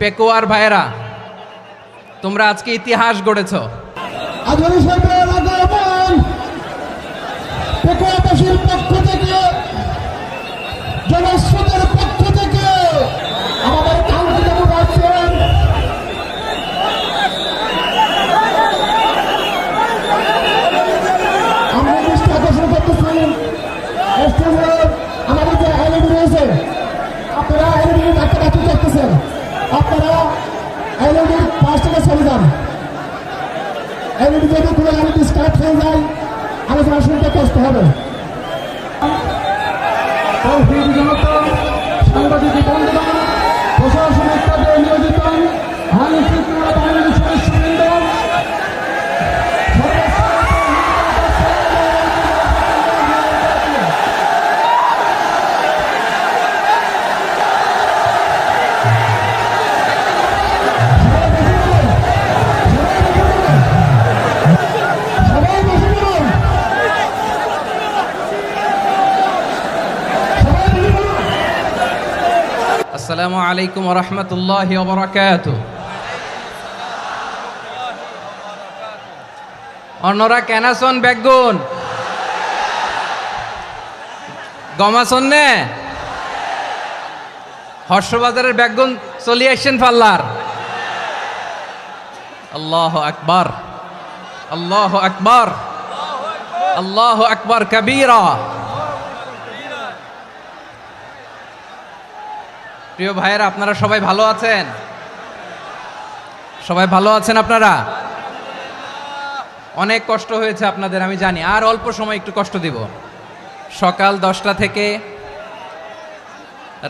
পেকুয়ার ভাইয়েরা, তোমরা আজকে ইতিহাস গড়েছ। পেকুয়াবাসীর পক্ষ থেকে, জনস্রোতের পক্ষ থেকে আমাদের কাঙ্ক্ষিত মুবাচ্চির আমরা দৃষ্টি আকর্ষণ করতেছি। আমাদের যে এলইডি রয়েছে, আপনারা এলইডি ডাক্তার দেখতেছেন, আপনারা এলইডির পাশ থেকে চলে যান। এলইডি যদি কোনো এলইডি স্টার্ট হয়ে যায়, আলোচনা শুনতে কষ্ট হবে। সাংবাদিক বন্ধুগণ, প্রশাসনিক পদে নিয়োজিত আইন শৃঙ্খলা বাহিনীর সদস্যবৃন্দ, আসসালামু আলাইকুম ওয়া রাহমাতুল্লাহি ওয়া বারাকাতুহু। অন্যরা কেনাসন বেগুন গমাসন নে হর্ষবাজারের বেগুন চলি আসছেন পাল্লার। আল্লাহু আকবার, আল্লাহু আকবার, আল্লাহু আকবার কবীরা। প্রিয় ভাইয়েরা, আপনারা সবাই ভালো আছেন? সবাই ভালো আছেন? আপনারা অনেক কষ্ট হয়েছে আপনাদের, আমি জানি। আর অল্প সময় একটু কষ্ট দিব। সকাল 10টা থেকে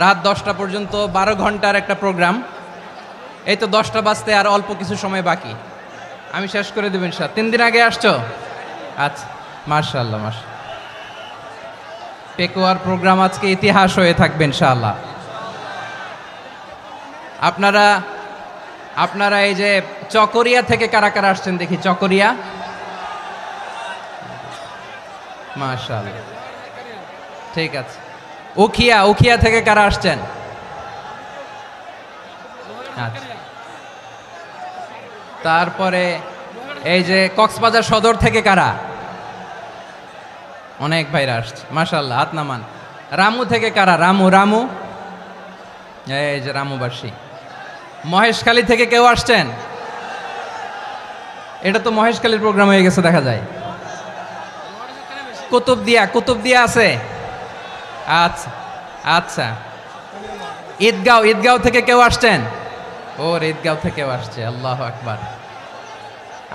রাত 10টা পর্যন্ত 12 ঘন্টার একটা প্রোগ্রাম। এই তো 10টা বাজতে আর অল্প কিছু সময় বাকি, আমি শেষ করে দেব ইনশাআল্লাহ। 3 দিন আগে আসছো? আচ্ছা, মাশাআল্লাহ মাশাআল্লাহ। পেকুয়ার প্রোগ্রাম আজকে ইতিহাস হয়ে থাকবে ইনশাআল্লাহ। আপনারা এই যে চকরিয়া থেকে কারা কারা আসছেন দেখি? চকরিয়া, মাশাআল্লাহ, ঠিক আছে। উখিয়া থেকে কারা আসছেন? আচ্ছা। তারপরে এই যে কক্সবাজার সদর থেকে কারা? অনেক ভাইরা আসছে, মাশাআল্লাহ, হাত নামান। রামু থেকে কারা? রামু, এই যে রামুবাসী। মহেশখালী থেকে কেউ আসছেন? এটা তো মহেশখালীর প্রোগ্রাম হয়ে গেছে দেখা যায়। কুতুবদিয়া আছে? আচ্ছা আচ্ছা। ঈদগাঁও থেকে কেউ আসছেন? ওর ঈদগাঁও থেকেও আসছে, আল্লাহু আকবার।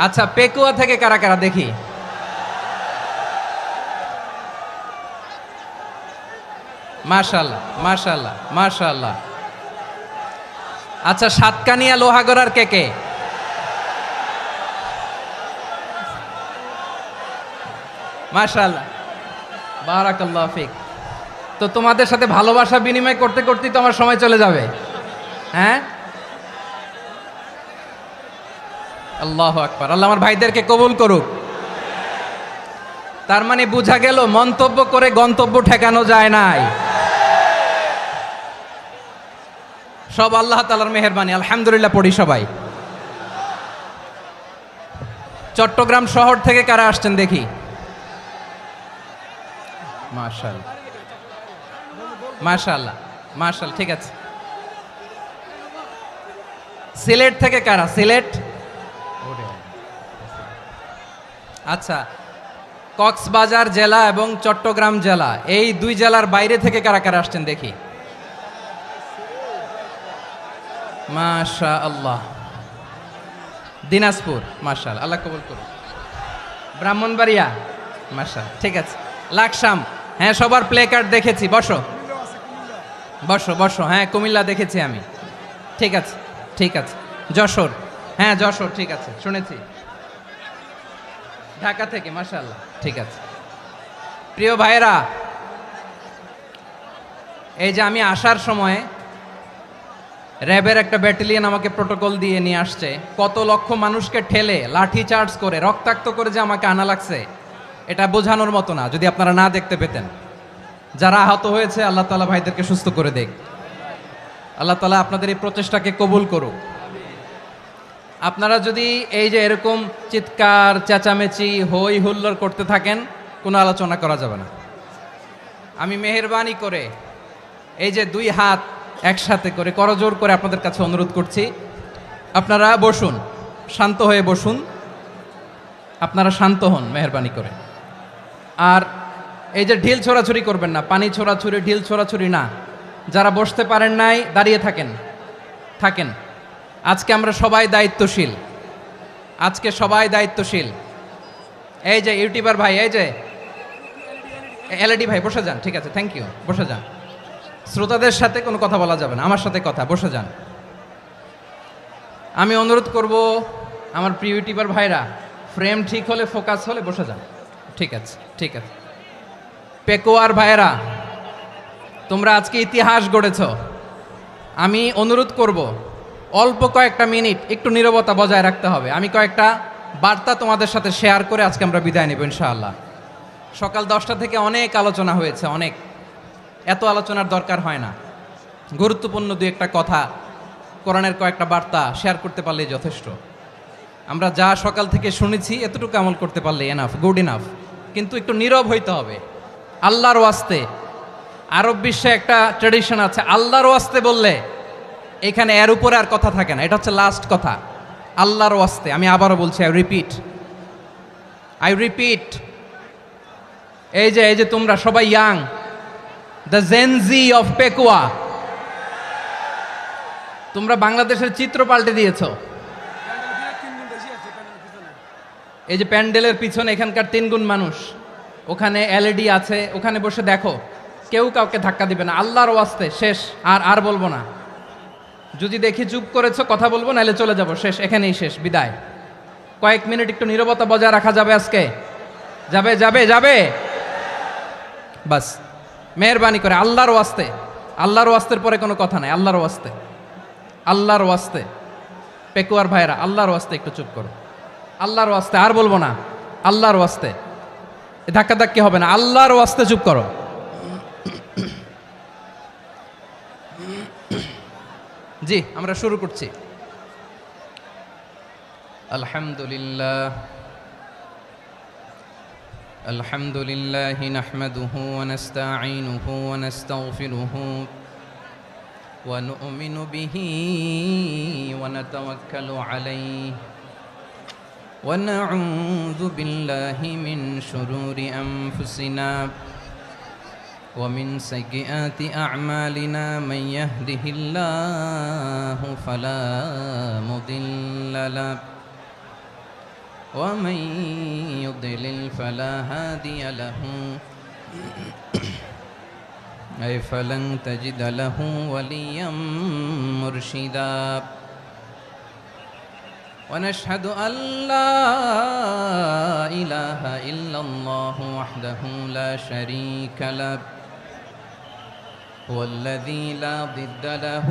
আচ্ছা, পেকুয়া থেকে কারা কারা দেখি? মাশাআল্লাহ মাশাআল্লাহ মাশাআল্লাহ। আচ্ছা, সাতকানিয়া লোহাগড়ার কে? মাশাআল্লাহ, বারাকাল্লাহু ফিক। তো তোমাদের সাথে ভালোবাসা বিনিময় করতে করতেই তো আমার সময় চলে যাবে। হ্যাঁ, আল্লাহু আকবার। আল্লাহ আমার ভাইদেরকে কবুল করুক। তার মানে বোঝা গেল মন্তব্য করে গন্তব্য ঠেকানো যায় নাই। সব আল্লাহ তাআলার মেহেরবানি, আলহামদুলিল্লাহ পড়ি সবাই। চট্টগ্রাম শহর থেকে কারা আসছেন দেখি? মাশাআল্লাহ মাশাআল্লাহ মাশাআল্লাহ, ঠিক আছে। সিলেট থেকে কারা? সিলেট, আচ্ছা। কক্সবাজার জেলা এবং চট্টগ্রাম জেলা, এই দুই জেলার বাইরে থেকে কারা কারা আসছেন দেখি? মাশাআল্লাহ। দিনাজপুর, মাশাআল্লাহ, আল্লাহ কবুল করুন। ব্রাহ্মণবাড়িয়া, মাশাআল্লাহ, ঠিক আছে। লাকসাম, হ্যাঁ, সবার প্লে কার্ড দেখেছি। বসো বসো বসো। হ্যাঁ, কুমিল্লা দেখেছি আমি, ঠিক আছে ঠিক আছে। যশোর, হ্যাঁ যশোর, ঠিক আছে, শুনেছি। ঢাকা থেকে, মাশাআল্লাহ, ঠিক আছে। প্রিয় ভাইয়েরা, এই যে আমি আসার সময় র্যাবের একটা ব্যাটালিয়ন আমাকে প্রোটোকল দিয়ে নিয়ে আসছে। কত লক্ষ মানুষকে ঠেলে লাঠি চার্জ করে রক্তাক্ত করে যে আমাকে আনা লাগছে, এটা বোঝানোর মতো না। যদি আপনারা না দেখতে পেতেন। যারা আহত হয়েছে, আল্লাহ তাআলা ভাইদেরকে সুস্থ করে দেখ। আল্লাহ তাআলা আপনাদের এই প্রচেষ্টাকে কবুল করুক। আপনারা যদি এই যে এরকম চিৎকার চেঁচামেচি হই হুল্লোড় করতে থাকেন, কোনো আলোচনা করা যাবে না। আমি মেহেরবানি করে এই যে দুই হাত একসাথে করে করজোর করে আপনাদের কাছে অনুরোধ করছি, আপনারা বসুন, শান্ত হয়ে বসুন, আপনারা শান্ত হন মেহেরবানি করে। আর এই যে ঢিল ছোড়াছুরি করবেন না, পানি ছোড়াছুরি ঢিল ছোড়াছুরি না। যারা বসতে পারেন নাই দাঁড়িয়ে থাকেন। আজকে আমরা সবাই দায়িত্বশীল, আজকে সবাই দায়িত্বশীল। এই যে ইউটিউবার ভাই, এই যে এলইডি ভাই বসে যান, ঠিক আছে, থ্যাংক ইউ, বসে যান। শ্রোতাদের সাথে কোনো কথা বলা যাবে না, আমার সাথে কথা, বসে যান। আমি অনুরোধ করব আমার প্রিয় ইউটিউবার ভাইরা, ফ্রেম ঠিক হলে ফোকাস হলে বসে যান, ঠিক আছে, ঠিক আছে। পেকোয়ার ভাইরা, তোমরা আজকে ইতিহাস গড়েছ। আমি অনুরোধ করব অল্প কয়েকটা মিনিট একটু নীরবতা বজায় রাখতে হবে। আমি কয়েকটা বার্তা তোমাদের সাথে শেয়ার করে আজকে আমরা বিদায় নেব ইনশাআল্লাহ। সকাল 10টা থেকে অনেক আলোচনা হয়েছে, অনেক, এত আলোচনার দরকার হয় না। গুরুত্বপূর্ণ দুই একটা কথা, কোরআনের কয়েকটা বার্তা শেয়ার করতে পারলেই যথেষ্ট। আমরা যা সকাল থেকে শুনেছি এতটুকু আমল করতে পারলে এনাফ, গুড ইনাফ। কিন্তু একটু নীরব হইতে হবে আল্লাহর ওয়াস্তে। আরব বিশ্বে একটা ট্র্যাডিশন আছে, আল্লাহর ওয়াস্তে বললে এখানে এর উপরে আর কথা থাকে না, এটা হচ্ছে লাস্ট কথা। আল্লাহর ওয়াস্তে, আমি আবারও বলছি, আই রিপিট, এই যে তোমরা সবাই young, the Gen Z of Pekua, তোমরা বাংলাদেশের চিত্র পাল্টে দিয়েছ। এই যে প্যান্ডেলের পিছনে এখানকার 3 গুণ মানুষ, ওখানে এলইডি আছে, ওখানে বসে দেখো, কেউ কাউকে ধাক্কা দিবে না। আল্লাহর ওয়াস্তে, শেষ, আর বলবো না। যদি দেখি চুপ করেছো, কথা বলবো, নাহলে চলে যাব, শেষ, এখানেই শেষ, বিদায়। কয়েক মিনিট একটু নীরবতা বজায় রাখা যাবে আজকে? যাবে বাস, মেহেরবানি করে আল্লাহর ওয়াস্তে। আল্লাহর ওয়াস্তের পরে কোনো কথা নাই, আল্লাহর ওয়াস্তে, আল্লাহর ওয়াস্তে। পেকুয়ার ভাইরা, আল্লাহর ওয়াস্তে একটু চুপ করো, আল্লাহর ওয়াস্তে, আর বলবো না, আল্লাহর ওয়াস্তে। ধাক্কাধাক্কি হবে না, আল্লাহর ওয়াস্তে চুপ করো। জি, আমরা শুরু করছি। আলহামদুলিল্লাহ নাহমাদুহু ওয়া নাস্তাঈনুহু ওয়া নাস্তাগফিরুহু ওয়া নু'মিনু বিহি ওয়া নাতাওয়াক্কালু আলাইহি ওয়া নাউযু বিল্লাহি মিন শুরুরি আনফুসিনা ومن سيئات أعمالنا من يهده الله فلا مضل له ومن يضلل فلا هادي له أي فلن تجد له وليا مرشدا ونشهد أن لا إله إلا الله وحده لا شريك له هو الذي لا ضد له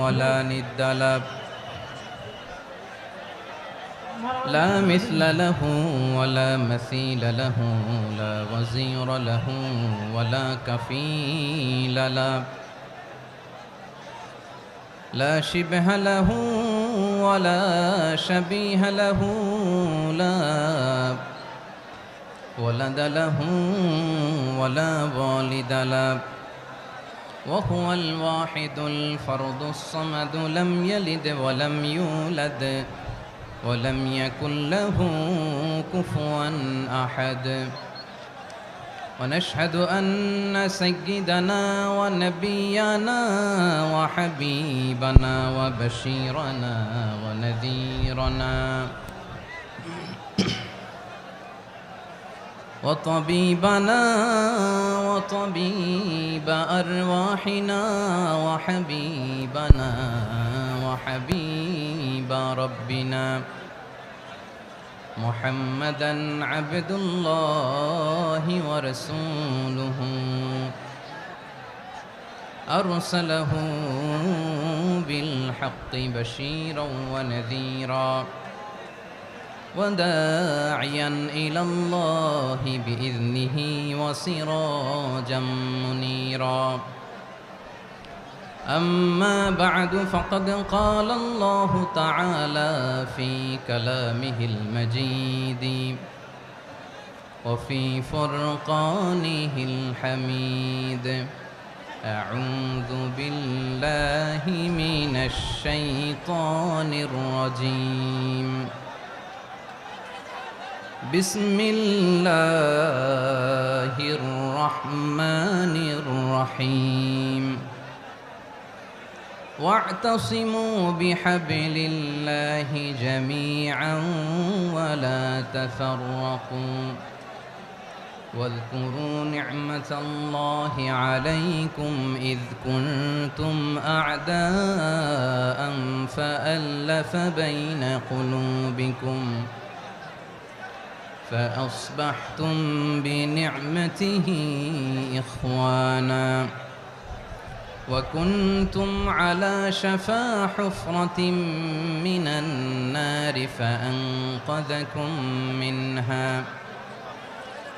ولا ند له لا مثل له ولا مثيل له لا وزير له ولا كفيل له لا شبه له ولا شبيه له لا ولد له ولا والد له وهو الواحد الفرد الصمد لم يلد ولم يولد ولم يكن له كفوا أحد ونشهد أن سيدنا ونبينا وحبيبنا وبشيرنا ونذيرنا وطبيبنا وطبيب أرواحنا وحبيبنا وحبيب ربنا محمدا عبد الله ورسوله أرسله بالحق بشيرا ونذيرا وداعيا إلى الله بإذنه وسراجا منيرا أما بعد فقد قال الله تعالى في كلامه المجيد وفي فرقانه الحميد أعوذ بالله من الشيطان الرجيم بسم الله الرحمن الرحيم واعتصموا بحبل الله جميعا ولا تفرقوا واذكروا نعمة الله عليكم إذ كنتم أعداء فألف بين قلوبكم فأصبحتم بنعمته إخوانا وكنتم على شفا حفرة من النار فأنقذكم منها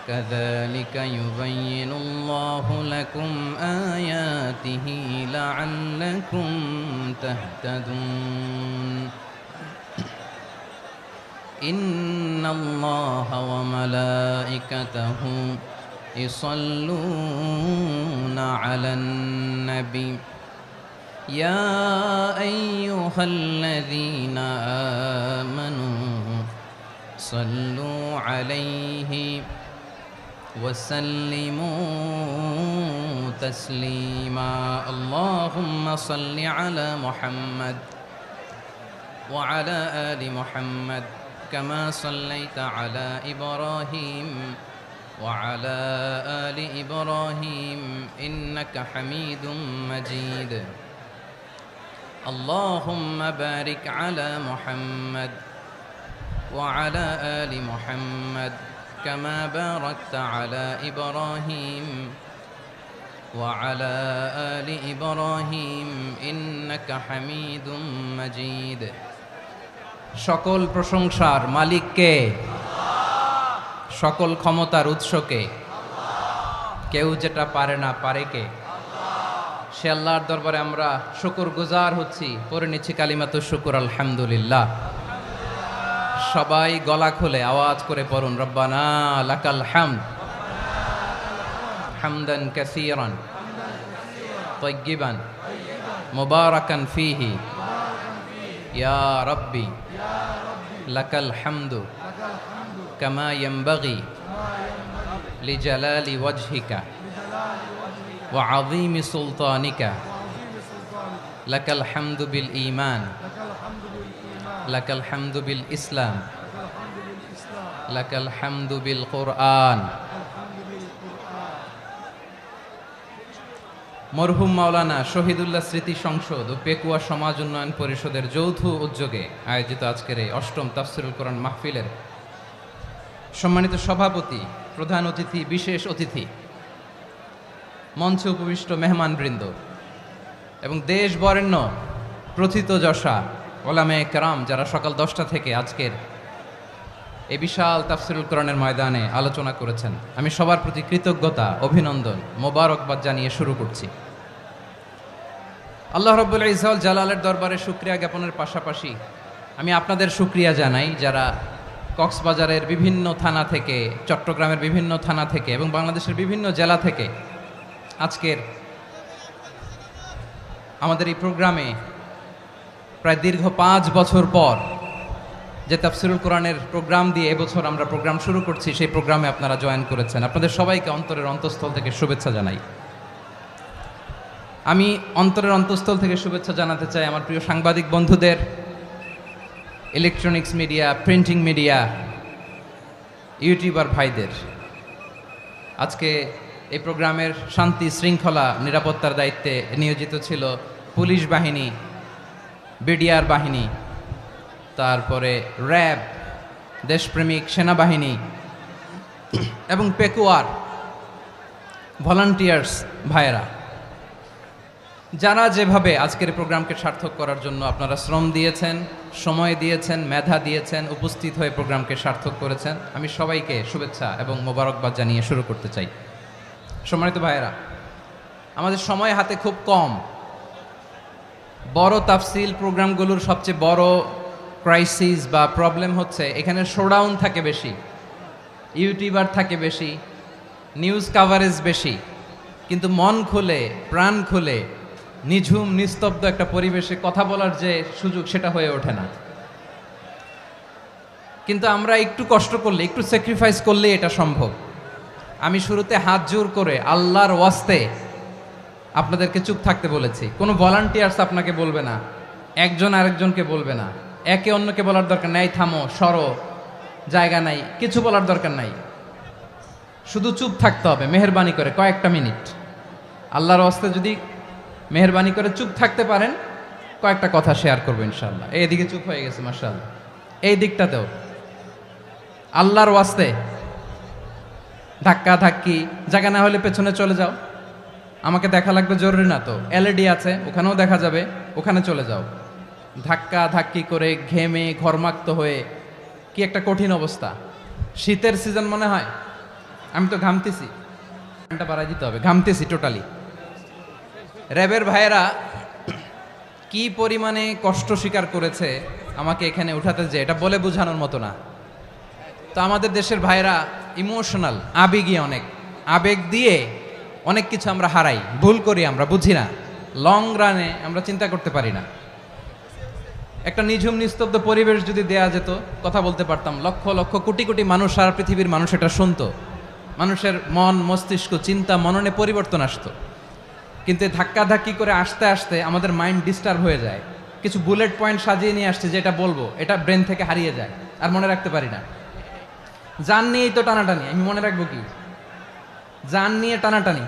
كذلك يبين الله لكم آياته لعلكم تهتدون إن الله وملائكته يصلون على النبي يا أيها الذين آمنوا صلوا عليه وسلموا تسليما اللهم صل على محمد وعلى آل محمد كما صليت على إبراهيم وعلى آل إبراهيم إنك حميد مجيد اللهم بارك على محمد وعلى آل محمد كما باركت على إبراهيم وعلى آل إبراهيم إنك حميد مجيد সকল প্রশংসার মালিক কে? সকল ক্ষমতার উৎস কে? কেউ যেটা পারে না পারে কে? সে আল্লাহর দরবারে আমরা শুকরগুজার হচ্ছি, পড়ে নিচ্ছি কালিমাতু শুকর আলহামদুলিল্লাহ। সবাই গলা খুলে আওয়াজ করে পড়ুন রব্বানা লাকাল হামদ হামদান কাসীরান তাইয়্যিবান মুবারাকান ফীহি ইয়া রাব্বি লাকাল হামদু কামা ইয়ানবাগি লিজালালি ওয়াজহিকা ওয়া আযীমি সুলতানিকা লাকাল হামদু বিল ঈমান লাকাল হামদু বিল ইসলাম লাকাল হামদু বিল কুরআন। মরহুম মাওলানা শহীদুল্লাহ স্মৃতি সংসদ ও পেকুয়া সমাজ উন্নয়ন পরিষদের যৌথ উদ্যোগে আয়োজিত আজকের এই অষ্টম তাফসিরুল কোরআন মাহফিলের সম্মানিত সভাপতি, প্রধান অতিথি, বিশেষ অতিথি, মঞ্চে উপবিষ্ট মেহমানবৃন্দ এবং দেশ বরেণ্য প্রথিতযশা ওলামায়ে কেরাম যারা সকাল 10টা থেকে আজকের এই বিশাল তাফসিরুল কোরআনের ময়দানে আলোচনা করেছেন, আমি সবার প্রতি কৃতজ্ঞতা, অভিনন্দন, মোবারকবাদ জানিয়ে শুরু করছি। আল্লাহ রাব্বুল ইজ্জত জালালের দরবারে শুকরিয়া জ্ঞাপনের পাশাপাশি আমি আপনাদের শুকরিয়া জানাই যারা কক্সবাজারের বিভিন্ন থানা থেকে, চট্টগ্রামের বিভিন্ন থানা থেকে এবং বাংলাদেশের বিভিন্ন জেলা থেকে আজকের আমাদের এই প্রোগ্রামে প্রায় দীর্ঘ 5 বছর পর যে তাফসিরুল কোরআনের প্রোগ্রাম দিয়ে এবছর আমরা প্রোগ্রাম শুরু করছি, সেই প্রোগ্রামে আপনারা জয়েন করেছেন। আপনাদের সবাইকে অন্তরের অন্তঃস্থল থেকে শুভেচ্ছা জানাই। আমি অন্তরের অন্তঃস্থল থেকে শুভেচ্ছা জানাতে চাই আমার প্রিয় সাংবাদিক বন্ধুদের, electronics media, printing media, YouTuber ভাইদের। আজকে এই প্রোগ্রামের শান্তি শৃঙ্খলা নিরাপত্তার দায়িত্বে নিয়োজিত ছিল পুলিশ বাহিনী, বিডিআর বাহিনী, তারপরে র্যাব, দেশপ্রেমিক সেনাবাহিনী এবং পেকুয়ার ভলান্টিয়ার্স ভাইয়েরা, যারা যেভাবে আজকের প্রোগ্রামকে সার্থক করার জন্য আপনারা শ্রম দিয়েছেন, সময় দিয়েছেন, মেধা দিয়েছেন, উপস্থিত হয়ে প্রোগ্রামকে সার্থক করেছেন, আমি সবাইকে শুভেচ্ছা এবং মোবারকবাদ জানিয়ে শুরু করতে চাই। সম্মানিত ভাইয়েরা, আমাদের সময় হাতে খুব কম। বড় তাফসিল প্রোগ্রামগুলোর সবচেয়ে বড় ক্রাইসিস বা প্রবলেম হচ্ছে এখানে শোডাউন থাকে বেশি, ইউটিউবার থাকে বেশি, নিউজ কাভারেজ বেশি, কিন্তু মন খুলে প্রাণ খুলে নিঝুম নিস্তব্ধ একটা পরিবেশে কথা বলার যে সুযোগ সেটা হয়ে ওঠে না। কিন্তু আমরা একটু কষ্ট করলে, একটু স্যাক্রিফাইস করলে এটা সম্ভব। আমি শুরুতে হাত জোর করে আল্লাহর ওয়াস্তে আপনাদেরকে চুপ থাকতে বলেছি। কোনো ভলান্টিয়ার্স আপনাকে বলবে না, একজন আরেকজনকে বলবে না, একে অন্যকে বলার দরকার নাই, থামো সরো জায়গা নাই, কিছু বলার দরকার নাই, শুধু চুপ থাকতে হবে মেহেরবানি করে কয়েকটা মিনিট। আল্লাহর ওয়াস্তে যদি মেহেরবানি করে চুপ থাকতে পারেন, কয়েকটা কথা শেয়ার করবো ইনশাআল্লাহ। এইদিকে চুপ হয়ে গেছে মাশাআল্লাহ, এই দিকটাতেও আল্লাহর ওয়াস্তে ধাক্কা ধাক্কি জায়গা না হলে পেছনে চলে যাও, আমাকে দেখা লাগবে জরুরি না তো, এলইডি আছে ওখানেও দেখা যাবে, ওখানে চলে যাও। ধাক্কা ধাক্কি করে ঘেমে ঘরমাক্ত হয়ে কি একটা কঠিন অবস্থা। শীতের সিজন মনে হয়, আমি তো ঘামতেছি, ঘন্টা বাড়াই দিতে হবে, ঘামতেছি টোটালি। র্যাবের ভাইয়েরা কি পরিমাণে কষ্ট স্বীকার করেছে আমাকে এখানে উঠাতে, যে এটা বলে বোঝানোর মতো না। তো আমাদের দেশের ভাইয়েরা ইমোশনাল, আবেগী, অনেক আবেগ দিয়ে অনেক কিছু আমরা হারাই, ভুল করি, আমরা বুঝি না, লং রানে আমরা চিন্তা করতে পারি না। একটা নিঝুম নিস্তব্ধ পরিবেশ যদি দেয়া যেত, কথা বলতে পারতাম, লক্ষ লক্ষ কোটি কোটি মানুষ, সারা পৃথিবীর মানুষ এটা শুনতো, মানুষের মন মস্তিষ্ক চিন্তা মননে পরিবর্তন আসতো। কিন্তু ধাক্কা ধাক্কি করে আসতে আসতে আমাদের মাইন্ড ডিস্টার্ব হয়ে যায়। কিছু বুলেট পয়েন্ট সাজিয়ে নিয়ে আসছে, যেটা বলবো এটা ব্রেন থেকে হারিয়ে যায়, আর মনে রাখতে পারি না। জান নিয়েই তো টানাটানি, আমি মনে রাখবো কি? জান নিয়ে টানাটানি।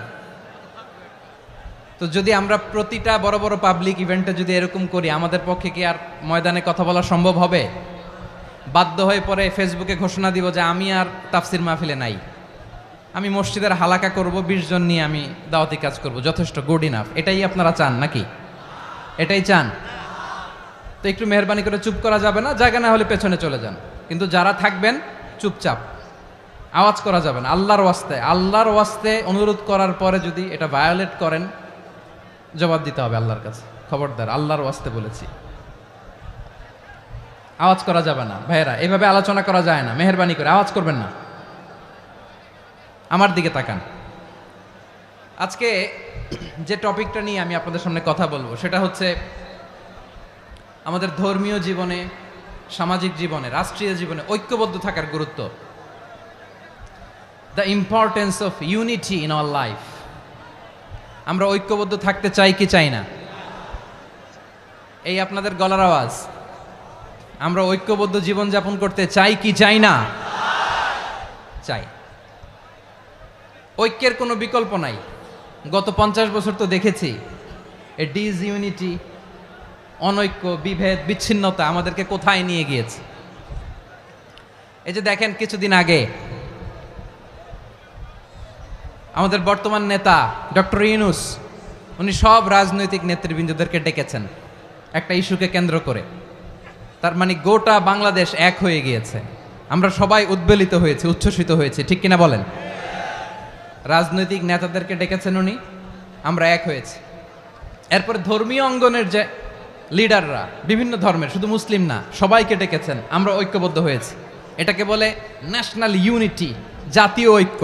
তো যদি আমরা প্রতিটা বড় বড় পাবলিক ইভেন্টে যদি এরকম করি, আমাদের পক্ষে কি আর ময়দানে কথা বলা সম্ভব হবে? বাধ্য হয়ে পরে ফেসবুকে ঘোষণা দিব যে আমি আর তাফসির মাহফিলে নাই, আমি মসজিদের হালাকা করব, 20 জন নিয়ে আমি দাওয়াতি কাজ করব, যথেষ্ট, গুড ইনাফ। এটাই আপনারা চান নাকি? এটাই চান? তো একটু মেহরবানি করে চুপ করা যাবে না, জায়গা না হলে পেছনে চলে যান, কিন্তু যারা থাকবেন চুপচাপ, আওয়াজ করা যাবে না। আল্লাহর ওয়াস্তে, আল্লাহর ওয়াস্তে অনুরোধ করার পরে যদি এটা ভায়োলেট করেন, জবাব দিতে হবে আল্লাহর কাছে। খবরদার, আল্লাহর ওয়াস্তে বলেছি, আওয়াজ করা যাবে না। ভাইয়েরা, এভাবে আলোচনা করা যায় না, মেহরবানি করে আওয়াজ করবেন না। আমার দিকে তাকান। আজকে যে টপিকটা নিয়ে আমি আপনাদের সামনে কথা বলবো সেটা হচ্ছে আমাদের ধর্মীয় জীবনে, সামাজিক জীবনে, রাষ্ট্রীয় জীবনে ঐক্যবদ্ধ থাকার গুরুত্ব। The importance of unity in our life. আমরা ঐক্যবদ্ধ থাকতে চাই কি চাই না? এই আপনাদের গলার আওয়াজ। আমরা ঐক্যবদ্ধ জীবনযাপন করতে চাই কি চাই না? চাই। ঐক্যের কোনো বিকল্প নাই। গত 50 বছর তো দেখেছি এ ডিসইউনিটি, অনৈক্য, বিভেদ, বিচ্ছিন্নতা আমাদেরকে কোথায় নিয়ে গিয়েছে। এই যে দেখেন, কিছুদিন আগে আমাদের বর্তমান নেতা ডক্টর ইউনূস, উনি সব রাজনৈতিক নেতৃবৃন্দদেরকে ডেকেছেন একটা ইস্যুকে কেন্দ্র করে। তার মানে গোটা বাংলাদেশ এক হয়ে গিয়েছে। আমরা সবাই উদ্বেলিত হয়েছে, উচ্ছ্বসিত হয়েছে, ঠিক কিনা বলেন? রাজনৈতিক নেতাদেরকে ডেকেছেন উনি, আমরা এক হয়েছি। এরপরে ধর্মীয় অঙ্গনের যে লিডাররা, বিভিন্ন ধর্মের, শুধু মুসলিম না, সবাইকে ডেকেছেন, আমরা ঐক্যবদ্ধ হয়েছি। এটাকে বলে ন্যাশনাল ইউনিটি, জাতীয় ঐক্য।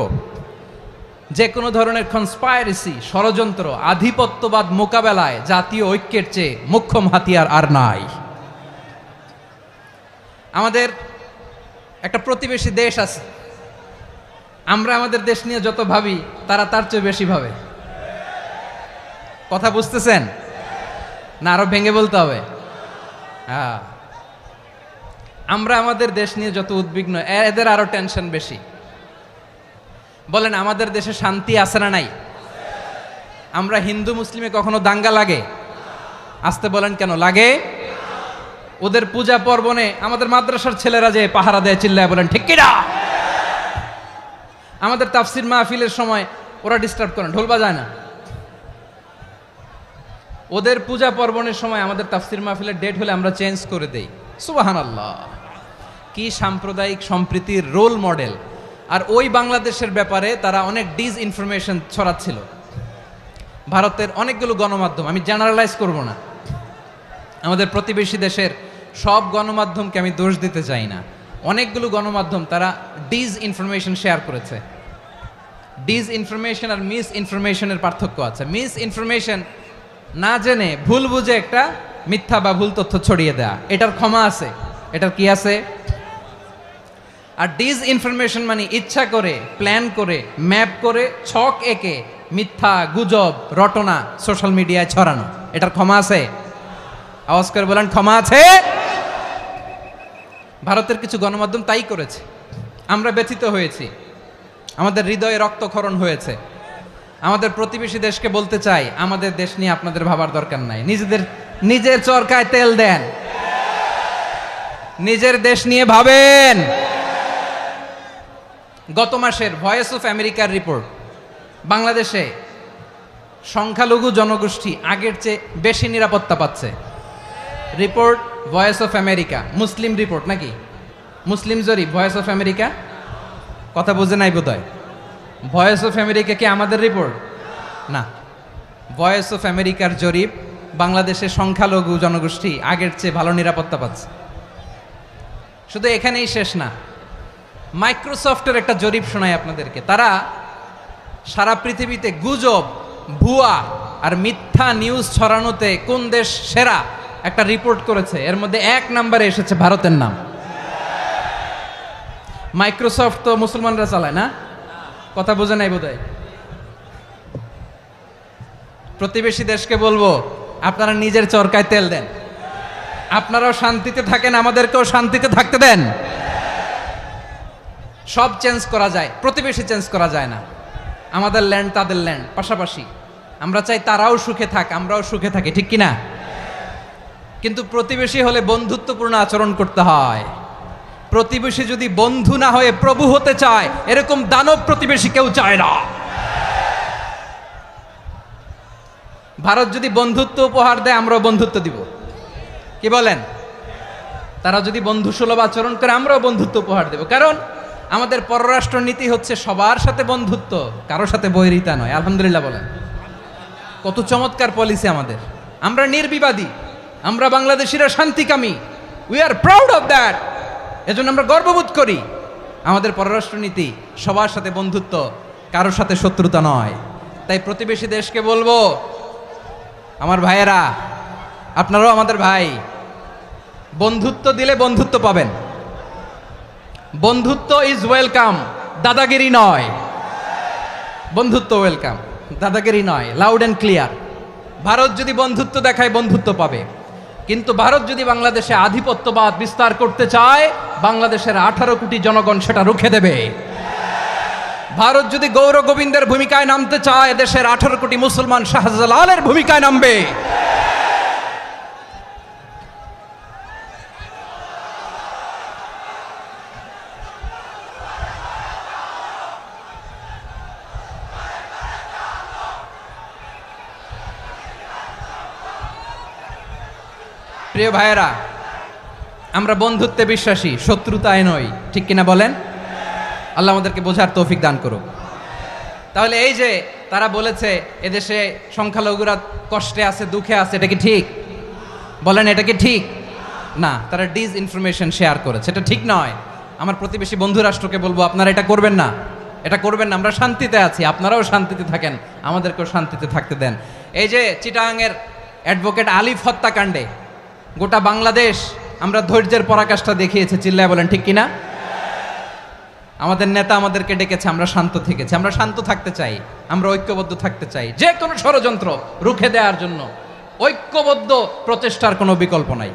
যে কোনো ধরনের কনস্পাইরেসি, ষড়যন্ত্র, আধিপত্যবাদ মোকাবেলায় জাতীয় ঐক্যের চেয়ে মোক্ষম হাতিয়ার আর নাই। আমাদের একটা প্রতিবেশী দেশ আছে, আমরা আমাদের দেশ নিয়ে যত ভাবি তারা তার চেয়ে বেশি ভাবে। কথা বুঝতেছেন না? আরো ভেঙে বলতে হবে। হ্যাঁ, আমরা আমাদের দেশ নিয়ে যত উদ্বিগ্ন, এদের আরো টেনশন বেশি। বলেন, আমাদের দেশে শান্তি আছে না নাই? আমরা হিন্দু মুসলিমে কখনো দাঙ্গা লাগে? আসতে বলেন, কেন লাগে? ওদের পূজা পার্বণে আমাদের মাদ্রাসার ছেলেরা যে পাহারা দেয়, চিল্লায় বলেন ঠিক কিনা? আমাদের তাফসির মাহফিলের সময় ওরা ডিস্টার্ব করেন, ঢোল বাজায় না। ওদের পূজা পার্বণের সময় আমাদের তাফসির মাহফিলের ডেট হলে আমরা চেঞ্জ করে দেই। সুবহানাল্লাহ, কি সাম্প্রদায়িক সম্প্রীতির রোল মডেল। আর ওই বাংলাদেশের ব্যাপারে তারা অনেক ডিসইনফরমেশন ছড়াচ্ছিল। ভারতের অনেকগুলো গণমাধ্যম, আমি জেনারেলাইজ করব না, আমাদের প্রতিবেশী দেশের সব গণমাধ্যমকে আমি দোষ দিতে চাই না, অনেকগুলো গণমাধ্যম তারা ডিস ইনফরমেশন শেয়ার করেছে। ডিস ইনফরমেশন আর মিস ইনফরমেশনের পার্থক্য আছে। মিস ইনফরমেশন না জেনে ভুল বুঝে একটা মিথ্যা বা ভুল তথ্য ছড়িয়ে দেয়া, এটার ক্ষমা আছে, এটার কি আছে। আর ডিস ইনফরমেশন মানে ইচ্ছা করে, প্ল্যান করে, ম্যাপ করে, ছক এঁকে মিথ্যা, গুজব, রটনা সোশ্যাল মিডিয়ায় ছড়ানো, এটার ক্ষমা আছে? আওয়াজ করে বলেন, ক্ষমা আছে? ভারতের কিছু গণমাধ্যম তাই করেছে, আমরা ব্যথিত হয়েছি, আমাদের হৃদয়ে রক্তক্ষরণ হয়েছে। আমাদের প্রতিবেশী দেশকে বলতে চাই, আমাদের দেশ নিয়ে আপনাদের ভাবার দরকার নাই, নিজের চরকায় তেল দেন, নিজের দেশ নিয়ে ভাবেন। গত মাসের ভয়েস অফ আমেরিকার রিপোর্ট, বাংলাদেশে সংখ্যালঘু জনগোষ্ঠী আগের চেয়ে বেশি নিরাপত্তা পাচ্ছে। Report voice of America, Muslim report নাকি, মুসলিম জরিপ ভয়েস অফ আমেরিকা। কথা বুঝে নাই বোধহয়। ভয়েস অফ আমেরিকা কি আমাদের রিপোর্ট না? ভয়েস অফ আমেরিকার জরিপ, বাংলাদেশের সংখ্যালঘু জনগোষ্ঠী আগের চেয়ে ভালো নিরাপত্তা পাচ্ছে। শুধু এখানেই শেষ না, মাইক্রোসফটের একটা জরিপ শোনায় আপনাদেরকে। তারা সারা পৃথিবীতে গুজব, ভুয়া আর মিথ্যা নিউজ ছড়ানোতে কোন দেশ সেরা একটা রিপোর্ট করেছে, এর মধ্যে 1 নম্বরে এসেছে ভারতের নাম। মাইক্রোসফট তো মুসলমানরা চালায় না? কথা বোঝে নাই বোধহয়। প্রতিবেশী দেশকে বলবো, আপনারা নিজের চরকায় তেল দেন, আপনারাও শান্তিতে থাকেন, আমাদেরকেও শান্তিতে থাকতে দেন। সব চেঞ্জ করা যায়, প্রতিবেশী চেঞ্জ করা যায় না। আমাদের ল্যান্ড তাদের ল্যান্ড পাশাপাশি, আমরা চাই তারাও সুখে থাক, আমরাও সুখে থাকি, ঠিক কিনা? কিন্তু প্রতিবেশী হলে বন্ধুত্বপূর্ণ আচরণ করতে হয়। প্রতিবেশী যদি বন্ধু না হয়ে প্রভু হতে চায়, এরকম দানব প্রতিবেশী কেউ চায় না। ভারত যদি বন্ধুত্ব উপহার দেয়, আমরাও বন্ধুত্ব দিব, কি বলেন? তারা যদি বন্ধু সুলভ আচরণ করে, আমরাও বন্ধুত্ব উপহার দেব। কারণ আমাদের পররাষ্ট্র নীতি হচ্ছে সবার সাথে বন্ধুত্ব, কারোর সাথে বৈরিতা নয়। আলহামদুলিল্লাহ বলেন, কত চমৎকার পলিসি আমাদের। আমরা নির্বিবাদী, আমরা বাংলাদেশিরা শান্তিকামী, we are proud of that. এজন্য আমরা গর্ববোধ করি। আমাদের পররাষ্ট্র নীতি সবার সাথে বন্ধুত্ব, কারোর সাথে শত্রুতা নয়। তাই প্রতিবেশী দেশকে বলবো, আমার ভাইয়েরা, আপনারাও আমাদের ভাই, বন্ধুত্ব দিলে বন্ধুত্ব পাবেন। বন্ধুত্ব ইজ ওয়েলকাম, দাদাগিরি নয়। বন্ধুত্ব ওয়েলকাম, দাদাগিরি নয়, লাউড অ্যান্ড ক্লিয়ার। ভারত যদি বন্ধুত্ব দেখায়, বন্ধুত্ব পাবে। কিন্তু ভারত যদি বাংলাদেশে আধিপত্যবাদ বিস্তার করতে চায়, বাংলাদেশের 18 কোটি জনগণ সেটা রুখে দেবে। ভারত যদি গৌর গোবিন্দের ভূমিকায় নামতে চায়, দেশের 18 কোটি মুসলমান শাহজালালের ভূমিকায় নামবে। প্রিয় ভাইয়েরা, আমরা বন্ধুত্বে বিশ্বাসী, শত্রুতায় নই, ঠিক কিনা বলেন? আল্লাহ আমাদেরকে বোঝার তৌফিক দান করুক। তাহলে এই যে তারা বলেছে এদেশে সংখ্যালঘুরা কষ্টে আছে, দুঃখে আছে, এটা কি ঠিক? বলেন, এটা কি ঠিক? না, তারা ডিস ইনফরমেশন শেয়ার করেছে, এটা ঠিক নয়। আমার প্রতিবেশী বন্ধু রাষ্ট্রকে বলবো, আপনারা এটা করবেন না, এটা করবেন না। আমরা শান্তিতে আছি, আপনারাও শান্তিতে থাকেন, আমাদেরকেও শান্তিতে থাকতে দেন। এই যে চিটাগাংয়ের অ্যাডভোকেট আলিফ হত্যাকাণ্ডে গোটা বাংলাদেশ আমরা ধৈর্যের পরাকাষ্ঠা দেখিয়েছে, চিল্লায় বলেন ঠিক কিনা? আমাদের নেতা আমাদেরকে ডেকেছে, আমরা শান্ত থেকেছি। আমরা শান্ত থাকতে চাই, আমরা ঐক্যবদ্ধ থাকতে চাই। যে কোনো ষড়যন্ত্র রুখে দেওয়ার জন্য ঐক্যবদ্ধ প্রচেষ্টার কোনো বিকল্প নাই।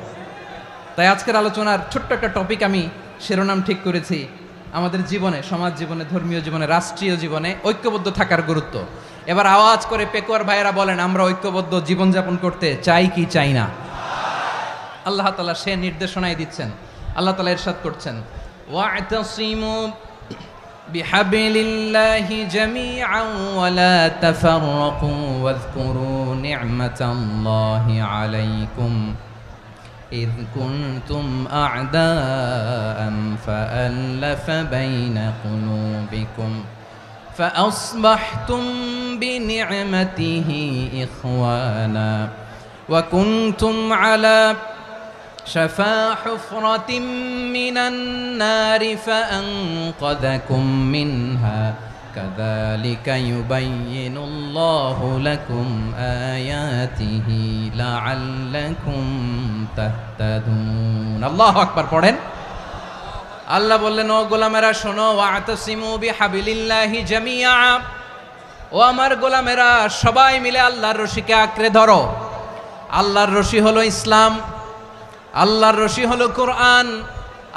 তাই আজকের আলোচনার ছোট্ট একটা টপিক আমি শিরোনাম ঠিক করেছি, আমাদের জীবনে, সমাজ জীবনে, ধর্মীয় জীবনে, রাষ্ট্রীয় জীবনে ঐক্যবদ্ধ থাকার গুরুত্ব। এবার আওয়াজ করে পেকুয়ার ভাইয়েরা বলেন, আমরা ঐক্যবদ্ধ জীবনযাপন করতে চাই কি চাই না? আল্লাহ তাআলা সে নির্দেশনাই দিচ্ছেন। আল্লাহ তাআলা ইরশাদ করছেন, ওয়া'তাসিমু বিহাবলিল্লাহি জামিআন ওয়া লা তাফাররাকু ওয়াযকুরু নি'মাতাল্লাহি আলাইকুম إذ كنتم أعداء فألف بين قلوبكم فأصبحتم بنعمته إخوانا وكنتم على شفا حفرة من النار فأنقذكم منها كذلك يبين الله لكم آياته لعلكم تهتدون الله أكبر পড়েন আল্লাহ বললেন ও গোলামেরা শোনো ওয়াতাসিমু বিহাবিলিল্লাহি জামিআ ও আমার গোলামেরা সবাই মিলে আল্লাহর রশিকে আঁকড়ে ধরো আল্লাহর রশি হলো ইসলাম আল্লাহর রশি হলো কোরআন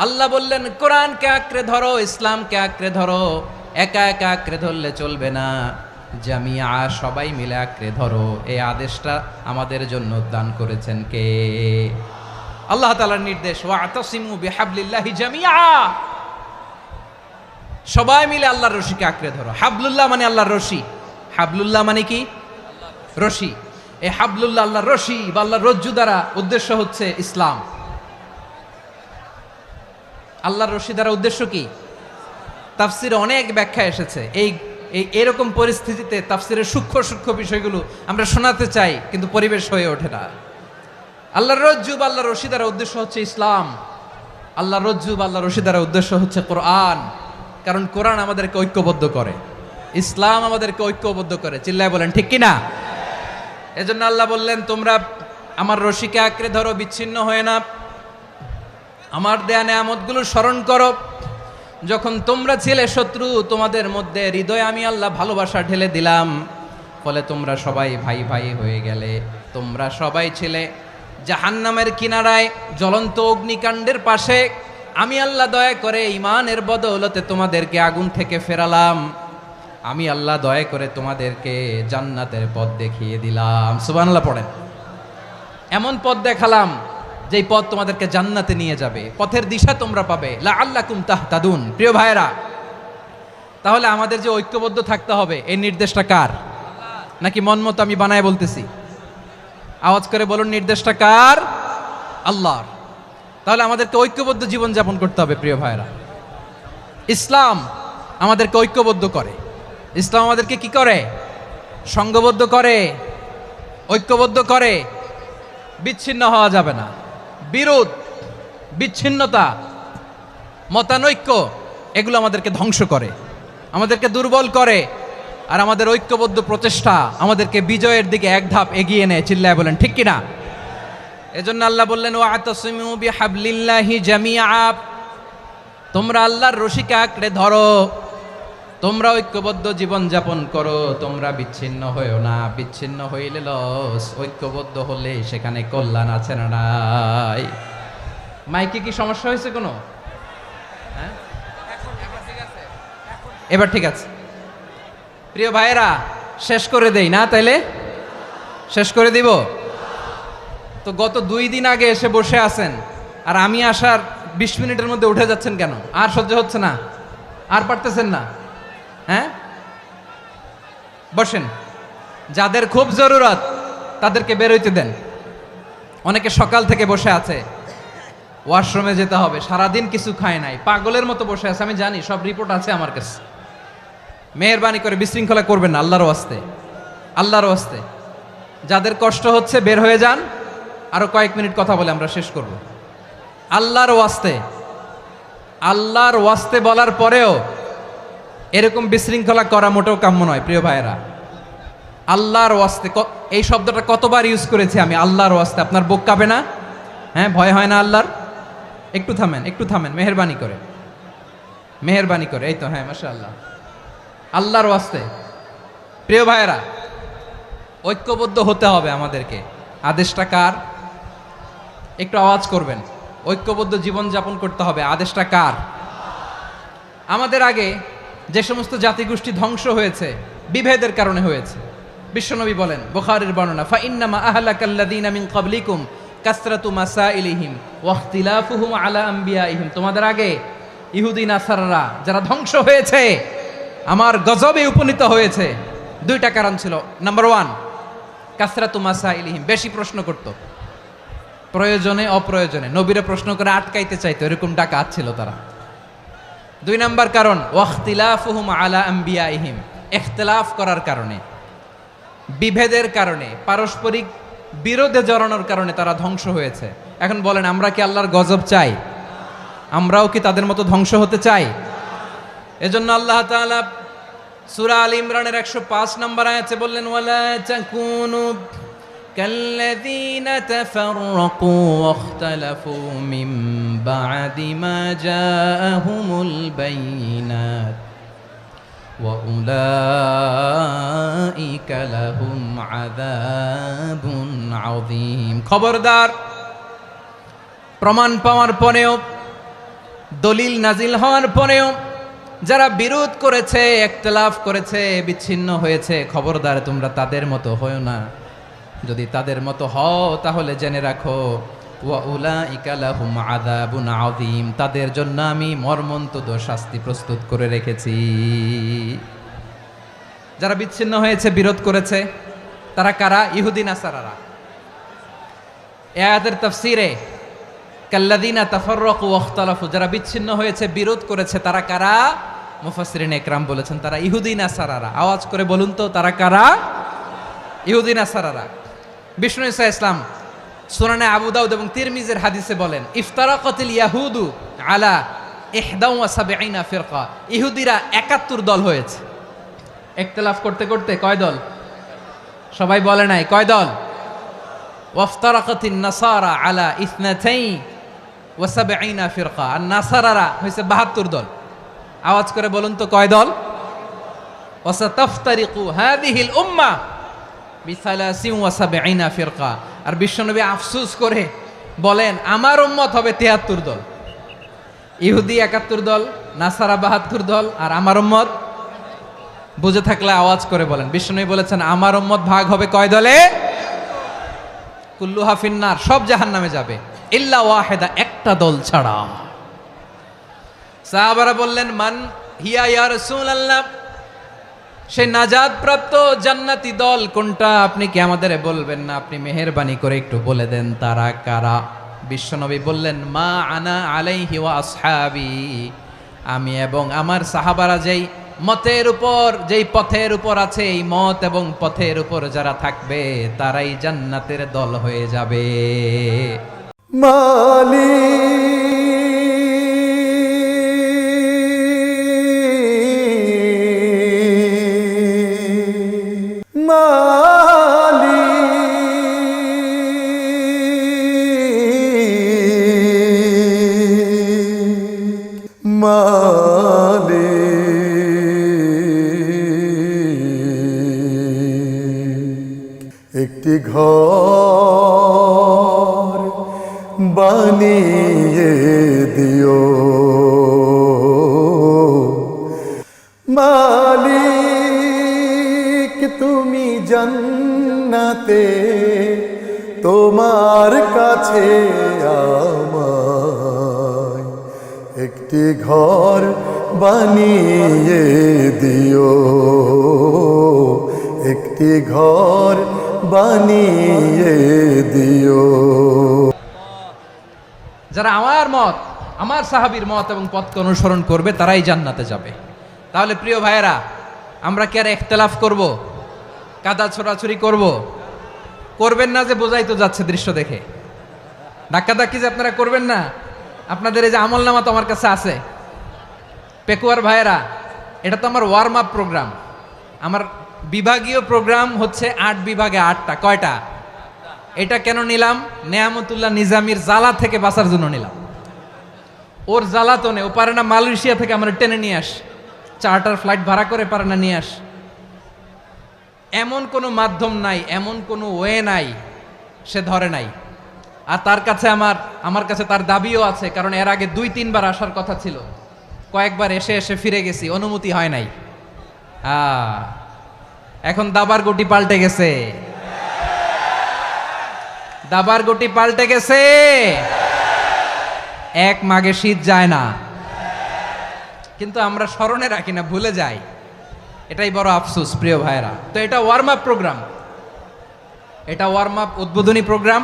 আল্লাহ বললেন কোরআনকে আঁকড়ে ধরো ইসলামকে আঁকড়ে ধরো একা একা আঁকড়ে ধরলে চলবে না জামিয়া সবাই মিলে আঁকড়ে ধরো এই আদেশটা আমাদের জন্য দান করেছেন কে আল্লাহ তাআলার নির্দেশ ওয়াতাসিমু বিহাবলিল্লাহি জামিআ সবাই মিলে আল্লাহর রশিকে আঁকড়ে ধরো হাবলুল্লাহ মানে আল্লাহর রশি হাবলুল্লাহ মানে কি রশি এই হাবলুল্লাহ আল্লাহর রশি বা আল্লাহর রজ্জু দ্বারা উদ্দেশ্য হচ্ছে ইসলাম আল্লাহর রশি দ্বারা উদ্দেশ্য কি তাফসিরে অনেক ব্যাখ্যা এসেছে এই এরকম পরিস্থিতিতে তাফসিরের সূক্ষ্ম সূক্ষ্ম বিষয়গুলো আমরা শোনাতে চাই কিন্তু পরিবেশ হয়ে ওঠে না আল্লাহর রজ্জু বা আল্লাহর রশি দ্বারা উদ্দেশ্য হচ্ছে ইসলাম আল্লাহর রজ্জু বা আল্লাহর রশি দ্বারা উদ্দেশ্য হচ্ছে কোরআন কারণ কোরআন আমাদেরকে ঐক্যবদ্ধ করে ইসলাম আমাদেরকে ঐক্যবদ্ধ করে চিল্লায় বলেন ঠিক কিনা এজন্য আল্লাহ বললেন তোমরা আমার রশিকে আঁকড়ে ধরো বিচ্ছিন্ন হয়ে না আমার দেয়া নেয়ামতগুলো স্মরণ করো যখন তোমরা ছিলে শত্রু তোমাদের মধ্যে হৃদয়ে আমি আল্লাহ ভালোবাসা ঢেলে দিলাম ফলে তোমরা সবাই ভাই ভাই হয়ে গেলে তোমরা সবাই ছিলে জাহান্নামের কিনারায় জ্বলন্ত অগ্নিকাণ্ডের পাশে আমি আল্লাহ দয়া করে ঈমানের বদৌলতে তোমাদেরকে আগুন থেকে ফেরালাম আমি আল্লাহ দয়া করে তোমাদেরকে জান্নাতের পথ দেখিয়ে দিলাম সুবহানাল্লাহ পড়েন এমন পথ দেখালাম যেই পথ তোমাদেরকে জান্নাতে নিয়ে যাবে পথের দিশা তোমরা পাবে লাআল্লাকুম তাহতাদুন প্রিয় ভাইরা তাহলে আমাদের যে ঐক্যবদ্ধ থাকতে হবে এই নির্দেশটা কার নাকি মন মতো আমি বানায় বলতেছি আওয়াজ করে বলুন নির্দেশটা কার আল্লাহর তাহলে আমাদেরকে ঐক্যবদ্ধ জীবন যাপন করতে হবে প্রিয় ভাইরা ইসলাম আমাদেরকে ঐক্যবদ্ধ করে ইসলাম আমাদেরকে কি করে সংঘবদ্ধ করে ঐক্যবদ্ধ করে বিচ্ছিন্ন হওয়া যাবে না বিরোধ বিচ্ছিন্নতা মতানৈক্য এগুলো আমাদেরকে ধ্বংস করে আমাদেরকে দুর্বল করে আর আমাদের ঐক্যবদ্ধ প্রচেষ্টা আমাদেরকে বিজয়ের দিকে এক ধাপ এগিয়ে নেয় চিল্লায় বলেন ঠিক কিনা এজন্য আল্লাহ বললেন ওয়াতাসিমু বিহাবলিল্লাহি জামিআ তোমরা আল্লাহর রশিকে আঁকড়ে ধরো তোমরা ঐক্যবদ্ধ জীবন যাপন করো তোমরা বিচ্ছিন্ন হয়েও না বিচ্ছিন্ন হইলে লস ঐক্যবদ্ধ হলে সেখানে কল্যাণ আছে না নাই মাইকে কি সমস্যা হয়েছে কোনো হ্যাঁ এবার ঠিক আছে প্রিয় ভাইয়েরা শেষ করে দেই না তাইলে শেষ করে দিব তো গত 2 দিন আগে এসে বসে আছেন আর আমি আসার 20 মিনিটের মধ্যে উঠে যাচ্ছেন কেন আর সহ্য হচ্ছে না আর পারতেছেন না হ্যাঁ বসেন যাদের খুব জরুরত তাদেরকে বের হইতে দেন অনেকে সকাল থেকে বসে আছে ওয়াশরুমে যেতে হবে সারাদিন কিছু খায় নাই পাগলের মতো বসে আছে আমি জানি সব রিপোর্ট আছে আমার কাছে মেহেরবানি করে বিশৃঙ্খলা করবেন না আল্লাহর ওয়াস্তে আল্লাহর ওয়াস্তে যাদের কষ্ট হচ্ছে বের হয়ে যান আরো কয়েক মিনিট কথা বলে আমরা শেষ করব আল্লাহর ওয়াস্তে বলার পরেও এরকম বিশৃঙ্খলা করা মোটেও কাম্য নয় প্রিয় ভাইয়েরা আল্লাহর ওয়াস্তে এই শব্দটা কতবার ইউজ করেছি আমি আল্লাহর ওয়াস্তে আপনার বুক কাঁপে না হ্যাঁ ভয় হয় না আল্লাহর একটু থামেন মেহেরবানি করে এই তো হ্যাঁ মাশাআল্লাহ আল্লাহর ওয়াস্তে প্রিয় ভাইয়েরা ঐক্যবদ্ধ হতে হবে আমাদেরকে আদেশটা কার একটু আওয়াজ করবেন ঐক্যবদ্ধ জীবন যাপন করতে হবে আদেশটা কার আমাদের আগে যে সমস্ত জাতিগোষ্ঠী ধ্বংস হয়েছে বিভেদের কারণে হয়েছে বিশ্বনবী বলেন বুখারীর বর্ণনা ফা ইন্নামা আহলাকাল্লাযীনা মিন ক্বাবলিকুম কাসরাতু মাসাইলিহিম ওয়া ইখতিলাফুহুম আলা আমবিয়াইহিম তোমাদের আগে ইহুদি নাসারারা যারা ধ্বংস হয়েছে আমার গজবে উপনীত হয়েছে 2টা কারণ ছিল নাম্বার 1 কাসরাতু মাসাইলিহিম বেশি প্রশ্ন করত প্রয়োজনে অপ্রয়োজনে নবীরা প্রশ্ন করে আটকাইতে চাইতো এরকম ডাকাত ছিল তারা 2 নাম্বার কারণ ওয়াখতিলাফুহুম আলা আমবিয়াইহিম ইখতিলাফ করার কারণে বিভেদের কারণে পারস্পরিক বিরোধে জড়ানোর কারণে তারা ধ্বংস হয়েছে। এখন বলেন, আমরা কি আল্লাহর গজব চাই? আমরাও কি তাদের মতো ধ্বংস হতে চাই? এজন্য আল্লাহ তাআলা সূরা আল ইমরানের 105 নম্বর আয়াতে বললেন, ওয়ালা তাকুনু কাল্লাযীনা তাফাররাকু ওয়াখতালাফু মিন বা'দি মা জাআহুমুল বাইয়িনাত ওয়া উলাইকা লাহুম আযাবুন আযীম। খবরদার, প্রমাণ পাওয়ার পরেও, দলিল নাজিল হওয়ার পরেও যারা বিরোধ করেছে, ইখতিলাফ করেছে, বিচ্ছিন্ন হয়েছে, খবরদার তোমরা তাদের মতো হয়ো না। যদি তাদের মতো হও তাহলে জেনে রাখো, ওয়া উলাইকা লাহুম আযাবুন আযীম, তাদের জন্য আমি মর্মন্তুদ শাস্তি প্রস্তুত করে রেখেছি। যারা বিচ্ছিন্ন হয়েছে, বিরোধ করেছে, তারা কারা? ইহুদি নাসারারা। এই আয়াতের তাফসীরে কাল্লাযীনা তাফাররাকু ওয়াখতালাফু, যারা বিচ্ছিন্ন হয়েছে, বিরোধ করেছে, তারা কারা? মুফাসসিরিন ইকরাম বলেছেন তারা ইহুদি নাসারারা। আওয়াজ করে বলুন তো, তারা কারা? ইহুদি নাসারারা। বিষ্ণু ঈসা ইসলাম সুনানে আবু দাউদ এবং তিরমিজির হাদিসে বলেন, ইফতারাকাতিল ইয়াহুদু আলা 71 ফিরকা, ইহুদিরা 71 দল হয়েছে। ইখতিলাফ করতে করতে কয় দল? সবাই বলে নাই, কয় দল? ওয়াফতারাকাতিন নাসারা আলা 72 ফিরকা, আর নাসারারা হয়েছে 72 দল। আওয়াজ করে বলুন তো, কয় দল? ওয়াসাতাফতারিকু হাযিহিল উম্মাহ বি73 ফিরকা। আর বিশ্বনবী আফসোস করে বলেন, আমার উম্মত হবে 73 দল। ইহুদি 71 দল, নাসারা 72 দল, আর আমার উম্মত, বুঝে থাকলে আওয়াজ করে বলেন। বিশ্বনবী বলেছেন, আমার উম্মত ভাগ হবে কয় দলে? কুল্লুহা ফিন্নার, সব জাহান্নামে যাবে, ইল্লা ওয়াহিদা, একটা দল ছাড়া। সাহাবারা বললেন, মান হিয়া ইয়া রাসূলুল্লাহ, সেই নাজাত প্রাপ্ত জান্নাতি দল কোনটা? আপনি কি আমাদের বলবেন না? আপনি মেহেরবানি করে একটু বলে দেন তারা কারা। বিশ্বনবী বললেন, মা আনা আলাইহি ওয়া আসহাবি, আমি এবং আমার সাহাবারা যেই মতের উপর, যেই পথের উপর আছে, এই মত এবং পথের উপর যারা থাকবে তারাই জান্নাতের দল হয়ে যাবে। একটি ঘর বানিয়ে দিও মালিক, তুমি জান্নাতে, তোমার কাছে আমায় একটি ঘর বানিয়ে দিও, একটি ঘর বানিয়ে দিও। যারা আমার মত, আমার সাহাবীর মত এবং পথকে অনুসরণ করবে তারাই জান্নাতে যাবে। তাহলে প্রিয় ভাইয়েরা, আমরা কি আর ইখতিলাফ করব? কাদা ছোড়াছুরি করব? করবেন না যে বোঝাই তো যাচ্ছে দৃশ্য দেখে। ধাক্কাধাক্কি যে আপনারা করবেন না। আপনাদের এই যে আমলনামা তো আমার কাছে আছে। পেকুয়ার ভাইয়েরা, এটা তো আমার ওয়ার্ম আপ প্রোগ্রাম। আমার বিভাগীয় প্রোগ্রাম হচ্ছে 8 বিভাগে 8টা। কয়টা? এটা কেন নিলাম? নেয়ামতুল্লাহ নিজামীর জ্বালা থেকে বাঁচার জন্য নিলাম। ওর জ্বালাতনে ও পারে না মালয়েশিয়া থেকে আমরা টেনে নিয়ে আস, চার্টার ফ্লাইট ভাড়া করে পারে না নিয়ে আস। এমন কোনো মাধ্যম নাই, এমন কোনো ওয়ে নাই সে ধরে নাই। আর তার কাছে আমার কাছে তার দাবিও আছে, কারণ এর আগে 2-3 বার আসার কথা ছিল। কয়েকবার এসে এসে ফিরে গেছি, অনুমতি হয় নাই। এখন দাবার গুটি পাল্টে গেছে, দাবার গুটি পাল্টে গেছে। এক মাঘে শীত যায় না, কিন্তু আমরা স্মরণে রাখি না, ভুলে যাই। এটাই বড় আফসোস প্রিয় ভাইরা। তো এটা ওয়ার্ম আপ প্রোগ্রাম, এটা ওয়ার্ম আপ উদ্বোধনী প্রোগ্রাম,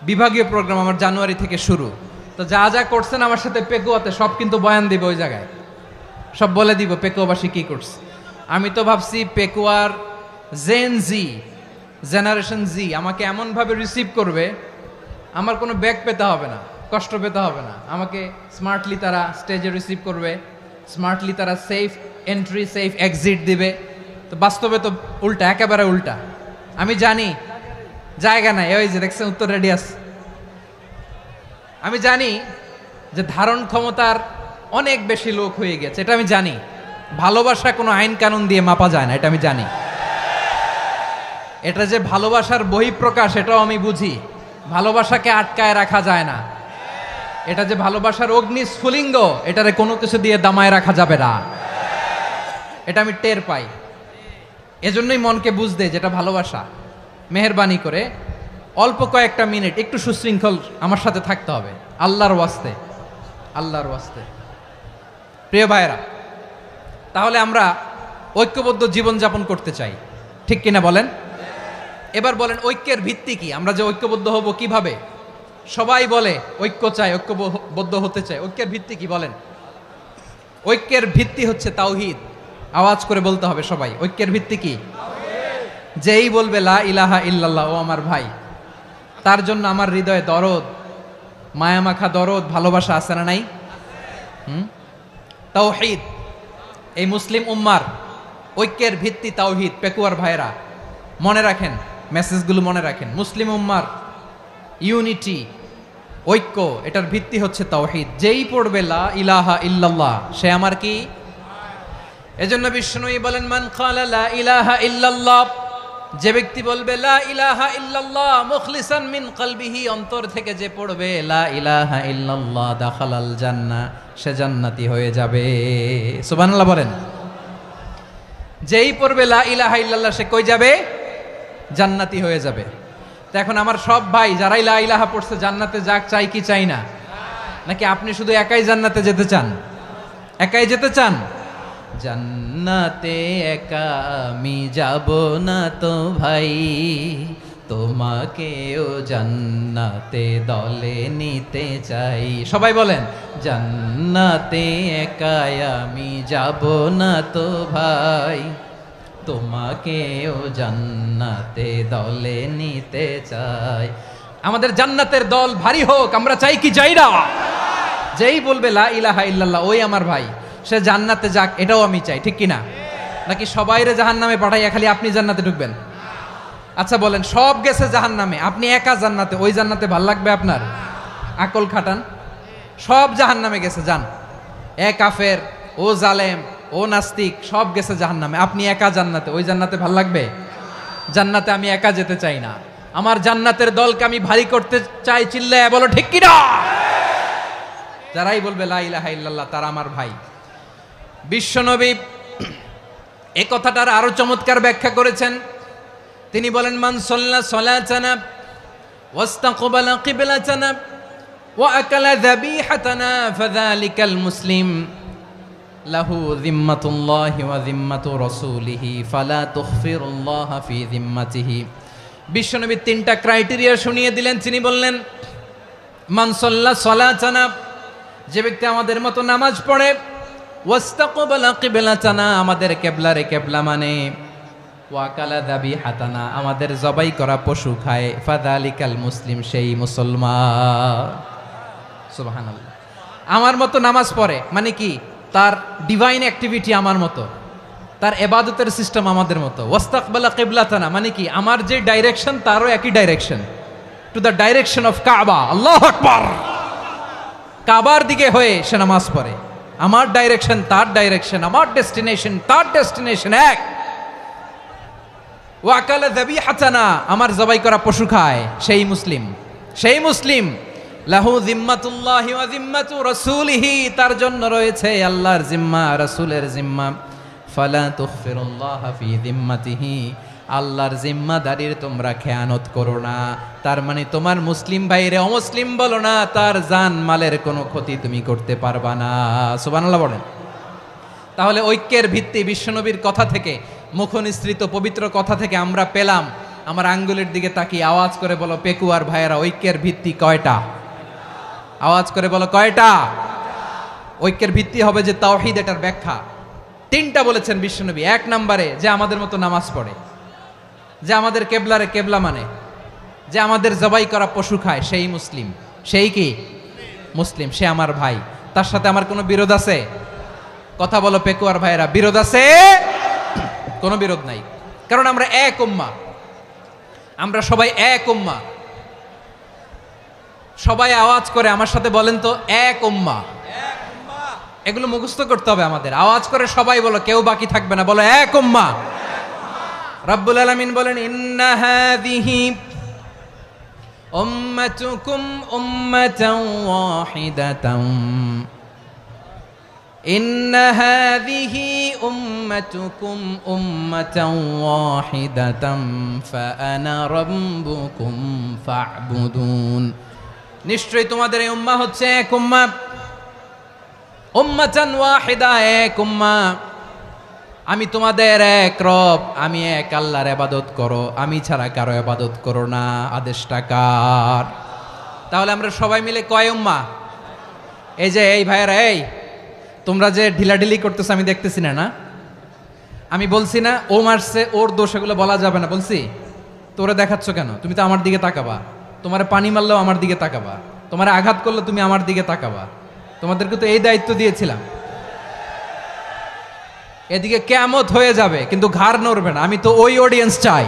বিভাগীয় প্রোগ্রাম আমার জানুয়ারি থেকে শুরু। তো যা যা করছেন আমার সাথে পেকুয়াতে সব কিন্তু বয়ান দিব, ওই জায়গায় সব বলে দিব পেকুয়াবাসী কি করছে। আমি তো ভাবছি পেকুয়ার জেন জি জেনারেশন জি আমাকে এমনভাবে রিসিভ করবে, আমার কোনো ব্যাক পেতে হবে না, কষ্ট পেতে হবে না। আমাকে স্মার্টলি তারা স্টেজে রিসিভ করবে, স্মার্টলি তারা সেফ এন্ট্রি সেফ এক্সিট দিবে। তো বাস্তবে তো উল্টা, একেবারে উল্টা। আমি জানি জায়গা নাই, ওই যে দেখছেন উত্তর রেডি আছে। আমি জানি যে ধারণ ক্ষমতার অনেক বেশি লোক হয়ে গেছে, এটা আমি জানি। ভালোবাসা কোনো আইন কানুন দিয়ে মাপা যায় না, এটা আমি জানি। এটা যে ভালোবাসার বহিঃপ্রকাশ, এটাও আমি বুঝি। ভালোবাসাকে আটকায় রাখা যায় না। এটা যে ভালোবাসার অগ্নি স্ফুলিঙ্গ, এটারে কোনো কিছু দিয়ে দামায় রাখা যাবে না, এটা আমি টের পাই। এজন্যই মনকে বুঝতে যেটা ভালোবাসা। মেহেরবানি করে অল্প কয়েকটা মিনিট একটু সুশৃঙ্খল আমার সাথে থাকতে হবে, আল্লাহর ওয়াস্তে, আল্লাহর ওয়াস্তে। প্রিয় ভাইরা, তাহলে আমরা ঐক্যবদ্ধ জীবনযাপন করতে চাই, ঠিক কিনা বলেন? এবার বলেন ঐক্যের ভিত্তি কি? আমরা যে ঐক্যবদ্ধ হব কিভাবে? সবাই বলে ঐক্য চাই, ঐক্যবদ্ধ হতে চাই। ঐক্যের ভিত্তি কি বলেন? ঐক্যের ভিত্তি হচ্ছে তাওহীদ। আওয়াজ করে বলতে হবে সবাই, ঐক্যের ভিত্তি কি? যেই বলবে লা ইলাহা ইল্লাল্লাহ, ও আমার ভাই, তার জন্য আমার হৃদয়ে দরদ, মায়ামাখা দরদ, ভালোবাসা আছে না নাই? তাওহীদ। এই মুসলিম উম্মার ঐক্যের ভিত্তি তাওহীদ। পেকুয়ার ভাইরা মনে রাখেন, মেসেজগুলো মনে রাখেন। মুসলিম উম্মার ইউনিটি, ঐক্য, এটার ভিত্তি হচ্ছে তাওহীদ। যেই পড়বে লা ইলাহা ইল্লাল্লাহ, সে আমার কি? এজন্য বিষ্ণুই বলেন, মান ক্বালা লা ইলাহা ইল্লাল্লাহ, যে ব্যক্তি বলবে লা ইলাহা ইল্লাল্লাহ মুখলিসান মিন কলবিহি, অন্তর থেকে যে পড়বে লা ইলাহা ইল্লাল্লাহ, দাখালাল জান্নাহ, সে জান্নাতি হয়ে যাবে। সুবহানাল্লাহ বলেন। যেই পড়বে লা ইলাহা ইল্লাল্লাহ, সে কই যাবে? জান্নাতি হয়ে যাবে। তো এখন আমার সব ভাই যারাই লা ইলাহা পড়ছে জান্নাতে যাক, চাই কি চাই না? নাকি আপনি শুধু একাই জান্নাতে যেতে চান? একাই যেতে চান? জান্নাতে একা আমি যাব না তো ভাই, তোমাকেও জান্নাতে দলে নিতে চাই। সবাই বলেন, জান্নাতে একা আমি যাব না তো ভাই, তোমাকেও জান্নাতে দলে নিতে চাই। আমাদের জান্নাতের দল ভারী হোক, আমরা চাই কি চাই না? যেই বলবে লা ইলাহা ইল্লাল্লাহ, ওই আমার ভাই, সে জান্নাতে যাক, এটাও আমি চাই, ঠিক কিনা? নাকি সবাইরে জাহান্নামে পাঠাইয়া খালি আপনি জান্নাতে ঢুকবেন? আচ্ছা বলেন, সব গেছে জাহান্নামে, আপনি একা জান্নাতে, ওই জান্নাতে ভাল লাগবে আপনার? আকল খাটান। সব জাহান্নামে গেছে, যান। এ কাফের, ও জালেম, ও নাস্তিক, সব গেছে জাহান্নামে, আপনি একা জান্নাতে, ওই জান্নাতে ভাল লাগবে? জান্নাতে আমি একা যেতে চাই না, আমার জান্নাতের দলকে আমি ভারী করতে চাই। চিল্লায় বলো ঠিক কিনা? যারাই বলবে লা ইলাহা ইল্লাল্লাহ, তারা আমার ভাই। বিশ্বনবী এই কথাটার আরো চমৎকার ব্যাখ্যা করেছেন। তিনি বলেন, মান সাল্লা সালাতানা ওয়াস্তাকবালা কিবলাতানা ওয়া আকালা যাবিহাতানা ফাযালিকাল মুসলিম লাহু যিম্মাতুল্লাহি ওয়া যিম্মাতু রাসূলিহি ফালা তুখফিরুল্লাহা ফি যিম্মাতিহি। বিশ্বনবী তিনটা ক্রাইটেরিয়া শুনিয়ে দিলেন। তিনি বললেন, মান সাল্লা সালাতানা, যে ব্যক্তি আমাদের মতো নামাজ পড়ে, ওয়াস্তাকবালা কিবলাতানা, আমাদের কিবলারে কিবলা মানে, ওয়াকালা যাবিহাতানা, আমাদের জবাই করা পশু খায়, ফাযালিকাল মুসলিম, সেই মুসলমান। সুবহানাল্লাহ। আমার মতো নামাজ পড়ে মানে কি? তার ডিভাইন অ্যাক্টিভিটি আমার মতো, তার ইবাদতের সিস্টেম আমাদের মতো। ওয়াস্তাকবালা কিবলাতানা মানে কি? আমার যে ডাইরেকশন তারও একই direction, to the direction of কাবা। আল্লাহু আকবার। কাবার দিকে হয়ে সে নামাজ পড়ে। আমার ডাইরেকশন তার ডাইরেকশন, আমার ডেস্টিনেশন তার ডেস্টিনেশন এক। ওয়াকালা যাবিহাতানা, আমার জবাই করা পশু খায়, সেই মুসলিম। সেই মুসলিম। লাহু যিম্মাতুল্লাহি ওয়া যিম্মাতু রাসূলিহি, তার জন্য রয়েছে আল্লাহর জিম্মা, রাসূলের জিম্মা। ফালা তুখফিরুল্লাহা ফি যিম্মাতিহি, আল্লাহর জিম্মাদারির তোমরা খেয়ানত করো না। তার মানে তোমার মুসলিম ভাইরে অমুসলিম বলো না, তার জান মালের কোনো ক্ষতি তুমি করতে পারবা না। সুবহানাল্লাহ বলেন। তাহলে ঐক্যের ভিত্তি বিশ্বনবীর কথা থেকে, মুখনিসৃত পবিত্র কথা থেকে আমরা পেলাম। আমার আঙ্গুলের দিকে তাকিয়ে আওয়াজ করে বলো পেকুয়ার ভাইয়েরা, ঐক্যের ভিত্তি কয়টা? আওয়াজ করে বলো কয়টা? ঐক্যের ভিত্তি হবে যে তাওহীদ, এটার ব্যাখ্যা তিনটা বলেছেন বিশ্বনবী। এক নম্বরে যে আমাদের মতো নামাজ পড়ে, যে আমাদের কেবলারে কেবলা মানে, যে আমাদের জবাই করা পশু খায় সেই মুসলিম, সেই কি মুসলিম, সে আমার ভাই, তার সাথে আমার কোনো বিরোধ আছে? কথা বলো পেকুয়ার ভাইয়েরা, বিরোধ আছে? কোনো বিরোধ নাই, কারণ আমরা এক উম্মাহ, আমরা সবাই এক উম্মাহ। সবাই আওয়াজ করে আমার সাথে বলেন তো, এক উম্মাহ। এগুলো মুখস্থ করতে হবে আমাদের, আওয়াজ করে সবাই বলো, কেউ বাকি থাকবে না, বলো এক উম্মাহ। রব্বুল আলামিন বলেন, ইন্না হাযিহি উম্মাতুকুম উম্মাতান ওয়াহিদাতান, ইন্না হাযিহি উম্মাতুকুম উম্মাতান ওয়াহিদাতান ফাআনা রাব্বুকুম ফা'বুদুন। নিশ্চয়ই তোমাদের এই উম্মাহ হচ্ছে এক উম্মাহ, উম্মাতান ওয়াহিদা, এক উম্মাহ। আমি তোমাদের এক রব, আমি এক আল্লাহর ইবাদত করো, আমি ছাড়া কারো ইবাদত করো না। আদেশটা কার? তাহলে আমরা সবাই মিলে কয় উম্মাহ? এই যে এই ভাইয়েরা, এই তোমরা যে ঢিলাঢিলি করতেছো আমি দেখতেছি না, না আমি বলছি না ও মারছে ওর দোষ, এগুলো বলা যাবে না বলছি? তোরা দেখাচ্ছ কেন? তুমি তো আমার দিকে তাকাবা, তোমার পানি মারলেও আমার দিকে তাকাবা, তোমার আঘাত করলে তুমি আমার দিকে তাকাবা। তোমাদেরকে তো এই দায়িত্ব দিয়েছিলাম। এদিকে কিয়ামত হয়ে যাবে কিন্তু ঘাড় নড়বে না, আমি তো ওই অডিয়েন্স চাই।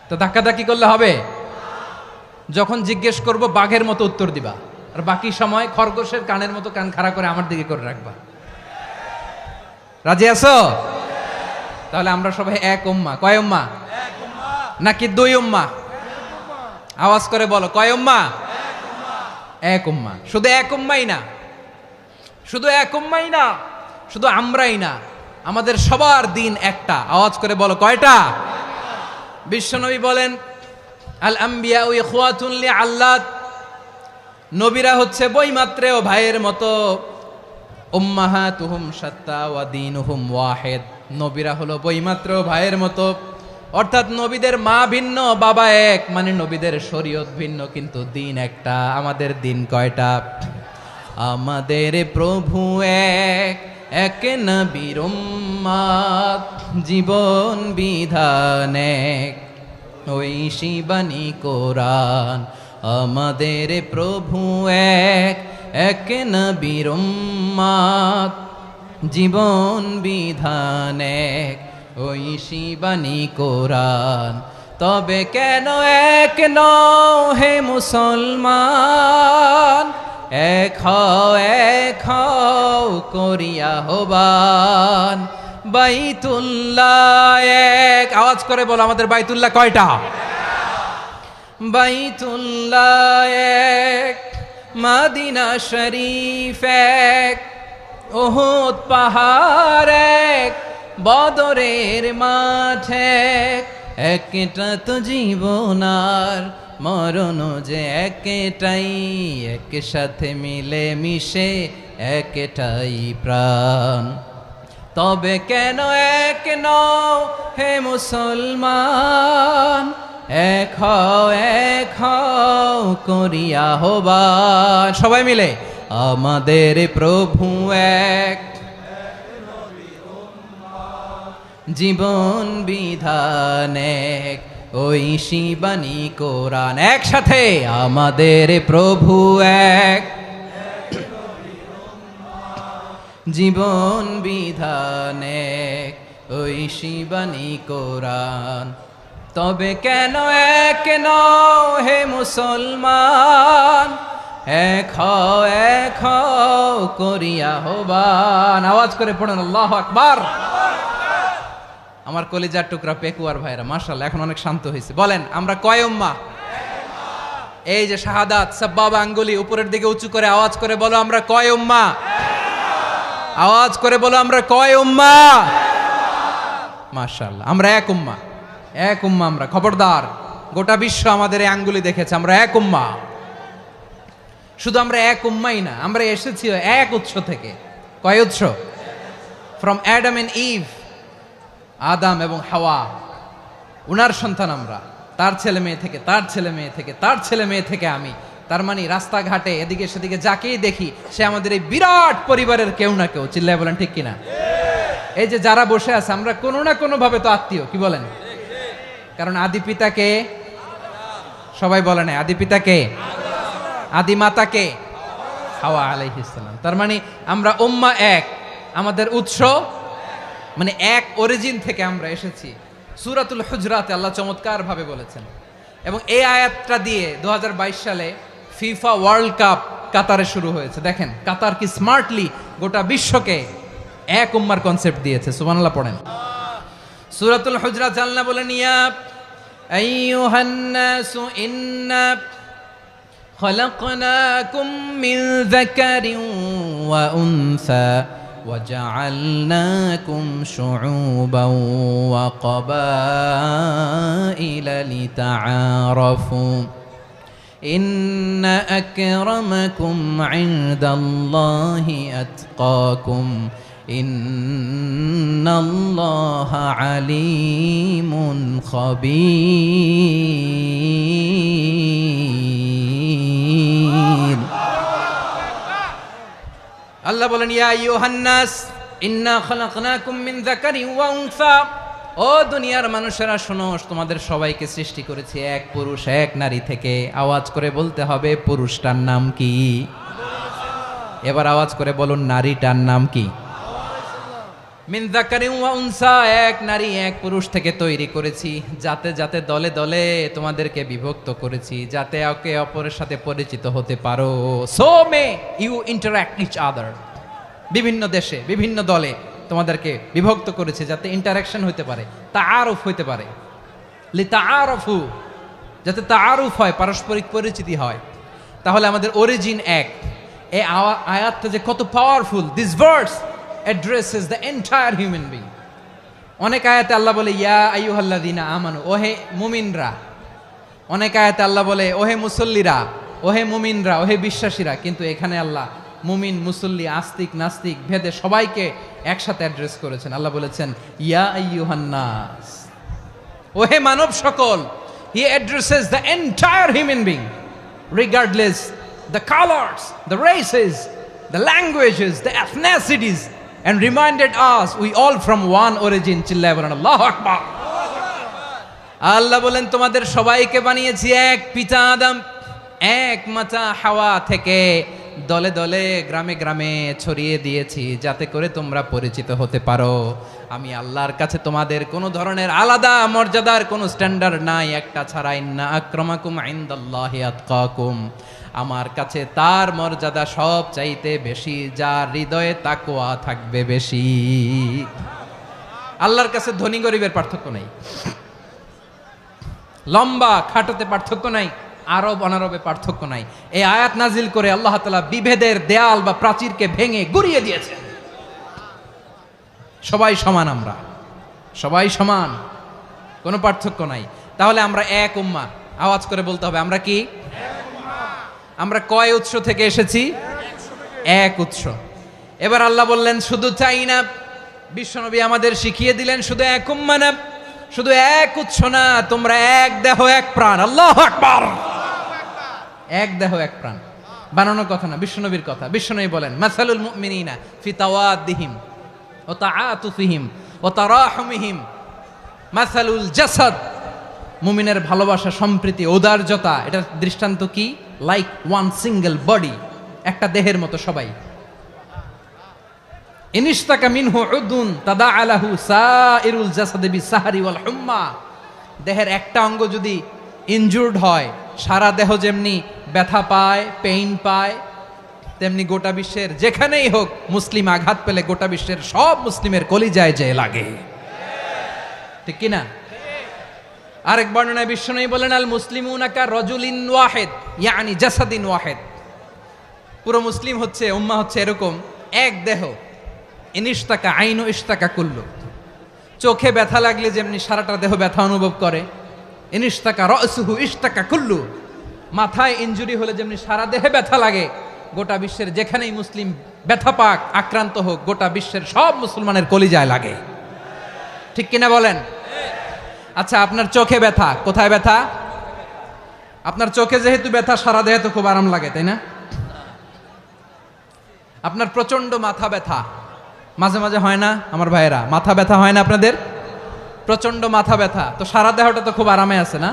তো ধাক্কাধাক্কি করলে হবে? যখন জিজ্ঞেস করব বাঘের মতো উত্তর দিবা, আর বাকি সময় খরগোশের কানের মতো কান খাড়া করে আমার দিকে করে রাখবা। রাজি আছো? তাহলে আমরা সবাই এক উম্মাহ। কয় উম্মাহ? নাকি দুই উম্মাহ? আওয়াজ করে বলো, কয় উম্মাহ? এক উম্মাহ। শুধু এক উম্মাই না, শুধু এক উম্মাই না, শুধু আমরাই না, আমাদের সবার দিন একটা। আওয়াজ করে বলো, কয়টা? বিশ্বনবী বলেন, আল আম্বিয়া ইখওয়াতুন লিআল্লাত, নবীরা হচ্ছে বৈমাত্রেয় ভাইয়ের মতো। উম্মাহাতুহুম শাত্তা ওয়া দীনুহুম ওয়াহিদ, নবীরা হলো বৈমাত্রেয় ভাইয়ের মতো। অর্থাৎ নবীদের মা ভিন্ন, বাবা এক, মানে নবীদের শরীয়ত ভিন্ন, কিন্তু দিন একটা। আমাদের দিন কয়টা? আমাদের প্রভু এক, এক নবীর উম্মাত, জীবন বিধান এক, ওই শিবানী কোরআন। আমাদের প্রভু এক, এক নবীর উম্মাত, জীবন বিধান এক, ওই শিবানী কোরআন। তবে কেন এক নও হে মুসলমান, এক হও করিয়া হবান। বাইতুল্লাহ এক, আওয়াজ করে বলো, আমাদের বাইতুল্লাহ কয়টা? বাইতুল্লাহ এক, মদিনা শরীফ এক, উহুদ পাহাড় এক, বদরের মাঠ এক। একটা তো জীবন আর মরণ যে একটাই, একসাথে মিলে মিশে একটাই প্রাণ। তবে কেন এক নও হে মুসলমান, এক হও করিয়া হবান। সবাই মিলে, আমাদের প্রভু এক, জীবন বিধান এক, ওই শিবানী কোরআন। একসাথে, আমাদের প্রভু এক, জীবন বিধান এক, ওই শিবানী কোরআন। তবে কেন এক নও হে মুসলমান, এক হও করিয়া হবান। আওয়াজ করে পড়েন আল্লাহু আকবার। আমার কলিজার টুকরা পেকুয়ার ভাইরা, মাশাআল্লাহ এখন অনেক শান্ত হয়েছে। বলেন, আমরা কয় উম্মাহ? এই যে শাহাদাত, সাব্বাবা আঙ্গুলি উপরের দিকে উঁচু করে আওয়াজ করে বলো, আমরা কয় উম্মাহ? আওয়াজ করে বলো, আমরা কয় উম্মাহ? মাশাআল্লাহ, আমরা এক উম্মাহ, এক উম্মাহ আমরা। খবরদার, গোটা বিশ্ব আমাদের এই আঙ্গুলি দেখেছে, আমরা এক উম্মাহ। শুধু আমরা এক উম্মাই না, আমরা এসেছি এক উৎস থেকে। কয় উৎস? ফ্রম অ্যাডাম এন্ড ইভ, আদাম এবং হাওয়া, উনার সন্তান আমরা। তার ছেলে মেয়ে থেকে, তার ছেলে মেয়ে থেকে, তার ছেলে মেয়ে থেকে আমি। তার মানে রাস্তাঘাটে এদিকে সেদিকে যাকেই দেখি, সে আমাদের এই বিরাট পরিবারের কেউ না কেউ। চিল্লায় বলেন ঠিক কিনা? এই যে যারা বসে আছে, আমরা কোনো না কোনো ভাবে তো আত্মীয়। কি বলেন? কারণ আদি পিতা কে? সবাই বলে না, আদি পিতা কে? আদি মাতা কে? হাওয়া আলাইহিস সালাম। তার মানে আমরা উম্মাহ এক, আমাদের উৎস মানে এক অরিজিন থেকে আমরা এসেছি। সূরাতুল হুজরাতে আল্লাহ চমৎকার ভাবে বলেছেন, এবং এই আয়াতটা দিয়ে 2022 সালে ফিফা ওয়ার্ল্ড কাপ কাতারে শুরু হয়েছে। দেখেন কাতার কি স্মার্টলি গোটা বিশ্বকে এক উম্মার কনসেপ্ট দিয়েছে। সুবহানাল্লাহ পড়েন। সূরাতুল হুজরাত আল্লাহ বলেন, ইয়া আইয়ুহান নাসু ইন্না খলাকনাকুম মিন যাকারিন ওয়া উনসা وجعلناكم شعوبا وقبائل لتعارفوا إن أكرمكم عند الله أتقاكم إن الله عليم خبير আল্লাহ বলেন, ইয়া আইয়ুহান নাস ইন্না খলাকনাকুম মিন যাকারিন ওয়া উনসা, ও দুনিয়ার মানুষেরা শোনো, তোমাদের সবাইকে সৃষ্টি করেছি এক পুরুষ এক নারী থেকে। আওয়াজ করে বলতে হবে, পুরুষটার নাম কি? এবার আওয়াজ করে বলুন, নারীটার নাম কি? মিন যাকারিন ওয়া উনসা, এক নারী এক পুরুষ থেকে তৈরি করেছি, যাতে যাতে দলে দলে তোমাদেরকে বিভক্ত করেছি, যাতে একে অপরের সাথে পরিচিত হতে পারো। So may you interact each other, বিভিন্ন দেশে বিভিন্ন দলে তোমাদেরকে বিভক্ত করেছে যাতে ইন্টারাকশন হতে পারে, তাআরুফ হতে পারে। লিতাআরফু, যাতে তাআরুফ হয়, পারস্পরিক পরিচিতি হয়। তাহলে আমাদের অরিজিন এক। এই আয়াতটা যে কত powerful! This verse addresses the entire human being. অনেক আয়াতে আল্লাহ বলে, ইয়া আইয়ুহাল্লাযীনা আমানু, ওহে মুমিনরা। অনেক আয়াতে আল্লাহ বলে, ওহে মুসল্লিরা, ওহে মুমিনরা, ওহে বিশ্বাসীরা। কিন্তু এখানে আল্লাহ মুমিন মুসল্লি আস্তিক নাস্তিক ভেদে সবাইকে একসাথে অ্যাড্রেস করেছেন। আল্লাহ বলেছেন, ইয়া আইয়ুহান নাস, ওহে মানব সকল। হি addresses the entire human being, regardless the colours, the races, the languages, the এথনিসিটিস, and reminded us we all from one origin. চিল্লায় বলেন আল্লাহু আকবার। আল্লাহ বলেন, তোমাদের সবাইকে বানিয়েছি এক পিতা আদম, এক মাতা হাওয়া থেকে, দলে দলে গ্রামে গ্রামে ছড়িয়ে দিয়েছি যাতে করে তোমরা পরিচিত হতে পারো। আমি আল্লাহর কাছে তোমাদের কোনো ধরনের আলাদা মর্যাদার কোনো স্ট্যান্ডার্ড নাই, একটা ছাড়া। ইন্না আক্রামাকুম ইনদাল্লাহি আতকাকুম, আমার কাছে তার মর্যাদা সব চাইতে বেশি, যার হৃদয়ে তাকওয়া থাকবে বেশি। আল্লাহর কাছে ধনী গরিবের পার্থক্য নাই, লম্বা খাটোতে পার্থক্য নাই, আরব অনারবে পার্থক্য নাই। এই আয়াত নাজিল করে আল্লাহ তাআলা বিভেদের দেয়াল বা প্রাচীরকে ভেঙে গুড়িয়ে দিয়েছেন। সবাই সমান, আমরা সবাই সমান, কোনো পার্থক্য নাই। তাহলে আমরা এক উম্মাহ। আওয়াজ করে বলতে হবে, আমরা কি? আমরা কয় উৎস থেকে এসেছি? এক উৎস। এবার আল্লাহ বললেন, শুধু তাই না, বিশ্বনবী আমাদের শিখিয়ে দিলেন, শুধু এক উম্মাহ না, শুধু এক উৎস না, তোমরা এক দেহ এক প্রাণ। আল্লাহু আকবার। এক দেহ এক প্রাণ, বানানোর কথা না, বিশ্বনবীর কথা। বিশ্বনবী বলেন, মাসালুল মুমিনিনা ফি তাওয়াদ্দিহিম ওয়া তাআতুফিহিম ওয়া তারাহুমিহিম মাসালুল জাসাদ, মুমিনের ভালোবাসা, সম্প্রীতি, ঔদার্যতা, এটার দৃষ্টান্ত কি? লাইক ওয়ান সিঙ্গেল বডি, একটা দেহের মতো সবাই। ইনিশতাকা মিনহু উদুন তাদাআ লাহু সাইরুল জাসাদি বিসাহরি ওয়াল হুম্মা, দেহের একটা অঙ্গ যদি ইনজুর্ড হয়, সারা দেহ যেমনি ব্যথা পায়, পেইন পায়, তেমনি গোটা বিশ্বের যেখানেই হোক মুসলিম আঘাত পেলে গোটা বিশ্বের সব মুসলিমের কলিজায় যে লাগে, ঠিক কিনা? আরেক বর্ণনায় বিশ্বনবী বলেন, আল মুসলিমুনা কা রাজুলিন ওয়াহিদ ইয়ানি জাসাদিন ওয়াহিদ, পুরো মুসলিম হচ্ছে, উম্মাহ হচ্ছে এরকম এক দেহ। ইনিশতাকা আইনু ইশতাকা কুল্লু, চোখে ব্যথা লাগলে যেমনি সারাটা দেহ ব্যথা অনুভব করে, ইনিশতাকা রাসুহু ইশতাকা কুল্লু, মাথায় ইনজুরি হলে যেমনি সারা দেহে ব্যথা লাগে, গোটা বিশ্বের যেখানেই মুসলিম ব্যথা পাক, আক্রান্ত হোক, গোটা বিশ্বের সব মুসলমানের কলিজায় লাগে, ঠিক কিনা বলেন? আচ্ছা, আপনার চোখে ব্যথা, কোথায় ব্যথা? আপনার চোখে যেহেতু ব্যথা, সারা দেহে তো খুব আরাম লাগে, তাই না? আপনার প্রচন্ড মাথা ব্যথা মাঝে মাঝে হয় না আমার ভাইয়েরা? মাথা ব্যথা হয় না আপনাদের? প্রচন্ড মাথা ব্যথা, তো সারা দেহটা তো খুব আরামে আছে না?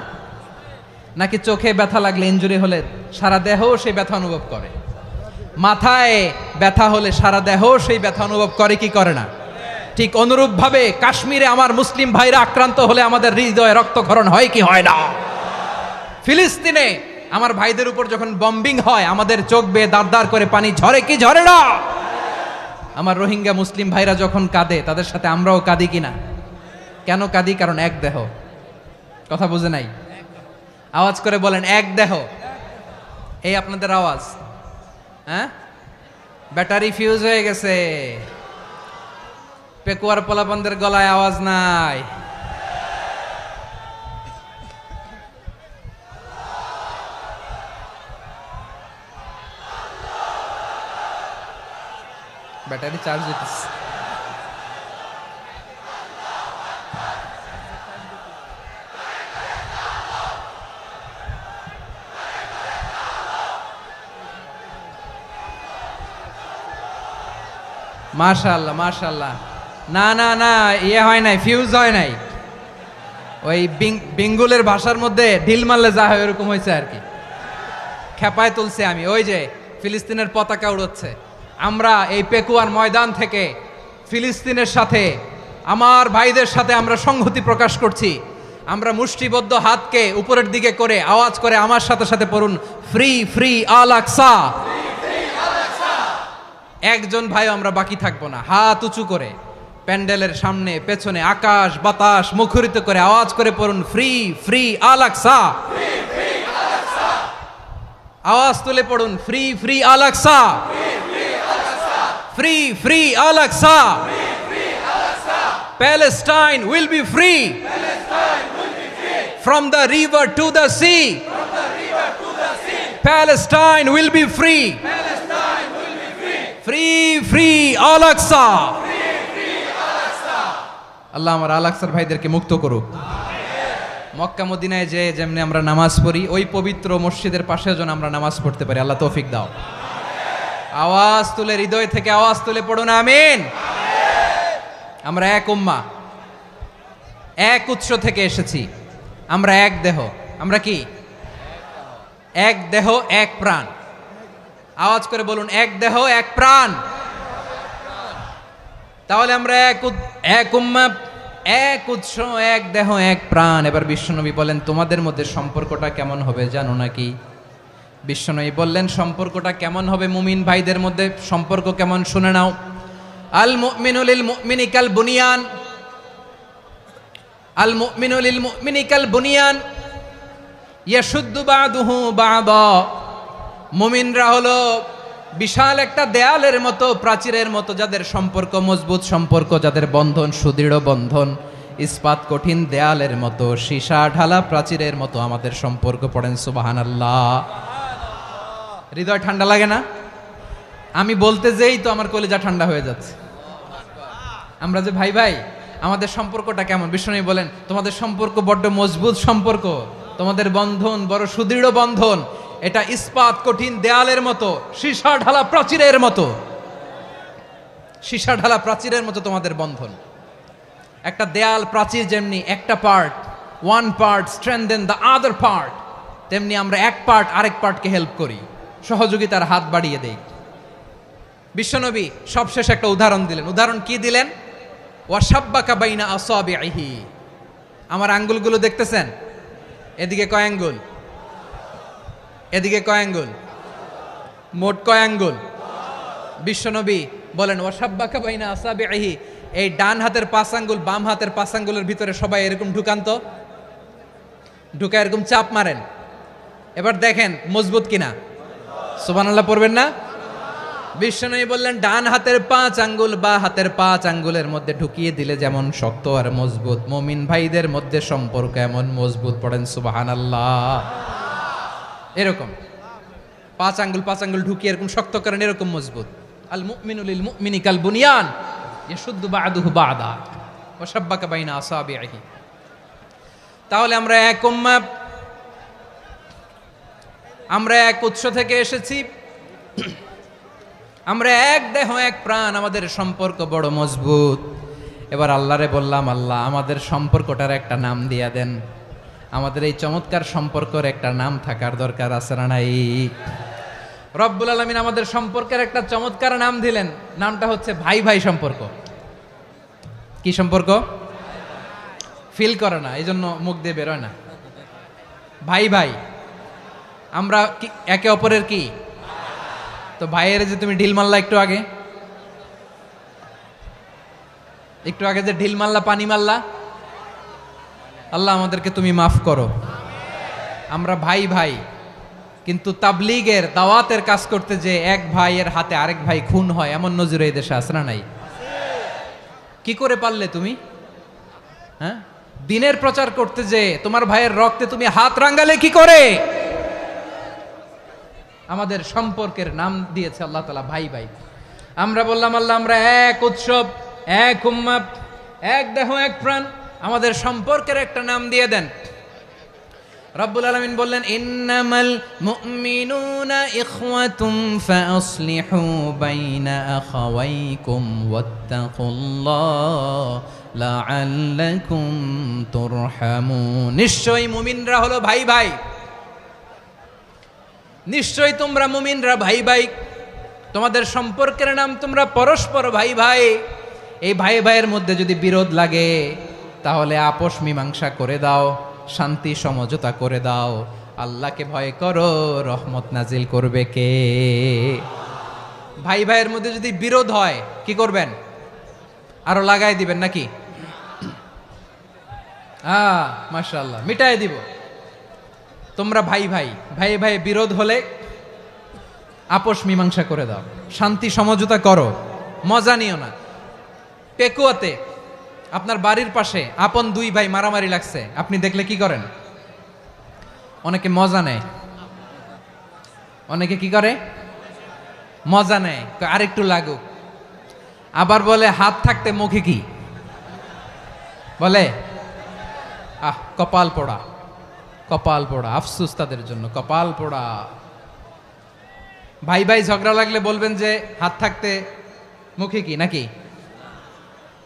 নাকি চোখে ব্যথা লাগলে, ইনজুরি হলে সারা দেহ সেই ব্যথা অনুভব করে? মাথায় ব্যথা হলে সারা দেহ সেই ব্যথা অনুভব করে কি করে না? ঠিক অনুরূপভাবে কাশ্মীরে আমার মুসলিম ভাইরা আক্রান্ত হলে আমাদের হৃদয়ে রক্তক্ষরণ হয় কি হয় না? ফিলিস্তিনে আমার ভাইদের উপর যখন বম্বিং হয় আমাদের চোখ বেয়ে দাঁড় দাঁড় করে পানি ঝরে কি ঝরে না? আমার রোহিঙ্গা মুসলিম ভাইরা যখন কাঁদে তাদের সাথে আমরাও কাঁদি কিনা? কেন কাঁদি? কারণ এক দেহ। কথা বুঝে নাই? আওয়াজ করে বলেন এক দেহ। এই আপনাদের আওয়াজ, হ্যাঁ? ব্যাটারি ফিউজ হয়ে গেছে, পেকুয়ার পোলাপানদের গলায় আওয়াজ নাই। ব্যাটারি চার্জ হইতেছে। মাশাআল্লাহ মাশাআল্লাহ। না না না, ইয়ে হয় নাই, ফিউজ হয় নাই। ওই বেঙ্গলের ভাষার মধ্যে ঢিল মারলে যা হয় এরকম হয়েছে আর কি। খেপায় তুলছে আমি। ওই যে ফিলিস্তিনের পতাকা উড়োচ্ছে। আমরা এই পেকুয়ার ময়দান থেকে ফিলিস্তিনের সাথে, আমার ভাইদের সাথে আমরা সংহতি প্রকাশ করছি। আমরা মুষ্টিবদ্ধ হাতকে উপরের দিকে করে আওয়াজ করে আমার সাথে সাথে পড়ুন, ফ্রি ফ্রি আল আকসা। একজন ভাই আমরা বাকি থাকবো না। হাত উঁচু করে প্যান্ডেলের সামনে পেছনে আকাশ বাতাস মুখরিত করে আওয়াজ করে পড়ুন, ফ্রি ফ্রি আল আকসা। আওয়াজ তুলে পড়ুন, free free Al Aqsa, free free Al Aqsa. Palestine will be free from the river to the sea. Palestine will be free. Free free Al Aqsa. আল্লাহ আমার আল আকসার ভাইদেরকে মুক্ত করুক। মক্কা মদিনায় যে যেমনি আমরা নামাজ পড়ি, ওই পবিত্র মসজিদের পাশে যেন আমরা নামাজ পড়তে পারি। আল্লাহ তৌফিক দাও। আওয়াজ তুলে, হৃদয় থেকে আওয়াজ তুলে পড়ুন আমিন। আমরা এক উম্মাহ, এক উৎস থেকে এসেছি। আমরা এক দেহ। আমরা কি? এক দেহ এক প্রাণ। আওয়াজ করে বলুন, এক দেহ এক প্রাণ। তাহলে আমরা এক উম্মাহ, এক উৎস, এক দেহ এক প্রাণ। এবার বিশ্বনবী বলেন, তোমাদের মধ্যে সম্পর্কটা কেমন হবে জানো নাকি? বিশ্বনবী বললেন, সম্পর্কটা কেমন হবে মুমিন ভাইদের মধ্যে? সম্পর্ক কেমন শুনে নাও। আল মুমিনু লিল মুমিনি কাল বুনিয়ান, আল মুমিনু লিল মুমিনি কাল বুনিয়ান ইয়াশুদ্দু বাদুহু বাদা। মুমিনরা হলো বিশাল একটা দেয়ালের মতো, প্রাচীরের মতো, যাদের সম্পর্ক মজবুত সম্পর্ক, যাদের বন্ধন সুদৃঢ় বন্ধন, ইস্পাত কঠিন দেয়ালের মতো, সীসা ঢালা প্রাচীরের মতো আমাদের সম্পর্ক। পড়েন সুবহানাল্লাহ। হৃদয় ঠান্ডা লাগে না? আমি বলতে যেই তো আমার কলিজা ঠান্ডা হয়ে যাচ্ছে। আমরা যে ভাই ভাই, আমাদের সম্পর্কটা কেমন? বিশ্বনবী বলেন, তোমাদের সম্পর্ক বড্ড মজবুত সম্পর্ক, তোমাদের বন্ধন বড় সুদৃঢ় বন্ধন। এটা ইস্পাত কঠিন দেয়ালের মতো, সীসা ঢালা প্রাচীরের মতো, সীসা ঢালা প্রাচীরের মতো তোমাদের বন্ধন। একটা দেয়াল প্রাচীর যেমনি একটা part, one part strengthen the other part, তেমনি আমরা এক পার্ট আরেক পার্টকে হেল্প করি, সহযোগিতার হাত বাড়িয়ে দেই। বিশ্বনবী সবশেষ একটা উদাহরণ দিলেন। উদাহরণ কি দিলেন? ওয়াসাব্বাকা বাইনা আসাবিহি। আমার আঙ্গুলগুলো দেখতেছেন? এদিকে কয় আঙ্গুল? এদিকে কয় আঙ্গুল? মোট কয় আঙ্গুল? বিশ্বনবী বলেন, ওয়াসাব্বাকা বাইনা আসাবিহি। এই ডান হাতের 5 আঙ্গুল বাম হাতের 5 আঙ্গুলের ভিতরে সবাই এরকম ঢুকান্ত, ঢুকা এরকম চাপ মারেন। এবার দেখেন মজবুত কিনা। সুবহানাল্লাহ পড়বেন না? বিশ্বনবী বললেন, ডান হাতের 5 আঙ্গুল বা হাতের 5 আঙ্গুলের মধ্যে ঢুকিয়ে দিলে যেমন শক্ত আর মজবুত, মুমিন ভাইদের মধ্যে সম্পর্ক এমন মজবুত। পড়েন সুবহানাল্লাহ। এরকম 5 আঙ্গুল ঢুকিয়ে এরকম শক্ত করেন, এরকম মজবুত। আল মুমিনু লিল মুমিনি কাল বুনিয়ান ইয়াশুদ্দু বা'দুহু বা'দা ওয়া শাব্বাকা বাইনা আসাবিহি। তাহলে আমরা এক উম্মাহ, আমরা এক উৎস থেকে এসেছি, আমরা এক দেহ এক প্রাণ, আমাদের সম্পর্ক বড় মজবুত। এবার আল্লাহরে বললাম, আল্লাহ আমাদের সম্পর্কটার একটা নাম দিয়া দেন, আমাদের এই চমৎকার সম্পর্কের একটা নাম থাকার দরকার আছে না নাই? রব্বুল আলামিন আমাদের সম্পর্কের একটা চমৎকার নাম দিলেন, নামটা হচ্ছে ভাই ভাই সম্পর্ক। কি সম্পর্ক? ফিল করে না, এই জন্য মুখ দিয়ে বেরোয় না। ভাই ভাই, আমরা একে অপরের কি? তো ভাইয়ের যে তুমি ঢিল মারলা একটু আগে যে ঢিল মারলা, পানি মারলা, আল্লাহ আমাদেরকে তুমি মাফ করো। আমরা ভাই ভাই, কিন্তু তাবলীগের দাওয়াতের কাজ করতে যে এক ভাইয়ের হাতে আরেক ভাই খুন হয়, এমন নজির এই দেশে আছে না নাই? কি করে পারলে তুমি? হ্যাঁ, দিনের প্রচার করতে যে তোমার ভাইয়ের রক্তে তুমি হাত রাঙ্গালে কি করে? আমাদের সম্পর্কের নাম দিয়েছে আল্লাহ তাআলা ভাই ভাই। আমরা বললাম, আল্লাহ আমরা এক উৎসব, এক উম্মাহ, এক দেহ, এক প্রাণ, আমাদের সম্পর্কের একটা নাম দিয়ে দেন। রব্বুল আলামিন বললেন, ইন্নামাল মুমিনুনা ইখওয়াতুম ফাসলিহু বাইনা আখাওয়াইকুম ওয়াত্তাকুল্লাহ লাআল্লাকুম তুরহামুন। নিশ্চয়ই মুমিনরা হলো ভাই ভাই, নিশ্চয়ই তোমরা মুমিনরা ভাই ভাই, তোমাদের সম্পর্কের নাম তোমরা পরস্পর ভাই ভাই। এই ভাই ভাইয়ের মধ্যে যদি বিরোধ লাগে তাহলে আপোষ মীমাংসা করে দাও, শান্তি সমঝোতা করে দাও। আল্লাহকে ভয় করো, রহমত নাজিল করবে কে? ভাই ভাইয়ের মধ্যে যদি বিরোধ হয় কি করবেন? আরো লাগাই দিবেন নাকি? মাশাআল্লাহ, মিটাই দিব। তোমরা ভাই ভাই, ভাই ভাই বিরোধ হলে আপোষ মীমাংসা করে দাও, শান্তি সমঝোতা করো, মজা নিও না। পেকুয়াতে আপনার বাড়ির পাশে আপন দুই ভাই মারামারি লাগছে, আপনি দেখলে কি করেন? অনেকে মজা নেয়, অনেকে কি করে? মজা নেয়, আরেকটু লাগুক। আবার বলে হাত থাকতে মুখে কি বলে? কপাল পোড়া, কপাল পোড়া, আফসোস তাদের জন্য, কপাল পোড়া। ভাই ভাই ঝগড়া লাগলে বলবেন যে হাত থাকতে মুখে কি, নাকি?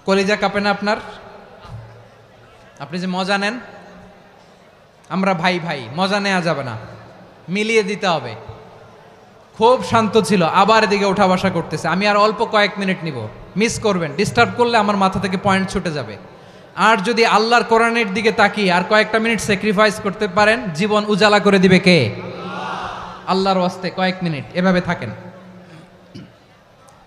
কলিজা কাঁপে না আপনার? আপনি যে মজা নেন। আমরা ভাই ভাই, মজা নেওয়া যাবে না, মিলিয়ে দিতে হবে। খুব শান্ত ছিল, আবার এদিকে ওঠা বসা করতেছে। আমি আর অল্প কয়েক মিনিট নিব, মিস করবেন। ডিস্টার্ব করলে আমার মাথা থেকে পয়েন্ট ছুটে যাবে। আর যদি আল্লাহর কোরআনের দিকে তাকিয়ে আর কয়েকটা মিনিট স্যাক্রিফাইস করতে পারেন, জীবন উজালা করে দিবে কে? আল্লাহর ওয়াস্তে কয়েক মিনিট এভাবে থাকেন।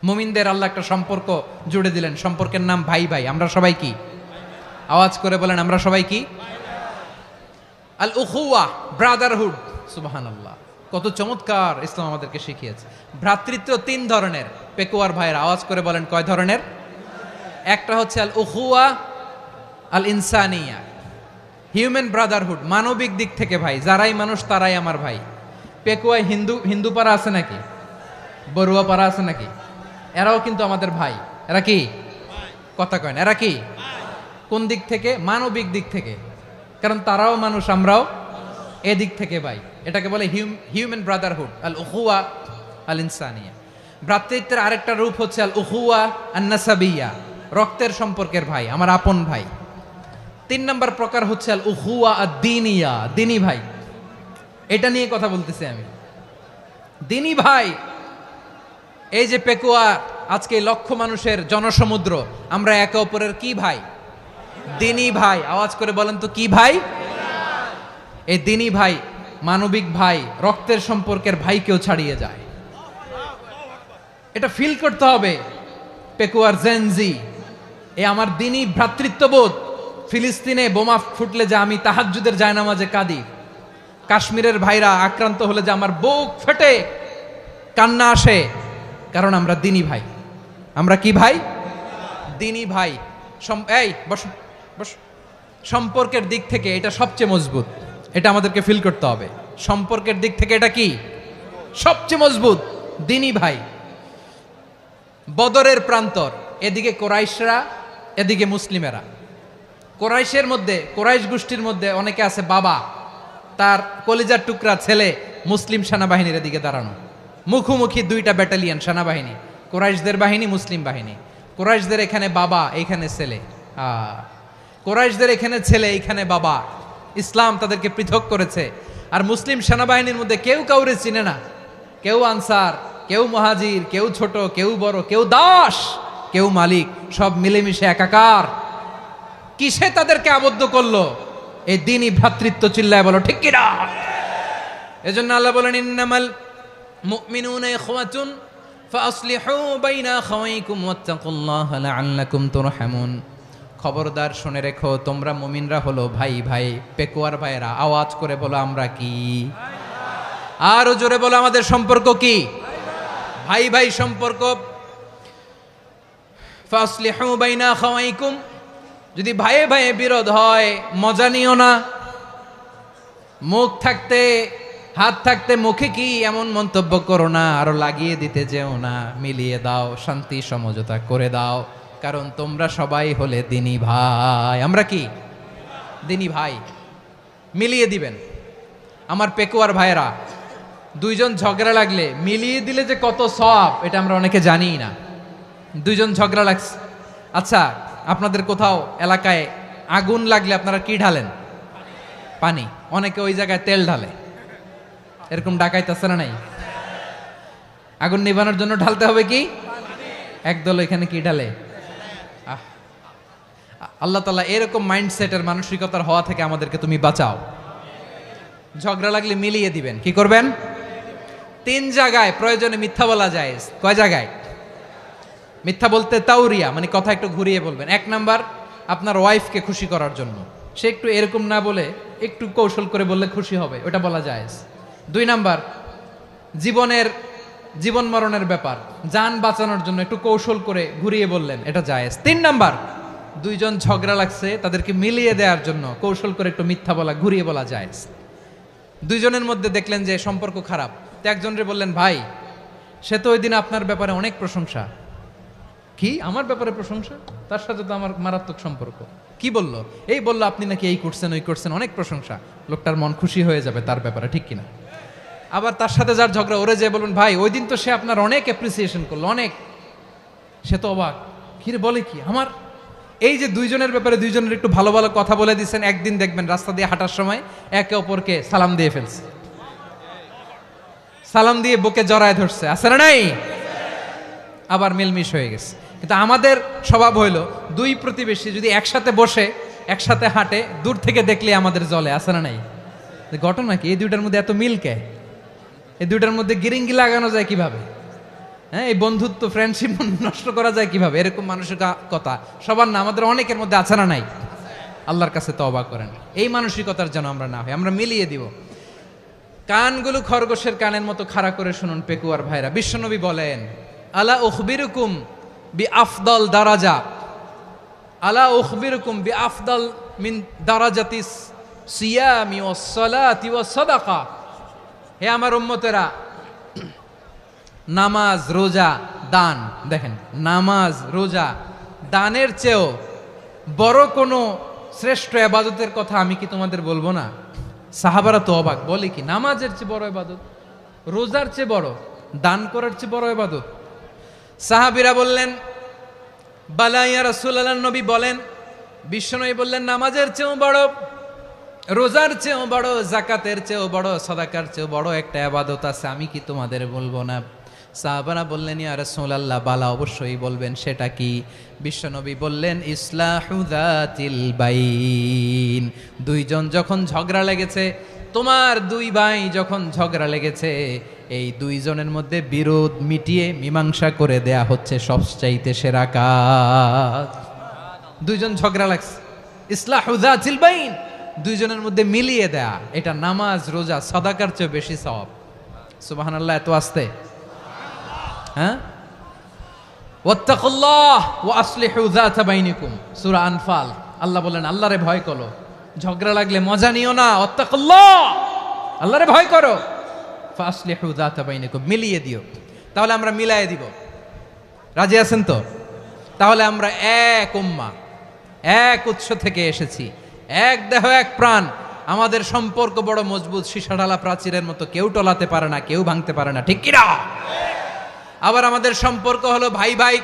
মুমিনদের আল্লাহ একটা সম্পর্ক জুড়ে দিলেন, সম্পর্কের নাম ভাই ভাই। আমরা সবাই কি? আওয়াজ করে বলেন, আমরা সবাই কি? আল উখুয়া, ব্রাদারহুড। সুবহানাল্লাহ, কত চমৎকার ইসলাম আমাদেরকে শিখিয়েছে। ভ্রাতৃত্ব তিন ধরনের। পেকুয়ার ভাইয়ের আওয়াজ করে বলেন, কয় ধরনের? একটা হচ্ছে আল উখুয়া আল ইনসানিয়া, হিউম্যান ব্রাদারহুড, মানবিক দিক থেকে ভাই, যারাই মানুষ তারাই আমার ভাই। পেকুয়ায় হিন্দু পাড়া আছে নাকি? বড়ুয়া পাড়া আছে নাকি? এরাও কিন্তু আমাদের ভাই। এরা কি? কথা কয় না, এরা কি? কোন দিক থেকে? মানবিক দিক থেকে, কারণ তারাও মানুষ, আমরাও এদিক থেকে ভাই। এটাকে বলে হিউম্যান ব্রাদারহুড, আল উখুয়া আল ইনসানিয়া। ভ্রাতৃত্বের আরেকটা রূপ হচ্ছে আল উখুয়া আন নাসাবিয়া, রক্তের সম্পর্কের ভাই, আমার আপন ভাই। 3 নম্বর প্রকার হচ্ছে আল উখুয়া আদ-দীনিয়া, দিনী ভাই। এটা নিয়ে কথা বলতেছি আমি। দিনী ভাই, এই যে পেকুয়া, আজকে লক্ষ মানুষের জনসমুদ্র, আমরা একে অপরের কি ভাই? দিনী ভাই। আওয়াজ করে বলেন তো, কি ভাই? এই দিনী ভাই, মানবিক ভাই, রক্তের সম্পর্কের ভাইকেও ছাড়িয়ে যায়। এটা ফিল করতে হবে। পেকুয়ার জেনজি, এ আমার দিনী ভ্রাতৃত্ববোধ। ফিলিস্তিনে বোমা ফুটলে যে আমি তাহাজ্জুদের জায়নামাজে কাঁদি, কাশ্মীরের ভাইরা আক্রান্ত হলে যে আমার বুক ফেটে কান্না আসে, কারণ আমরা দিনী ভাই। আমরা কি ভাই? দিনী ভাই। এই বসো বসো। সম্পর্কের দিক থেকে এটা সবচেয়ে মজবুত, এটা আমাদেরকে ফিল করতে হবে। সম্পর্কের দিক থেকে এটা কি? সবচেয়ে মজবুত, দিনী ভাই। বদরের প্রান্তর, এদিকে কোরাইশরা, এদিকে মুসলিমেরা। কোরাইশের মধ্যে, কোরাইশ গোষ্ঠীর মধ্যে অনেকে আছে বাবা, তার কলিজার টুকরা ছেলে মুসলিম সেনাবাহিনীর এদিকে দাঁড়ানো, মুখোমুখি 2টা ব্যাটালিয়ন সেনাবাহিনী, কোরাইশদের বাহিনী, মুসলিম বাহিনী। কুরাইশদের এখানে বাবা, এইখানে ছেলে। কুরাইশদের এখানে ছেলে, এইখানে বাবা। ইসলাম তাদেরকে পৃথক করেছে। আর মুসলিম সেনাবাহিনীর মধ্যে কেউ কাউরে চিনে না। কেউ আনসার, কেউ মুহাজির, কেউ ছোট, কেউ বড়, কেউ দাস, কেউ মালিক, সব মিলেমিশে একাকার। কিসে তাদেরকে আবদ্ধ করলো? এই দ্বীনি ভ্রাতৃত্ব। চিল্লায় বলো ঠিক কিনা? এজন্য আল্লাহ বলেন, ইন্নামাল মুমিনুনা ইখওয়াতুন ফাসলিহু বাইনা আখাওয়াইকুম ওয়াত্তাকুল্লাহা লাআল্লাকুম তুরহামুন। খবরদার শুনে রেখো, তোমরা মুমিনরা হলো ভাই ভাই, পেকুয়ার ভাইরা। আওয়াজ করে বলো আমরা কি? আরো জোরে বলো আমাদের সম্পর্ক কি? ভাই ভাই সম্পর্ক। ফাসলিহু বাইনা আখাওয়াইকুম, যদি ভাইয়ে ভাইয়ে বিরোধ হয় মজা নিও না। মুখ থাকতে হাত থাকতে মুখে কি এমন মন্তব্য করো না, আরো লাগিয়ে দিতে যেও না। মিলিয়ে দাও, শান্তি সমঝোতা করে দাও, কারণ তোমরা সবাই হলে দ্বীনি ভাই। আমরা কি? দ্বীনি ভাই। মিলিয়ে দিবেন। আমার পেকুয়ার ভাইরা, দুইজন ঝগড়া লাগলে মিলিয়ে দিলে যে কত সওয়াব, এটা আমরা অনেকে জানি না। দুইজন ঝগড়া লাগছে, আচ্ছা আপনাদের কোথাও এলাকায় আগুন লাগলে আপনারা কি ঢালেন? পানি। অনেকে ওই জায়গায় তেল ঢালে। এরকম ডাকাইতেছে না নাই? আগুন নিভানোর জন্য ঢালতে হবে কি? একদল এখানে কি ঢালে? আল্লাহ তাআলা এরকম মাইন্ডসেটের মানসিকতার হওয়া থেকে আমাদেরকে তুমি বাঁচাও। ঝগড়া লাগলে মিলিয়ে দিবেন। কি করবেন? 3 জায়গায় প্রয়োজনে মিথ্যা বলা যায়। কয় জায়গায় মিথ্যা বলতে? তাওরিয়া, মানে কথা একটু ঘুরিয়ে বলবেন। 1 নাম্বার, আপনার ওয়াইফকে খুশি করার জন্য। সে একটু এরকম না বলে একটু কৌশল করে বললে খুশি হবে, ওটা বলা যায়। 2 নাম্বার, জীবন মরণের ব্যাপার, জান বাঁচানোর জন্য একটু কৌশল করে ঘুরিয়ে বললেন, এটা জায়েজ। 3 নাম্বার, দুইজন ঝগড়া লাগছে তাদেরকে মিলিয়ে দেওয়ার জন্য কৌশল করে একটু মিথ্যা বলা, ঘুরিয়ে বলা জায়েজ। দুইজনের মধ্যে দেখলেন যে সম্পর্ক খারাপ, তো একজনরে বললেন, ভাই সে তো ওই দিন আপনার ব্যাপারে অনেক প্রশংসা। কি আমার ব্যাপারে প্রশংসা? তার সাথে তো আমার মারাত্মক সম্পর্ক। কি বললো? এই বললো আপনি নাকি এই করছেন ওই করছেন, অনেক প্রশংসা। লোকটার মন খুশি হয়ে যাবে তার ব্যাপারে, ঠিক কিনা? আবার তার সাথে যার ঝগড়া, ওরে যে বলবেন, ভাই ওই দিন তো সে আপনার অনেক অ্যাপ্রিসিয়েশন করলো, অনেক। সে তো অবাক, কিরে বলে কি আমার? এই যে দুইজনের ব্যাপারে দুইজনের একটু ভালো ভালো কথা বলে দিচ্ছেন, একদিন দেখবেন রাস্তা দিয়ে হাঁটার সময় একে অপরকে সালাম দিয়ে ফেলছে, সালাম দিয়ে বুকে জড়ায় ধরছে, আছে না নাই? আবার মিলমিশ হয়ে গেছে। কিন্তু আমাদের স্বভাব হইল, দুই প্রতিবেশী যদি একসাথে বসে একসাথে হাঁটে, দূর থেকে দেখলে আমাদের জ্বলে, আছে না নাই? ঘটনা কি? এই দুইটার মধ্যে এত মিল কে? এই দুইটার মধ্যে গিরিঙ্গি লাগানো যায় কিভাবে? হ্যাঁ, এই বন্ধুত্ব ফ্রেন্ডশিপ নষ্ট করা যায় কিভাবে? এরকম মানসিকতা সবার না, আমাদের অনেকের মধ্যে আছে না নাই? আল্লাহর কাছে তওবা করেন, এই মানসিকতার যেন আমরা না হই, আমরা মিলিয়ে দিব। কানগুলো খরগোশের কানের মতো খাড়া করে শুনুন পেকুয়ার ভাইরা। বিশ্বনবী বলেন, আলা উখবিরুকুম বি আফদল দারাজা, আলা উখবিরুকুম বি আফদল মিন দারাজাতিস সিয়ামি ওয়াস সালাতি ওয়াস সাদাকা। হে আমার উম্মতেরা, নামাজ, রোজা, দান, দেখেন নামাজ, রোজা, দানের চেয়েও বড় কোনো শ্রেষ্ঠ ইবাদতের কথা আমি কি তোমাদের বলবো না? সাহাবারা তো অবাক, বলে কি নামাজের চেয়ে বড় ইবাদত, রোজার চেয়ে বড়, দান করার চেয়ে বড় ইবাদত? সাহাবীরা বললেন, বালা ইয়া রাসূলুল্লাহ। নবী বলেন, বিশ্বনবী বললেন, নামাজের চেয়েও বড়, রোজার চেয়েও বড়, যাকাতের চেয়েও বড়, সাদাকার চেয়েও বড় একটা ইবাদত আছে, আমি কি তোমাদের বলবো না? সাহাবারা বললেন, ইয়া রাসূলুল্লাহ, বালা, অবশ্যই বলবেন, সেটা কি? বিশ্বনবী বললেন, ইসলাহু যাতিল বাইন। দুইজন যখন ঝগড়া লেগেছে, তোমার দুই ভাই যখন ঝগড়া লেগেছে, এই দুইজনের মধ্যে বিরোধ মিটিয়ে মীমাংসা করে দেয়া হচ্ছে সবচাইতে সেরা কাজ। দুইজন ঝগড়া লাগছে, ইসলাহু যাতিল বাইন, দুইজনের মধ্যে মিলিয়ে দেয়া, এটা নামাজ, রোজা, সাদাকার চেয়ে বেশি সওয়াব। সুবহানাল্লাহ, এত আসতে। হ্যাঁ, ওয়াত্তাকুল্লাহ ওয়া আসলিহু যাতা বাইনিকুম, সূরা আনফাল। আল্লাহ বলেন, আল্লাহরে ভয় করো, ঝগড়া লাগলে মজা নিও না, ওয়াত্তাকুল্লাহ, আল্লাহরে ভয় করো, ফাসলিহু যাতা বাইনিকুম, মিলিয়ে দিও। তাহলে আমরা মিলায়ে দিব, রাজি আছেন তো? তাহলে আমরা এক উম্মাহ, এক উৎস থেকে এসেছি, এক দেহ এক প্রাণ, আমাদের সম্পর্ক বড় মজবুত, সীসাঢালা প্রাচীরের মতো, কেউ টলাতে পারে না, কেউ ভাঙতে পারে না, ঠিক কিনা? আবার আমাদের সম্পর্ক হলো ভাই ভাই,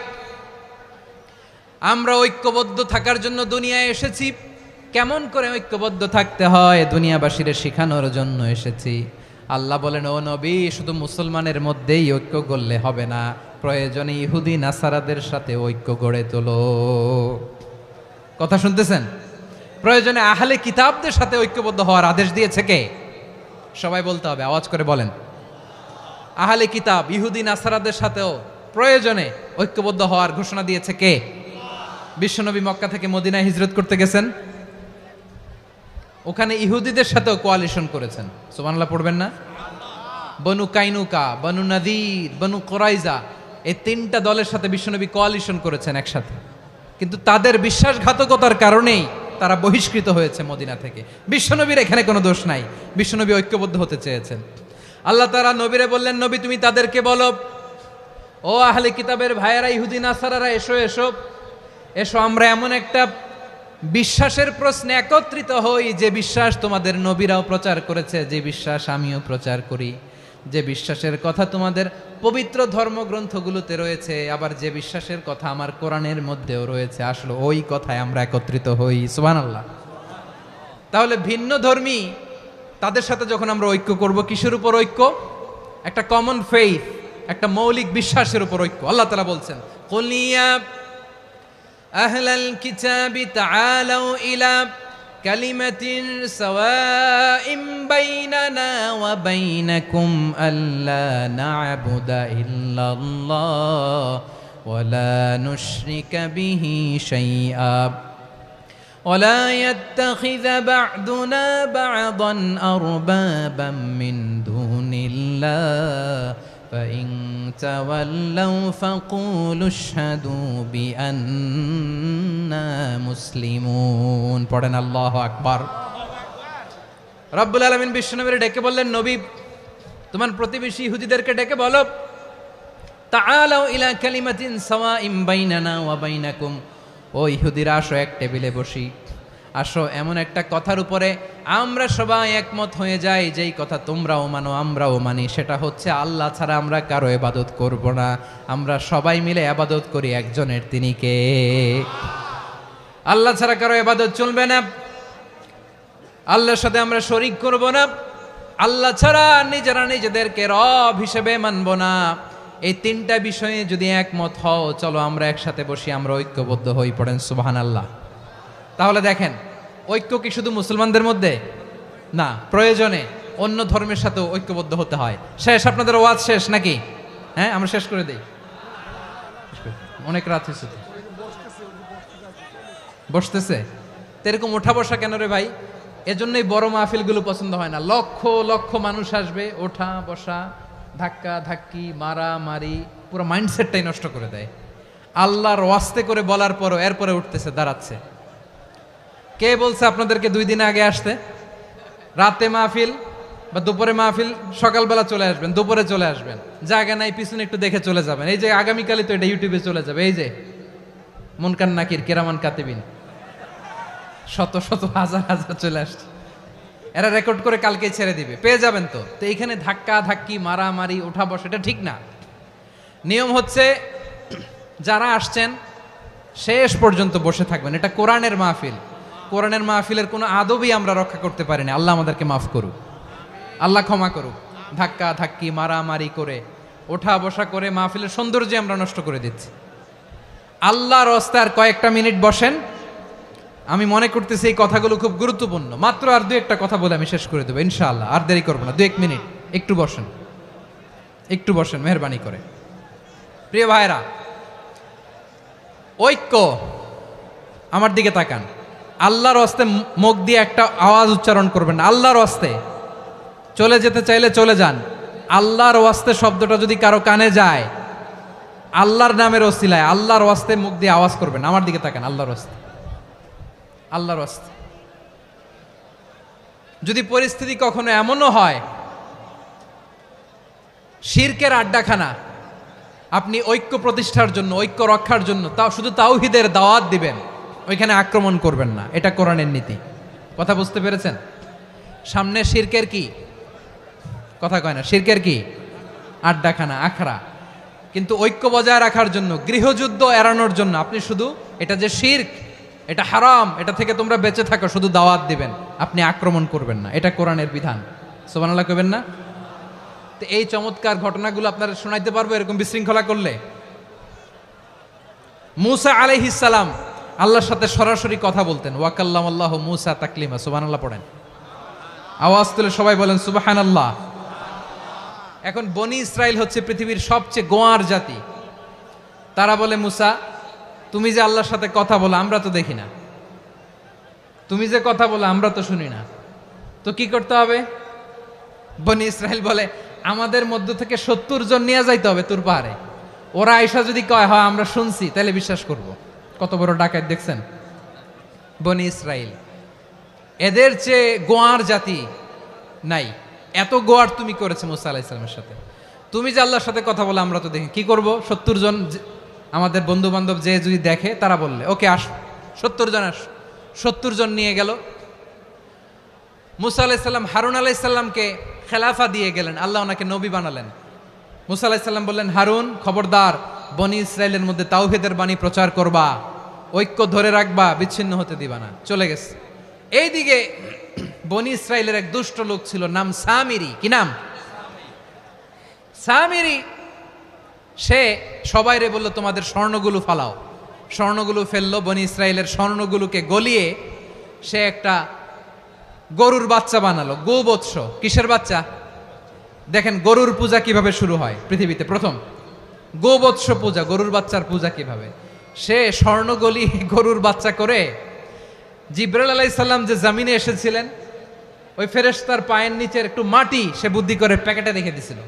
আমরা ঐক্যবদ্ধ থাকার জন্য দুনিয়ায় এসেছি। কেমন করে ঐক্যবদ্ধ থাকতে হয় দুনিয়াবাসীরে শেখানোর জন্য এসেছি। আল্লাহ বলেন, ও নবী, শুধু মুসলমানের মধ্যেই ঐক্য গড়লে হবে না, প্রয়োজনে ইহুদি নাসারাদের সাথে ঐক্য গড়ে তোলো। কথা শুনতেছেন? প্রয়োজনে আহলে কিতাবদের সাথে ঐক্যবদ্ধ হওয়ার আদেশ দিয়েছে কে? সবাই বলতে হবে, আওয়াজ করে বলেন। আহলে কিতাব ইহুদি নাসারাদের সাথেও প্রয়োজনে ঐক্যবদ্ধ হওয়ার ঘোষণা দিয়েছে কে? বিশ্বনবী মক্কা থেকে মদিনায় হিজরত করতে গেছেন, ওখানে ইহুদিদের সাথেও কোয়ালিশন করেছেন। সুবহানাল্লাহ পড়বেন না? বনু কাইনুকা, বনু নাদির, বনু কোরাইজা, এই তিনটা দলের সাথে বিশ্বনবী কোয়ালিশন করেছেন একসাথে। কিন্তু তাদের বিশ্বাসঘাতকতার কারণেই তারা বহিষ্কৃত হয়েছে মদিনা থেকে। বিশ্বনবীর এখানে কোনো দোষ নাই, বিশ্বনবী ঐক্যবদ্ধ হতে চেয়েছেন। আল্লাহ তাআলা নবীরে বললেন, নবী তুমি তাদেরকে বলো, ও আহলে কিতাবের ভাইয়েরা, ইহুদি নাসারারা, এসো এসো এসো, আমরা এমন একটা বিশ্বাসের প্রশ্নে একত্রিত হই যে বিশ্বাস তোমাদের নবীরাও প্রচার করেছে, যে বিশ্বাস আমিও প্রচার করি, যে বিশ্বাসের কথা তোমাদের পবিত্র ধর্মগ্রন্থগুলোতে রয়েছে, আবার যে বিশ্বাসের কথা আমার কোরআনের মধ্যেও রয়েছে, আসলে ওই কথায় আমরা একত্রিত হই। সুবহানাল্লাহ। তাহলে ভিন্ন ধর্মী তাদের সাথে যখন আমরা ঐক্য করব, কিসের উপর ঐক্য? একটা কমন ফেইথ, একটা মৌলিক বিশ্বাসের উপর ঐক্য। আল্লাহ তাআলা বলছেন, কুল ইয়া আহলাল কিতাবি তাআলাউ ইলা কালিমাতিন সাওয়াইম বাইনানা ওয়া বাইনাকুম আল্লা না'বুদা ইল্লাল্লাহ ওয়া লা নুশরিকা বিহি শাইআ ولا يتخذ بعضنا بعضا أربابا من دون الله فإن تولوا فقولوا اشهدوا بأننا مسلمون পড়েন আল্লাহু আকবার। রব্বুল আলামিন বিশ্বনবীর ডেকে বললেন, নবী তোমার প্রতিবেশী ইহুদিদেরকে ডেকে বলো, তাআলাউ ইলা কালিমাতিন সাওয়াইম বাইনানা ওয়া বাইনাকুম, ও ইহুদিরা আসো, এক টেবিলে বসি, আসো এমন একটা কথার উপরে আমরা সবাই একমত হয়ে যাই, যেই কথা তোমরাও মানো আমরাও মানি, সেটা হচ্ছে আল্লাহ ছাড়া আমরা কারো ইবাদত করব না, আমরা সবাই মিলে ইবাদত করি একজনের, তিনি কে? আল্লাহ ছাড়া কারো ইবাদত চলবে না, আল্লাহর সাথে আমরা শরীক করব না, আল্লাহ ছাড়া নিজেরা নিজেদেরকে রব হিসেবে মানব না। এই তিনটা বিষয়ে যদি একমত হও, চলো আমরা একসাথে বসি, আমরা ঐক্যবদ্ধ হই। পড়েন সুবহানাল্লাহ। তাহলে দেখেন, ঐক্য কি শুধু মুসলমানদের মধ্যে না, প্রয়োজনে অন্য ধর্মের সাথেও ঐক্যবদ্ধ হতে হয়। শেষ, আপনাদের ওয়াজ শেষ নাকি? হ্যাঁ, আমরা শেষ করে দেই, অনেক রাত হয়েছে তো। বসতেছে তো, এরকম ওঠা বসা কেন রে ভাই? এজন্যই বড় মাহফিলগুলো পছন্দ হয় না। লক্ষ লক্ষ মানুষ আসবে, ওঠা বসা, ধাক্কা ধাক্কি, মারা মারি, পুরো মাইন্ডসেটটাই নষ্ট করে দেয়। আল্লাহর ওয়াস্তে করে বলার পরও এরপরে উঠতেছে, দাঁড়াচ্ছে। কে বলছে আপনাদেরকে 2 দিন আগে আসতে? রাতে মাহফিল বা দুপুরে মাহফিল, সকালবেলা চলে আসবেন, দুপুরে চলে আসবেন, জায়গা নাই পিছনে একটু দেখে চলে যাবেন। এই যে আগামীকালই তো এটা ইউটিউবে চলে যাবে, এই যে মুনকার নাকির কেরামান কাতিবিন, শত শত হাজার হাজার চলে আসছে, এরা রেকর্ড করে কালকে ছেড়ে দিবে, পেয়ে যাবেন তো। তো এইখানে ধাক্কা ধাক্কি, মারামারি, ওঠা বসা, এটা ঠিক না। নিয়ম হচ্ছে যারা আসছেন শেষ পর্যন্ত বসে থাকবেন। এটা কোরআনের মাহফিল, কোরআনের মাহফিলের কোনো আদবই আমরা রক্ষা করতে পারিনি। আল্লাহ আমাদেরকে মাফ করুক, আল্লাহ ক্ষমা করুক। ধাক্কা ধাক্কি, মারামারি করে, ওঠা বসা করে মাহফিলের সৌন্দর্য আমরা নষ্ট করে দিচ্ছি। আল্লাহর রাস্তায় কয়েকটা মিনিট বসেন। আমি মনে করতেছি এই কথাগুলো খুব গুরুত্বপূর্ণ। মাত্র আর 2-1টা কথা বলে আমি শেষ করে দেবো ইনশাআল্লাহ, আর দেরি করবো না। 2-1 মিনিট একটু বসেন, একটু বসেন মেহরবানি করে। প্রিয় ভাইরা, ঐক্য, আমার দিকে তাকান। আল্লাহর রাস্তে মুখ দিয়ে একটা আওয়াজ উচ্চারণ করবেন না। আল্লাহর রাস্তে চলে যেতে চাইলে চলে যান। আল্লাহর ওয়াস্তে শব্দটা যদি কারো কানে যায়, আল্লাহর নামের ওসিলায় আল্লাহর ওয়াস্তে মুখ দিয়ে আওয়াজ করবেন। আমার দিকে তাকান। আল্লাহর ওয়াস্তে, আল্লাহর ওয়াস্তে। যদি পরিস্থিতি কখনো এমনও হয় শিরকের আড্ডাখানা, আপনি ঐক্য প্রতিষ্ঠার জন্য, ঐক্য রক্ষার জন্য তাও শুধু তাওহীদের দাওয়াত দিবেন, ওইখানে আক্রমণ করবেন না। এটা কোরআনের নীতি। কথা বুঝতে পেরেছেন? সামনে শিরকের কি কথা কয় না, শিরকের কি আড্ডাখানা, আখড়া। কিন্তু ঐক্য বজায় রাখার জন্য, গৃহযুদ্ধ এড়ানোর জন্য আপনি শুধু এটা যে শিরক, এটা হারাম, এটা থেকে তোমরা বেঁচে থাকো, শুধু দাওয়াত দিবেন, আপনি আক্রমণ করবেন না। এটা কোরআনের বিধান। সুবহানাল্লাহ কইবেন না? তো এই চমৎকার ঘটনাগুলো আপনারা শোনাইতে পারবো এরকম বিশৃঙ্খলা করলে? মূসা আলাইহিস সালাম আল্লাহর সাথে সরাসরি কথা বলতেন। ওয়াকাল্লামাল্লাহু মূসা তাকলিমা। সুবহানাল্লাহ পড়েন, আওয়াজ তুলে সবাই বলেন সুবহানাল্লাহ। এখন বনি ইসরাইল হচ্ছে পৃথিবীর সবচেয়ে গোয়ার জাতি। তারা বলে, মূসা তুমি যে আল্লাহর সাথে কথা বলো আমরা তো দেখি না, তুমি যে কথা বলো আমরা তো শুনি না, তো কি করতে হবে? বনি ইসরাইল বলে, আমাদের মধ্য থেকে 70 জন নিয়ে যাইতে হবে তুর পাহাড়ে। ওরা আয়েশা যদি কয় হয় আমরা শুনছি, তাহলে বিশ্বাস করব। কত বড় ডাকাত দেখছেন বনি ইসরাইল। এদের চেয়ে গোয়ার জাতি নাই। এত গোয়ার তুমি করেছে মুসা আলাইহিস সালামের সাথে। তুমি যে আল্লাহর সাথে কথা বলে আমরা তো দেখি, কি করব? 70 জন আমাদের বন্ধু বান্ধব যে যদি দেখে, তারা বললে ওকে আস, 70 জন আস। 70 জন নিয়ে গেল। মুসা আলাইহিস সালাম হারুন আলাইহিস সালামকে খেলাফা দিয়ে গেলেন, আল্লাহ ওনাকে নবী বানালেন। মুসা আলাইহিস সালাম বললেন, হারুন খবরদার, বনি ইসরাইলের মধ্যে তাওহীদের বাণী প্রচার করবা, ঐক্য ধরে রাখবা, বিচ্ছিন্ন হতে দিবা না। চলে গেছে। এইদিকে বনি ইসরাইলের এক দুষ্ট লোক ছিল, নাম সামিরি। কি নাম? সামিরি। সে সবাইরে বলল তোমাদের স্বর্ণগুলো ফালাও। স্বর্ণগুলো ফেললো। বনি ইসরাইলের স্বর্ণগুলোকে গলিয়ে সে একটা গরুর বাচ্চা বানালো। গোবৎস। কিসের বাচ্চা? দেখেন গরুর পূজা কিভাবে শুরু হয় পৃথিবীতে প্রথম। গোবৎস পূজা, গরুর বাচ্চার পূজা কিভাবে। সে স্বর্ণ গলি গরুর বাচ্চা করে জিবরাইল আলাইহিস সালাম যে জমিনে এসেছিলেন, ওই ফেরেশতার পায়ের নিচের একটু মাটি সে বুদ্ধি করে প্যাকেটে রেখে দিছিল।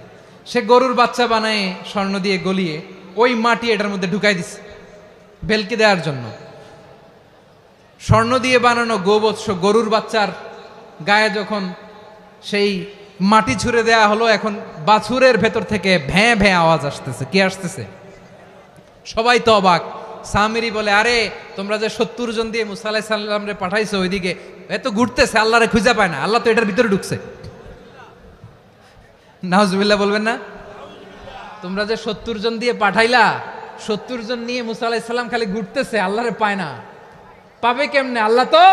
সে গরুর বাচ্চা বানায় স্বর্ণ দিয়ে গলিয়ে ওই মাটি এটার মধ্যে ঢুকাই দিছে ভেলকি দেওয়ার জন্য। স্বর্ণ দিয়ে বানানো গোবৎস গরুর বাচ্চার গায়ে যখন সেই মাটি ছুঁড়ে দেয়া হলো, এখন বাছুরের ভেতর থেকে ভ্যাঁ ভ্যাঁ আওয়াজ আসতেছে। কি আসতেছে? সবাই তো অবাক। সামিরি বলে, আরে তোমরা যে 70 জন দিয়ে মুসা আলাইহিস সালাম রে পাঠাইছো, ওইদিকে এত ঘুরতেছে, আল্লাহরে খুঁজে পায় না, আল্লাহ তো এটার ভিতরে ঢুকছে। নাউজুবিল্লাহ বলবেন না? তোমরা যে 70 জন দিয়ে পাঠাইলা, 70 জন নিয়ে মুসা আলাইহিস সালাম খালি ঘুরতেছে, আল্লাহরে পায় না। পাবে কেমনে? আল্লাহ তো,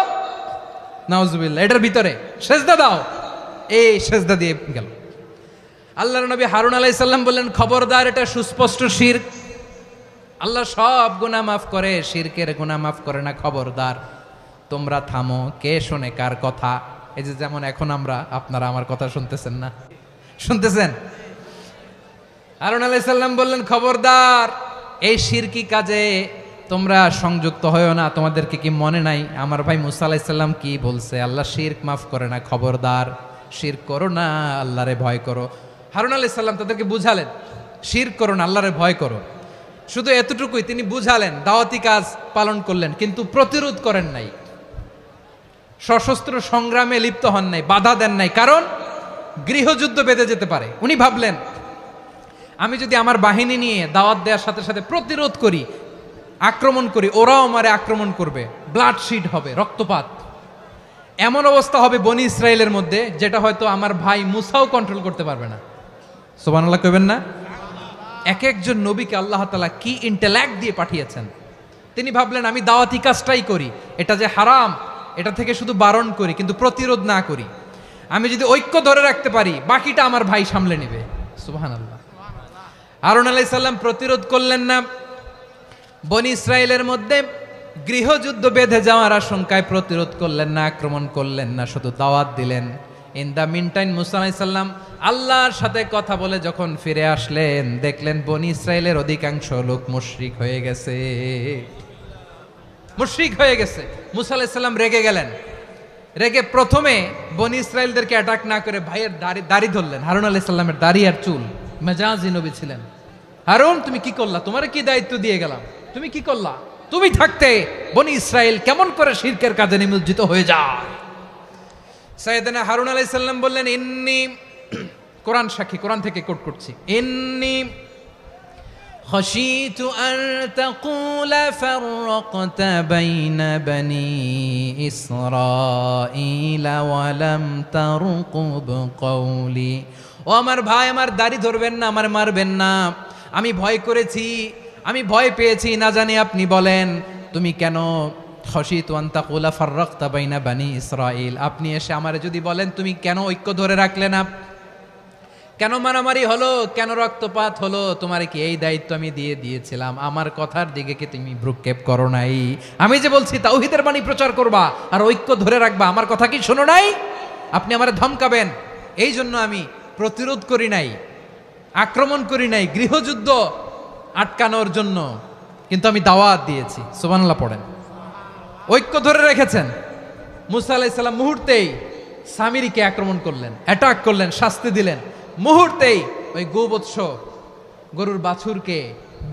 নাউজুবিল্লাহ, এটার ভিতরে সেজদা দাও। এই সেজদা দিয়ে গেল। আল্লাহর নবী হারুন আলাইহিস সালাম বললেন, খবরদার, এটা সুস্পষ্ট শিরক। আল্লাহ সব গুনাহ মাফ করে, শিরকের গুনাহ মাফ করে না। খবরদার, তোমরা থামো। কে শোনে কার কথা? এই যে যেমন এখন আপনারা আমার কথা শুনতেছেন না? শুনতেছেন? হারুন আলাইহিস সালাম বললেন, খবরদার, এই শিরকি কাজে তোমরা সংযুক্ত হয়ো না। তোমাদেরকে কি মনে নাই আমার ভাই মুসা আলাইহিস সালাম কি বলছে? আল্লাহ শিরক মাফ করে না। খবরদার, শিরক করো না, আল্লাহরে ভয় করো। হারুন আলাইহিস সালাম তাদেরকে বুঝালেন, শিরক করো না, আল্লাহরে ভয় করো। শুধু এতটুকুই তিনি বুঝালেন, দাওয়াতি কাজ পালন করলেন, কিন্তু প্রতিরোধ করেন নাই, সশস্ত্র সংগ্রামে লিপ্ত হন নাই, বাধা দেন নাই। কারণ গৃহযুদ্ধ বেঁধে যেতে পারে। উনি ভাবলেন, আমি যদি আমার বাহিনী নিয়ে দাওয়াত দেওয়ার সাথে সাথে প্রতিরোধ করি, আক্রমণ করি, ওরাও আমারে আক্রমণ করবে, ব্লাডশিড হবে, রক্তপাত। এমন অবস্থা হবে বনি ইসরায়েলের মধ্যে, যেটা হয়তো আমার ভাই মুসাও কন্ট্রোল করতে পারবে না। সুবহানাল্লাহ কইবেন না? এক একজন নবীকে আল্লাহ তাআলা কি ইন্টেলেক্ট দিয়ে পাঠিয়েছেন। তিনি ভাবলেন, আমি দাওয়াতি কাজটাই করি, এটা যে হারাম এটা থেকে শুধু বারণ করি, কিন্তু প্রতিরোধ না করি। আমি যদি ঐক্য ধরে রাখতে পারি, বাকিটা আমার ভাই সামলে নেবে। সুবহানাল্লাহ। হারুন আলাইহিস সালাম প্রতিরোধ করলেন না। বনি ইসরায়েলের মধ্যে গৃহযুদ্ধ বেঁধে যাওয়ার আশঙ্কায় প্রতিরোধ করলেন না, আক্রমণ করলেন না, শুধু দাওয়াত দিলেন। ইন দ্য মিন টাইম মুসা আলাইহিস সালাম আল্লাহর সাথে কথা বলে যখন ফিরে আসলেন, দেখলেন বনি ইসরায়েলের অধিকাংশ লোক মুশরিক হয়ে গেছে। মুশরিক হয়ে গেছে। মুসা আলাইহিস সালাম রেগে গেলেন। রেগে প্রথমে বনি ইসরায়েলদেরকে অ্যাটাক না করে ভাইয়ের দাড়ি ধরলেন। হারুন আলাইহিস সালামের দাড়ি আর চুল। মেজাজি নবী ছিলেন। হারুন, তুমি কি করলা? তোমার কি দায়িত্ব দিয়ে গেলাম, তুমি কি করলা? তুমি থাকতে বনি ইসরায়েল কেমন করে শিরকের কাজে নিমজ্জিত হয়ে যায়? সাইয়েদনা হারুন আলাইহিস সালাম বললেন, ইন্নী, কোরআন সাক্ষী, কোরআন থেকে কোট করছি, ইন্নী খাশিতু আন তাকুলা ফাররাকতা বাইনা বনি ইসরাঈলা ওয়া লাম তারকুব কওলি। ও আমার ভাই, আমার দাড়ি ধরবেন না, আমার মারবেন না। আমি ভয় করেছি, আমি ভয় পেয়েছি, না জানি আপনি বলেন তুমি কেন খশিতু আন তাকুলা ফাররাকতা বাইনা বানি ইসরাঈল, আপনি এসে আমারে যদি বলেন তুমি কেন ঐক্য ধরে রাখলে না, কেন মারামারি হলো, কেন রক্তপাত হলো, তোমার কি এই দায়িত্ব আমি দিয়ে দিয়েছিলাম, আমার কথার দিকে কি তুমি ভ্রুক্ষেপ করো নাই? আমি যে বলছি তাওহীদের বাণী প্রচার করবা আর ঐক্য ধরে রাখবা, আমার কথা কি শোনো নাই? আপনি আমারে ধমকাবেন, এই জন্য আমি প্রতিরোধ করি নাই, আক্রমণ করি নাই, গৃহযুদ্ধ আটকানোর জন্য, কিন্তু আমি দাওয়াত দিয়েছি। সুবহানাল্লাহ পড়েন। ঐক্য ধরে রেখেছেন। মুসা আলাইহিস সালাম মুহূর্তেই সামিরীকে আক্রমণ করলেন, অ্যাটাক করলেন, শাস্তি দিলেন। মুহূর্তেই ওই গোবৎস গরুর বাছুরকে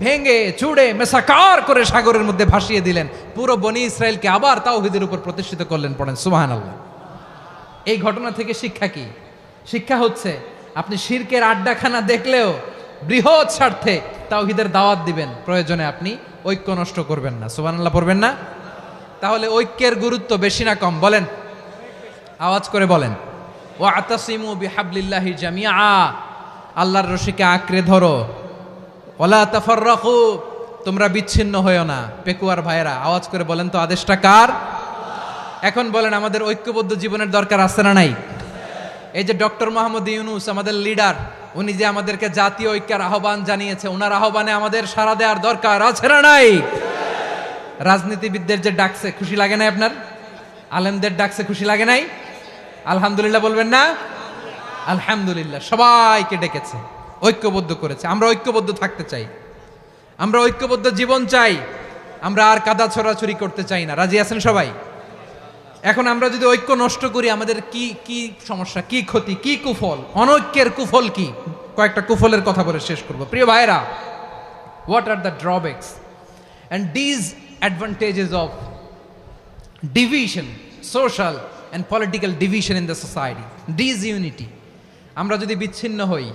ভেঙে চুড়ে মেসাকার করে সাগরের মধ্যে ভাসিয়ে দিলেন। পুরো বনি ইসরায়েলকে আবার তাওহীদের উপর প্রতিষ্ঠিত করলেন। পড়েন সুবহানাল্লাহ। এই ঘটনা থেকে শিক্ষা কি? শিক্ষা হচ্ছে আপনি শিরকের আড্ডাখানা দেখলেও বৃহৎ স্বার্থে তাওহীদের দাওয়াত দিবেন, প্রয়োজনে আপনি ঐক্য নষ্ট করবেন না। সুবহানাল্লাহ পড়বেন না? তাহলে ঐক্যের গুরুত্ব বেশি না কম বলেন? আওয়াজ করে বলেন। ওয়াতাসিমু বিহাবলিল্লাহি জামিআ, আল্লাহর রশিকে আঁকড়ে ধরো। ওয়ালা তাফাররাকু, তোমরা বিচ্ছিন্ন হয়ো না। পেকুয়ার ভাইরা আওয়াজ করে বলেন তো আদেশটা কার? এখন বলেন আমাদের ঐক্যবদ্ধ জীবনের দরকার আছে না নাই? এই যে ডক্টর মোহাম্মদ ইউনূস আমাদের লিডার, উনি যে আমাদেরকে জাতীয় ঐক্যের আহ্বান জানিয়েছে, ওনার আহ্বানে আমাদের সাড়া দেওয়ার দরকার আছে না নাই? রাজনীতিবিদদের যে ডাকছে খুশি লাগে নাই আপনার? আলেমদের ডাকছে খুশি লাগে নাই? আলহামদুলিল্লাহ বলবেন না? আলহামদুলিল্লাহ, সবাইকে ডেকেছে, ঐক্যবদ্ধ করেছে। আমরা ঐক্যবদ্ধ থাকতে চাই, আমরা ঐক্যবদ্ধ জীবন চাই, আমরা আর কাদা ছড়াছড়ি করতে চাই না। রাজি আছেন সবাই? এখন আমরা যদি ঐক্য নষ্ট করি আমাদের কি কি সমস্যা, কি ক্ষতি, কি কুফল? অনৈক্যের কুফল কি? কয়েকটা কুফলের কথা বলে শেষ করব। প্রিয় ভাইরা, what are the drawbacks and disadvantages of division, social and political division in the society, disunity? আমরা যদি বিচ্ছিন্ন হই,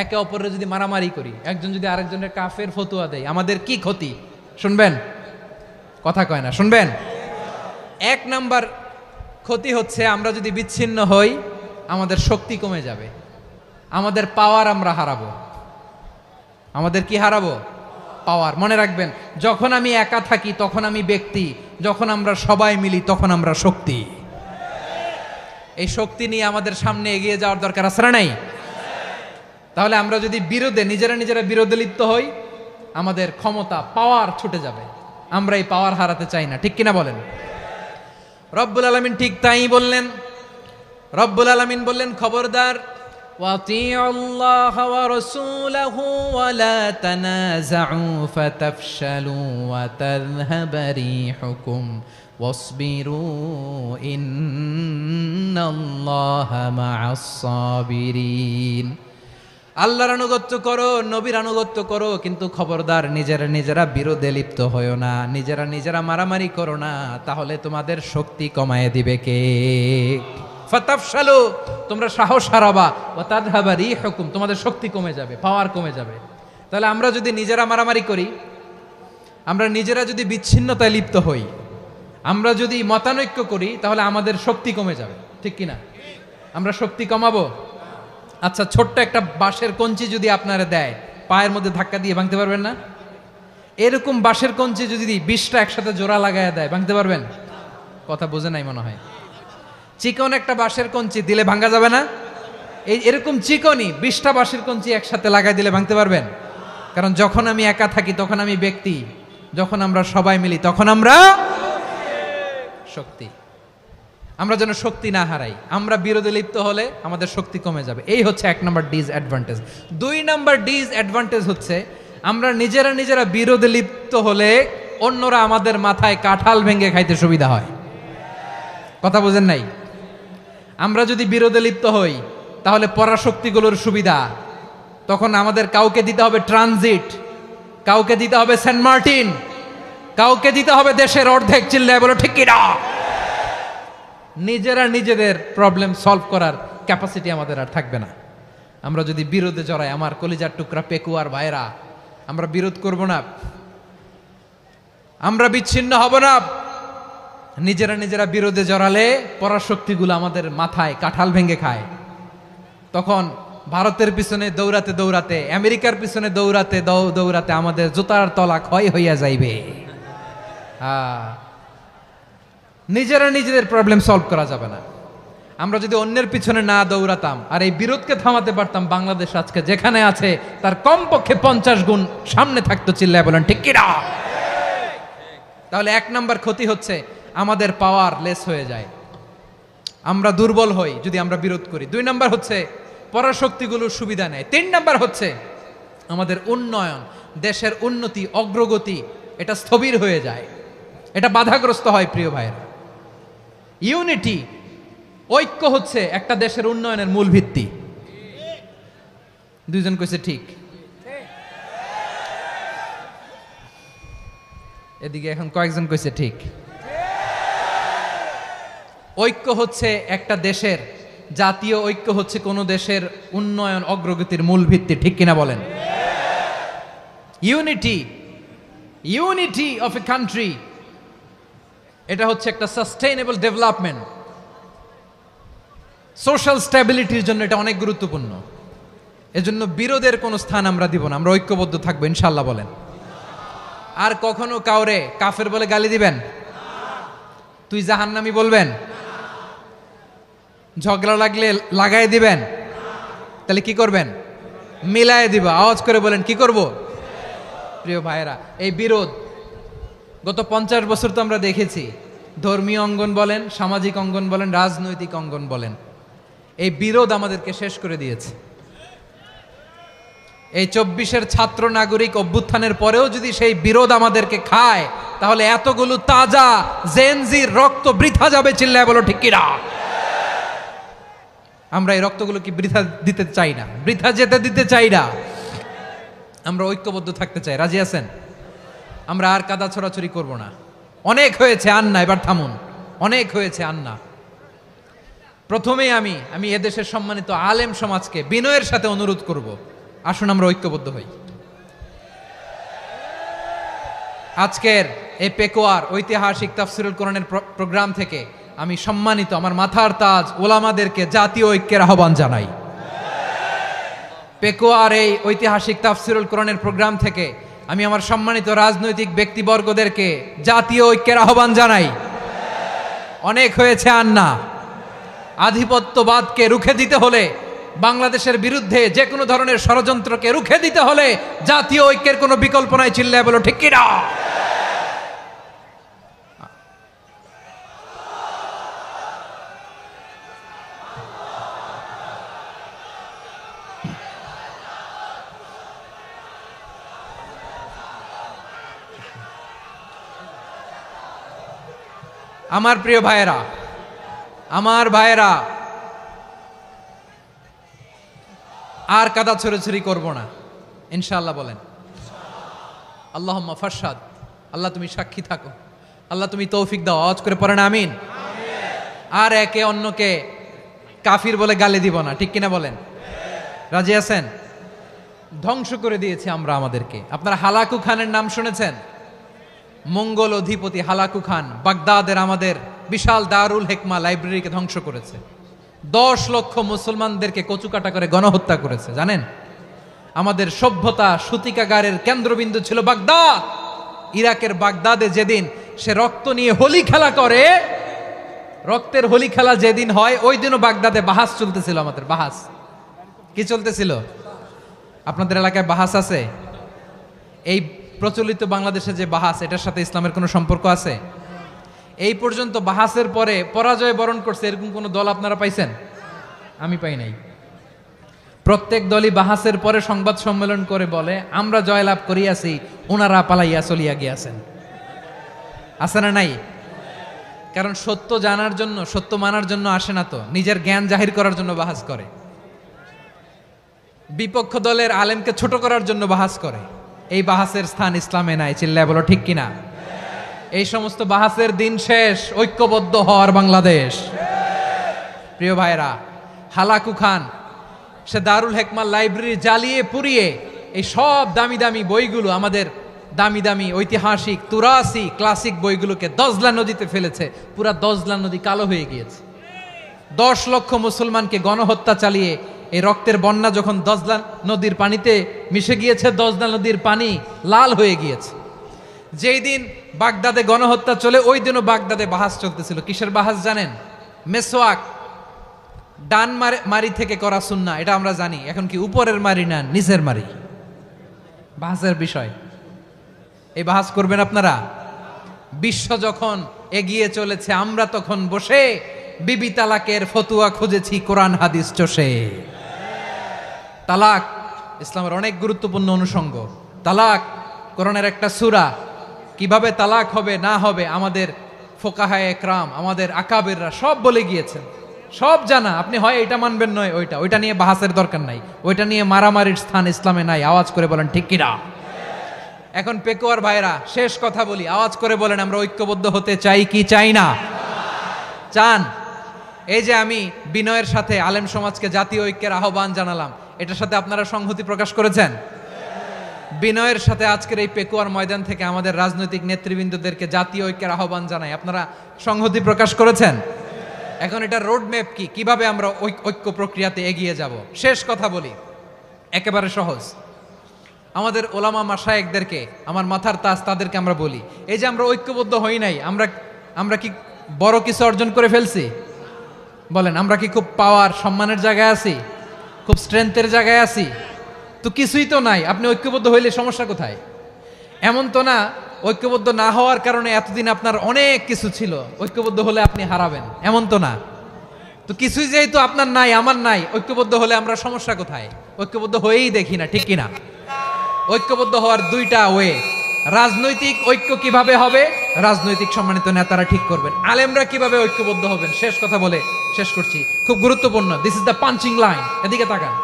একে অপরের যদি মারামারি করি, একজন যদি আরেকজনের কাফের ফতোয়া দেয়, আমাদের কি ক্ষতি? শুনবেন? কথা কয় না, শুনবেন? এক নাম্বার ক্ষতি হচ্ছে আমরা যদি বিচ্ছিন্ন হই আমাদের শক্তি কমে যাবে, আমাদের পাওয়ার আমরা হারাবো। আমাদের কি হারাবো? পাওয়ার। মনে রাখবেন, যখন আমি একা থাকি তখন আমি ব্যক্তি, যখন আমরা সবাই মিলি তখন আমরা শক্তি। এই শক্তি নিয়ে আমাদের সামনে এগিয়ে যাওয়ার দরকার আছে না নাই? তাহলে আমরা যদি নিজেরা বিরোধে লিপ্ত হই, আমাদের ক্ষমতা, পাওয়ার ছুটে যাবে। আমরা এই পাওয়ার হারাতে চাই না, ঠিক কিনা বলেন? রব্বুল আলামিন ঠিক তাই বললেন। রব্বুল আলামিন বললেন, খবরদার, وَأَطِيعُوا اللَّهَ وَرَسُولَهُ وَلَا تَنَازَعُوا فَتَفْشَلُوا وَتَذْهَبَ رِيحُكُمْ وَاصْبِرُوا إِنَّ اللَّهَ مَعَ الصَّابِرِينَ। আল্লাহর আনুগত্য করো, নবীর আনুগত্য করো, কিন্তু খবরদার নিজেরা বিরোধে লিপ্ত হয়ো না, নিজেরা মারামারি করো না, তাহলে তোমাদের শক্তি কমায় দিবে কে? ফাতাফশালু, তোমরা সাহস হারাবা, ওয়া তাযহাবা রিহুকুম, তোমাদের শক্তি কমে যাবে, পাওয়ার কমে যাবে। তাহলে আমরা যদি নিজেরা মারামারি করি, আমরা নিজেরা যদি বিচ্ছিন্নতায় লিপ্ত হই, আমরা যদি মতানৈক্য করি, তাহলে আমাদের শক্তি কমে যাবে, ঠিক কিনা? আমরা শক্তি কমাবো। আচ্ছা, ছোট্ট একটা বাঁশের কঞ্চি যদি আপনারা দেয়, পায়ের মধ্যে ধাক্কা দিয়ে ভাঙতে পারবেন না? এরকম বাঁশের কঞ্চি যদি 20টা একসাথে জোড়া লাগায় দেয়, ভাঙতে পারবেন? কথা বোঝে নাই মনে হয়। চিকন একটা বাঁশের কঞ্চি দিলে ভাঙা যাবে না? এরকম চিকনই 20টা বাঁশের কঞ্চি একসাথে লাগাই দিলে ভাঙতে পারবেন? কারণ যখন আমি একা থাকি তখন আমি ব্যক্তি, যখন আমরা সবাই মিলি তখন আমরা শক্তি। আমরা যেন শক্তি না হারাই। আমরা বিরোধে লিপ্ত হলে আমাদের শক্তি কমে যাবে। এই হচ্ছে 1 নম্বর ডিসঅ্যাডভান্টেজ। 2 নম্বর ডিসঅ্যাডভান্টেজ হচ্ছে আমরা নিজেরা বিরোধে লিপ্ত হলে অন্যরা আমাদের মাথায় কাঁঠাল ভেঙে খাইতে সুবিধা হয়। কথা বোঝেন নাই? আমরা যদি বিরোধে লিপ্ত হই তাহলে পরাশক্তিগুলোর সুবিধা, তখন আমাদের কাউকে দিতে হবে ট্রানজিট, কাউকে দিতে হবে সেন্ট মার্টিন, কাউকে দিতে হবে দেশের অর্ধেক। চিল্লায় বলো ঠিক কিনা? নিজেদের প্রবলেম সলভ করার ক্যাপাসিটি আমাদের আর থাকবে না। আমরা যদি বিরোধে জড়াই, আমার কলিজার টুকরা পেকুয়ার ভাইরা, আমরা বিরোধ করব না, আমরা বিচ্ছিন্ন হব না। নিজেরা বিরোধে জড়ালে পরাশক্তিগুলো আমাদের মাথায় কাঁঠাল ভেঙে খায়। তখন ভারতের পিছনে দৌড়াতে দৌড়াতে, আমেরিকার পিছনে দৌড়াতে দৌড়াতে আমাদের জুতার তলা ক্ষয় হইয়া যাইবে। নিজেরা নিজেদের প্রবলেম সলভ করা যাবে না। আমরা যদি অন্যের পিছনে না দৌড়াতাম আর এই বিরোধকে থামাতে পারতাম, বাংলাদেশ আজকে যেখানে আছে তার কমপক্ষে 50 গুণ সামনে থাকতো। চিল্লায় বলেন ঠিক কিনা? তাহলে 1 নাম্বার ক্ষতি হচ্ছে আমাদের পাওয়ার লেস হয়ে যায়, আমরা দুর্বল হই যদি আমরা বিরোধ করি। 2 নাম্বার হচ্ছে পরাশক্তিগুলোর সুবিধা নেয়। 3 নাম্বার হচ্ছে আমাদের উন্নয়ন, দেশের উন্নতি, অগ্রগতি এটা স্থবির হয়ে যায়, এটা বাধাগ্রস্ত হয়। প্রিয় ভাইয়েরা, ইউনিটি, ঐক্য হচ্ছে একটা দেশের উন্নয়নের মূল ভিত্তি। 2 জন কইছে ঠিক। এদিকে এখন কয়েকজন কইছে ঠিক। ঐক্য হচ্ছে একটা দেশের, জাতীয় ঐক্য হচ্ছে কোন দেশের উন্নয়ন অগ্রগতির মূল ভিত্তি। ঠিক কিনা বলেন? ইউনিটি অফ এ কান্ট্রি, এটা হচ্ছে একটা সাস্টেইনেবল ডেভেলপমেন্ট, সোশ্যাল স্ট্যাবিলিটির জন্য এটা অনেক গুরুত্বপূর্ণ। এজন্য বিরোধের কোনো স্থান আমরা দিব না, আমরা ঐক্যবদ্ধ থাকবো ইনশাআল্লাহ। বলেন। আর কখনো কাউরে কাফের বলে গালি দিবেন? তুই জাহান্নামী বলবেন? ঝগড়া লাগলে লাগাই দিবেন? তাহলে কি করবেন? মিলায় দিব। আওয়াজ করে বলেন কি করব? প্রিয় ভাইয়েরা, এই বিরোধ গত 50 বছর তো আমরা দেখেছি। ধর্মীয় অঙ্গন বলেন, সামাজিক অঙ্গন বলেন, রাজনৈতিক অঙ্গন বলেন, এই বিরোধ আমাদেরকে শেষ করে দিয়েছে। এই 24-এর ছাত্র নাগরিক অভ্যুত্থানের পরেও যদি সেই বিরোধ আমাদেরকে খায়, তাহলে এতগুলো তাজা জেনজির রক্ত বৃথা যাবে। চিল্লায় বলো ঠিক কিনা? আমরা এই রক্তগুলো কি বৃথা দিতে চাই না, বৃথা যেতে দিতে চাই না। আমরা ঐক্যবদ্ধ থাকতে চাই। রাজি আছেন? আমরা আর কাদা ছড়াছড়ি করব না। অনেক হয়েছে, আর না, এবার থামুন। অনেক হয়েছে, আর না। প্রথমেই আমি এদেশের সম্মানিত আলেম সমাজকে বিনয়ের সাথে অনুরোধ করব, আসুন আমরা ঐক্যবদ্ধ হই। আজকের এই পেকুয়ার ঐতিহাসিক তাফসিরুল কোরআনের প্রোগ্রাম থেকে আমি সম্মানিত আমার মাথার তাজ ওলামাদেরকে জাতীয় ঐক্যের আহ্বান জানাই। পেকুয়ার এই ঐতিহাসিক তাফসিরুল কোরআনের প্রোগ্রাম থেকে আমি আমার সম্মানিত রাজনৈতিক ব্যক্তিবর্গদেরকে জাতীয় ঐক্যের আহ্বান জানাই। অনেক হয়েছে, আর না। আধিপত্যবাদকে রুখে দিতে হলে, বাংলাদেশের বিরুদ্ধে যে কোনো ধরনের ষড়যন্ত্রকে রুখে দিতে হলে জাতীয় ঐক্যের কোনো বিকল্প নাই। চিল্লায় বলো ঠিক কিনা? আমার প্রিয় ভাইয়েরা, আর কাদা ছড়াছড়ি করব না ইনশাআল্লাহ। বলেন আল্লাহুম্মা ফারশাদ। আল্লাহ তুমি সাক্ষী থাকো, আল্লাহ তুমি তৌফিক দাও। আওয়াজ করে পড়েন আমিন। আর একে অন্যকে কাফির বলে গালি দিব না। ঠিক কিনা বলেন? রাজি আছেন? ধ্বংস করে দিয়েছি আমরা আমাদেরকে। আপনারা হালাকু খানের নাম শুনেছেন? মঙ্গল অধিপতি হালাকু খান বাগদাদের আমাদের বিশাল দারুল হিকমা লাইব্রেরিকে ধ্বংস করেছে। 10 লক্ষ মুসলমানদেরকে কচুকাটা করে গণহত্যা করেছে। জানেন, আমাদের সভ্যতা সূতিকাগারের কেন্দ্রবিন্দু ছিল বাগদাদ। ইরাকের বাগদাদে যেদিন সে রক্ত নিয়ে হোলি খেলা করে, রক্তের হোলি খেলা যেদিন হয়, ওই দিনও বাগদাদে বাহাস চলতেছিল। আমাদের বাহাস কি চলতেছিল? আপনাদের এলাকায় বাহাস আছে? এই প্রচলিত বাংলাদেশে যে বাহাস, এটার সাথে ইসলামের কোনো সম্পর্ক আছে? এই পর্যন্ত বাহাসের পরে পরাজয় বরণ করছে এরকম কোন দল আপনারা পাইছেন? আমি পাই নাই। প্রত্যেক দলই বাহাসের পরে সংবাদ সম্মেলন করে বলে আমরা জয়লাভ করিয়াছি, ওনারা পালাইয়া চলিয়া গিয়াছেন। আছে না নাই? কারণ সত্য জানার জন্য, সত্য মানার জন্য আসে না তো, নিজের জ্ঞান জাহির করার জন্য বাহাস করে। বিপক্ষ দলের আলেমকে ছোট করার জন্য বাহাস করে। এই বাহাসের স্থান ইসলামে নাই। চিল্লায় বলো ঠিক কিনা? এই সমস্ত বাহাসের দিন শেষ। ঐক্যবদ্ধ হওয়ার বাংলাদেশ। প্রিয় ভাইরা, হালাকু খান সে দারুল হিকমা লাইব্রেরি জ্বালিয়ে পুড়িয়ে এই সব দামি দামি বইগুলো, আমাদের দামি দামি ঐতিহাসিক তুরাসি ক্লাসিক বইগুলোকে দজলা নদীতে ফেলেছে। পুরা দজলা নদী কালো হয়ে গিয়েছে। 10 লক্ষ মুসলমানকে গণহত্যা চালিয়ে এই রক্তের বন্যা যখন দজলা নদীর পানিতে মিশে গিয়েছে, দজলা নদীর পানি লাল হয়ে গিয়েছে। যেই দিন বাগদাদে গণহত্যা চলে, ওই দিনও বাগদাদে বাহাস চলতেছিল। কিসের বাহাস জানেন? মেসোয়াক, ডান মারি থেকে করা সুন্না, এটা আমরা জানি। এখন কি উপরের মারি না নিচের মারি, বাহাসের বিষয়। এই বাহাস করবেন আপনারা। বিশ্ব যখন এগিয়ে চলেছে, আমরা তখন বসে বিবি তালাকের ফতুয়া খুঁজেছি কোরআন হাদিস চষে। তালাক ইসলামের অনেক গুরুত্বপূর্ণ অনুষঙ্গ। তালাক কোরআনের একটা সূরা। কিভাবে তালাক হবে না হবে আমাদের ফোকাহায়ে একরাম, আমাদের আকাবেররা সব বলে গিয়েছেন, সব জানা। আপনি হয় এটা মানবেন, নয় ওইটা নিয়ে বাহাসের দরকার নাই, ওইটা নিয়ে মারামারির স্থান ইসলামে নাই। আওয়াজ করে বলেন ঠিক কিনা? এখন পেকুয়ার ভাইরা, শেষ কথা বলি, আওয়াজ করে বলেন আমরা ঐক্যবদ্ধ হতে চাই কি চাই না? চান? এই যে আমি বিনয়ের সাথে আলেম সমাজকে জাতীয় ঐক্যের আহ্বান জানালাম, এটার সাথে আপনারা সংহতি প্রকাশ করেছেন? বিনয়ের সাথে আজকের এই পেকুয়ার ময়দান থেকে আমাদের রাজনৈতিক নেতৃবৃন্দদেরকে জাতীয় ঐক্যের আহ্বান জানাই, আপনারা সংহতি প্রকাশ করেছেন? এখন এটা রোডম্যাপ কি, কিভাবে আমরা ঐক্য প্রক্রিয়াতে এগিয়ে যাব? শেষ কথা বলি, একেবারে সহজ। আমাদের ওলামা মাশায়েখদেরকে, আমার মাথার তাজ, তাদেরকে আমরা বলি, এই যে আমরা ঐক্যবদ্ধ হই নাই, আমরা কি বড় কিছু অর্জন করে ফেলছি? বলেন, আমরা কি খুব পাওয়ার সম্মানের জায়গায় আছি? খুব স্ট্রেংথের জায়গায় আছি? তো কিছুই তো নাই। আপনি ঐক্যবদ্ধ হইলে সমস্যা কোথায়? এমন তো না ঐক্যবদ্ধ না হওয়ার কারণে এতদিন আপনার অনেক কিছু ছিল, ঐক্যবদ্ধ হলে আপনি হারাবেন, এমন তো না। তো কিছুই যেহেতু আপনার নাই, আমার নাই, ঐক্যবদ্ধ হলে আমরা সমস্যা কোথায়? ঐক্যবদ্ধ হয়েই দেখি না, ঠিক কিনা? ঐক্যবদ্ধ হওয়ার দুইটা ওয়ে। রাজনৈতিক ঐক্য কিভাবে হবে? রাজনৈতিক সম্মানিত নেতারা ঠিক করবেন। আলেমরা কিভাবে ঐক্যবদ্ধ হবেন? শেষ কথা বলে শেষ করছি, খুব গুরুত্বপূর্ণ। This is the punching line. এদিকে তাকান।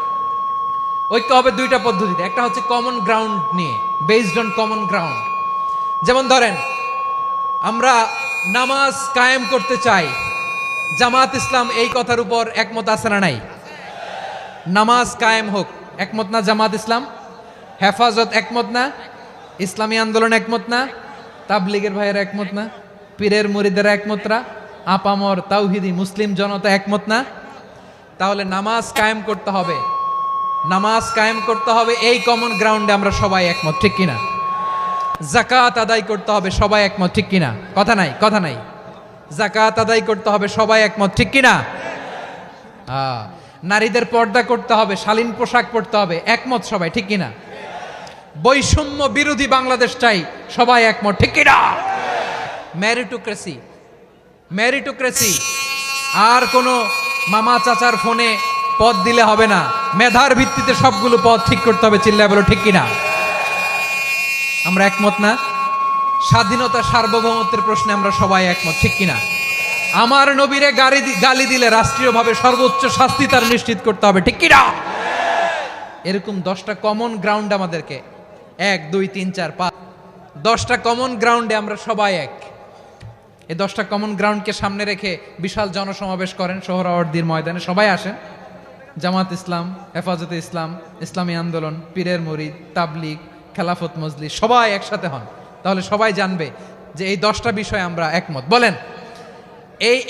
ঐক্য হবে দুইটা পদ্ধতিতে। একটা হচ্ছে কমন গ্রাউন্ড নিয়ে, বেসড অন কমন গ্রাউন্ড। যেমন ধরেন, আমরা নামাজ কায়েম করতে চাই, জামাত ইসলাম এই কথার উপর একমত আছে না নাই? নামাজ কায়েম হোক, একমত না জামাত ইসলাম? হেফাজত একমত না? ইসলামী আন্দোলন একমত না? তাবলিগের ভাইয়েরা একমত না? পীরের মুরিদেরা একমত না? আপামর তাওহিদি মুসলিম জনতা একমত না? তাহলে নামাজ কায়েম করতে হবে, নামাজ কায়েম করতে হবে এই কমন গ্রাউন্ডে আমরা সবাই একমত, ঠিক কিনা? যাকাত আদায় করতে হবে, সবাই একমত, ঠিক কিনা? কথা নাই, কথা নাই। যাকাত আদায় করতে হবে, সবাই একমত, ঠিক কিনা? নারীদের পর্দা করতে হবে, শালীন পোশাক পরতে হবে, একমত সবাই, ঠিক কিনা? বৈষম্য বিরোধী বাংলাদেশ চাই, সবাই একমত, ঠিক কিনা? মেরিটোক্রেসি, মেরিটোক্রেসি, আর কোনো মামা চাচার ফোনে পদ দিলে হবে না, মেধার ভিত্তিতে সবগুলো পদ ঠিক করতে হবে, চিল্লায় বলো ঠিক কিনা? আমরা একমত না? স্বাধীনতা সার্বভৌমত্বের প্রশ্নে আমরা সবাই একমত, ঠিক কিনা? আমার নবীরে গালি দিলে রাষ্ট্রীয়ভাবে সর্বোচ্চ শাস্তি তার নিশ্চিত করতে হবে, ঠিক কিনা? এরকম 10টা কমন গ্রাউন্ড আমাদেরকে, 1 2 3 4 5, 10টা কমন গ্রাউন্ডে আমরা সবাই এক। এই 10টা কমন গ্রাউন্ডকে সামনে রেখে বিশাল জনসমাবেশ করেন সোহরাওয়ার্দীর ময়দানে, সবাই আসেন। জামাত ইসলাম, হেফাজতে ইসলাম, ইসলামী আন্দোলন, পীরের মুরিদ, তাবলিগ, খেলাফত মজলিস, সবাই একসাথে হন। তাহলে সবাই জানবে যে এই 10টা বিষয়ে আমরা একমত। বলেন,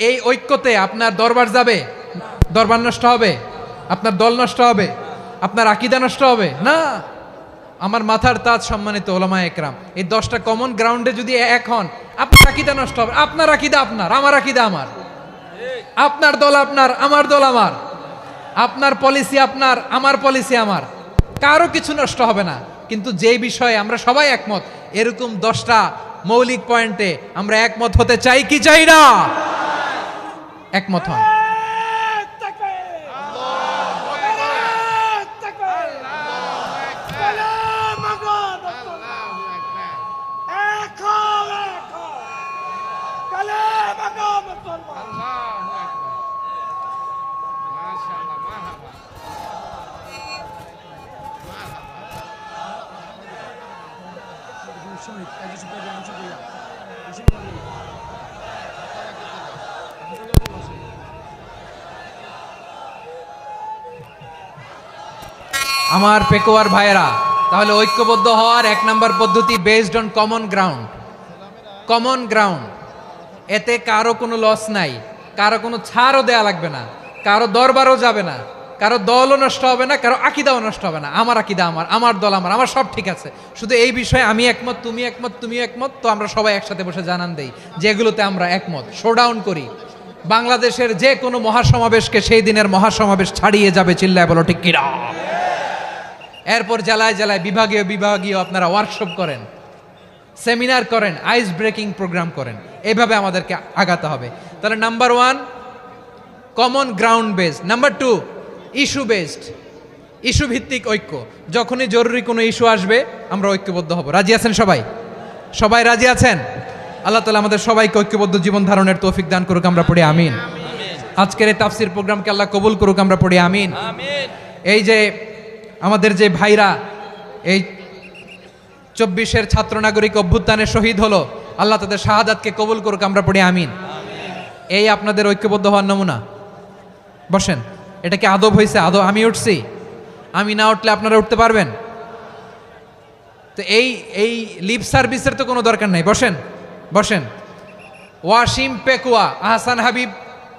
এই ঐক্যতে আপনার দরবার যাবে? দরবার নষ্ট হবে? আপনার দল নষ্ট হবে? আপনার আকীদা নষ্ট হবে না? আমার মাথার তাজ সম্মানিত ওলামায়ে একরাম, এই 10টা কমন গ্রাউন্ডে যদি এক হন, আপনার আকীদা নষ্ট হবে। আপনার আকীদা আপনার, আমার আকীদা আমার, আপনার দল আপনার, আমার দল আমার, আপনার পলিসি আপনার, আমার পলিসি আমার, কারো কিছু নষ্ট হবে না। কিন্তু যে বিষয়ে আমরা সবাই একমত, এরকম 10টা মৌলিক পয়েন্টে আমরা একমত হতে চাই কি চাই না? একমত হন। আমার পেকুয়ার ভাইয়েরা, তাহলে ঐক্যবদ্ধ হওয়ার 1 নম্বর পদ্ধতি based on common ground. Common ground, এতে কারো কোনো লস নাই, কারো কোনো ছাড়ও দেয়া লাগবে না, কারো দরবারও যাবে না, কারো দলও নষ্ট হবে না, কারো আকীদাও নষ্ট হবে না। আমার আকীদা আমার দল আমার সব ঠিক আছে। শুধু এই বিষয়ে আমি একমত, তুমি একমত, তুমিও একমত, তো আমরা সবাই একসাথে বসে জানান দেই যেগুলোতে আমরা একমত, শোডাউন করি। বাংলাদেশের যে কোনো মহাসমাবেশকে সেই দিনের মহাসমাবেশ ছাড়িয়ে যাবে, চিল্লায় বলো ঠিক কিনা। এরপর জেলায় জেলায় বিভাগীয় আপনারা ওয়ার্কশপ করেন, সেমিনার করেন, আইস ব্রেকিং প্রোগ্রাম করেন। এইভাবে আমাদেরকে আগাতে হবে। তাহলে number 1 common ground based, number 2 issue based, issue ভিত্তিক ঐক্য। যখনই জরুরি কোনো ইস্যু আসবে আমরা ঐক্যবদ্ধ হব। রাজি আছেন সবাই? সবাই রাজি আছেন? আল্লাহ তাআলা আমাদের সবাইকে ঐক্যবদ্ধ জীবন ধারণের তৌফিক দান করুক, আমরা পড়ি আমিন। আজকের এই তাফসীর প্রোগ্রামকে আল্লাহ কবুল করুক, আমরা পড়ি আমিন। এই যে আমাদের যে ভাইরা এই 24-এর ছাত্র নাগরিক অভ্যুত্থানে শহীদ হলো, আল্লাহ তাদের শাহাদাতকে কবুল করুক, আমরা পড়ি আমিন। এই আপনাদের ঐক্যবদ্ধ হওয়ার নমুনা। বসেন, এটা কি আদব হয়েছে? আদব আমি উঠছি, আমি না উঠলে আপনারা উঠতে পারবেন? তো এই লিপ সার্ভিসের তো কোনো দরকার নাই। বসেন বসেন। ওয়াসিম পেকুয়া, আহসান হাবিব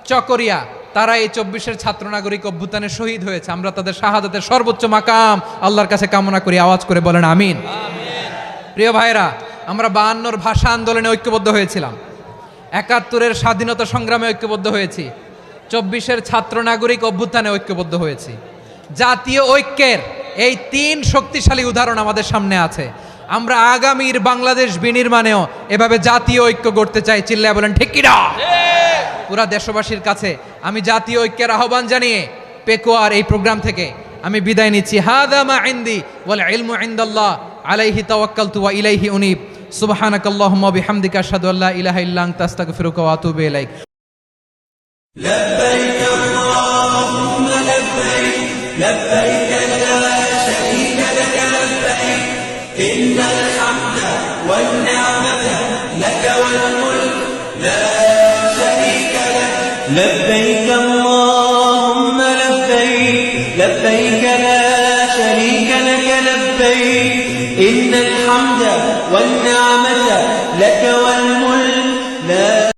চকরিয়া, তারা এই 24-এর ছাত্র নাগরিক অভ্যুত্থানে শহীদ হয়েছে। আমরা তাদের শাহাদাতের সর্বোচ্চ মাকাম আল্লাহর কাছে কামনা করি। আওয়াজ করে বলেন আমিন। প্রিয় ভাইরা, আমরা 52-র ভাষা আন্দোলনে ঐক্যবদ্ধ হয়েছিলাম, 71-এর স্বাধীনতা সংগ্রামে ঐক্যবদ্ধ হয়েছি, 24-এর ছাত্র নাগরিক অভ্যুত্থানে ঐক্যবদ্ধ হয়েছি। জাতীয় ঐক্যের এই 3 শক্তিশালী উদাহরণ আমাদের সামনে আছে। আমরা আগামীর বাংলাদেশ বিনির্মাণেও এভাবে জাতীয় ঐক্য গড়তে চাই। চিল্লায় বলেন ঠিক কিনা। পুরা দেশবাসীর কাছে আমি জাতীয় ঐক্যের আহ্বান জানিয়ে পেকুয়ার এই প্রোগ্রাম থেকে আমি বিদায় নিচ্ছি। হাদা মা ইনদি ওয়াল ইলমু ইনদাল্লাহ আলাইহি তাওয়াক্কালতু ওয়া ইলাইহি উনীব। সুবহানাকাল্লাহুম্মা ওয়া বিহামদিকা আশহাদু আল্লা ইলাহা ইল্লা আনতা আস্তাগফিরুকা ওয়া আতুবু ইলাইক। لبيك اللهم لبيك لبيك لا شريك لك لبيك إن الحمد والنعمة لك والملك لا شريك لك لبيك اللهم لبيك لبيك لا شريك لك لبيك إن الحمد والنعمة لك والملك لا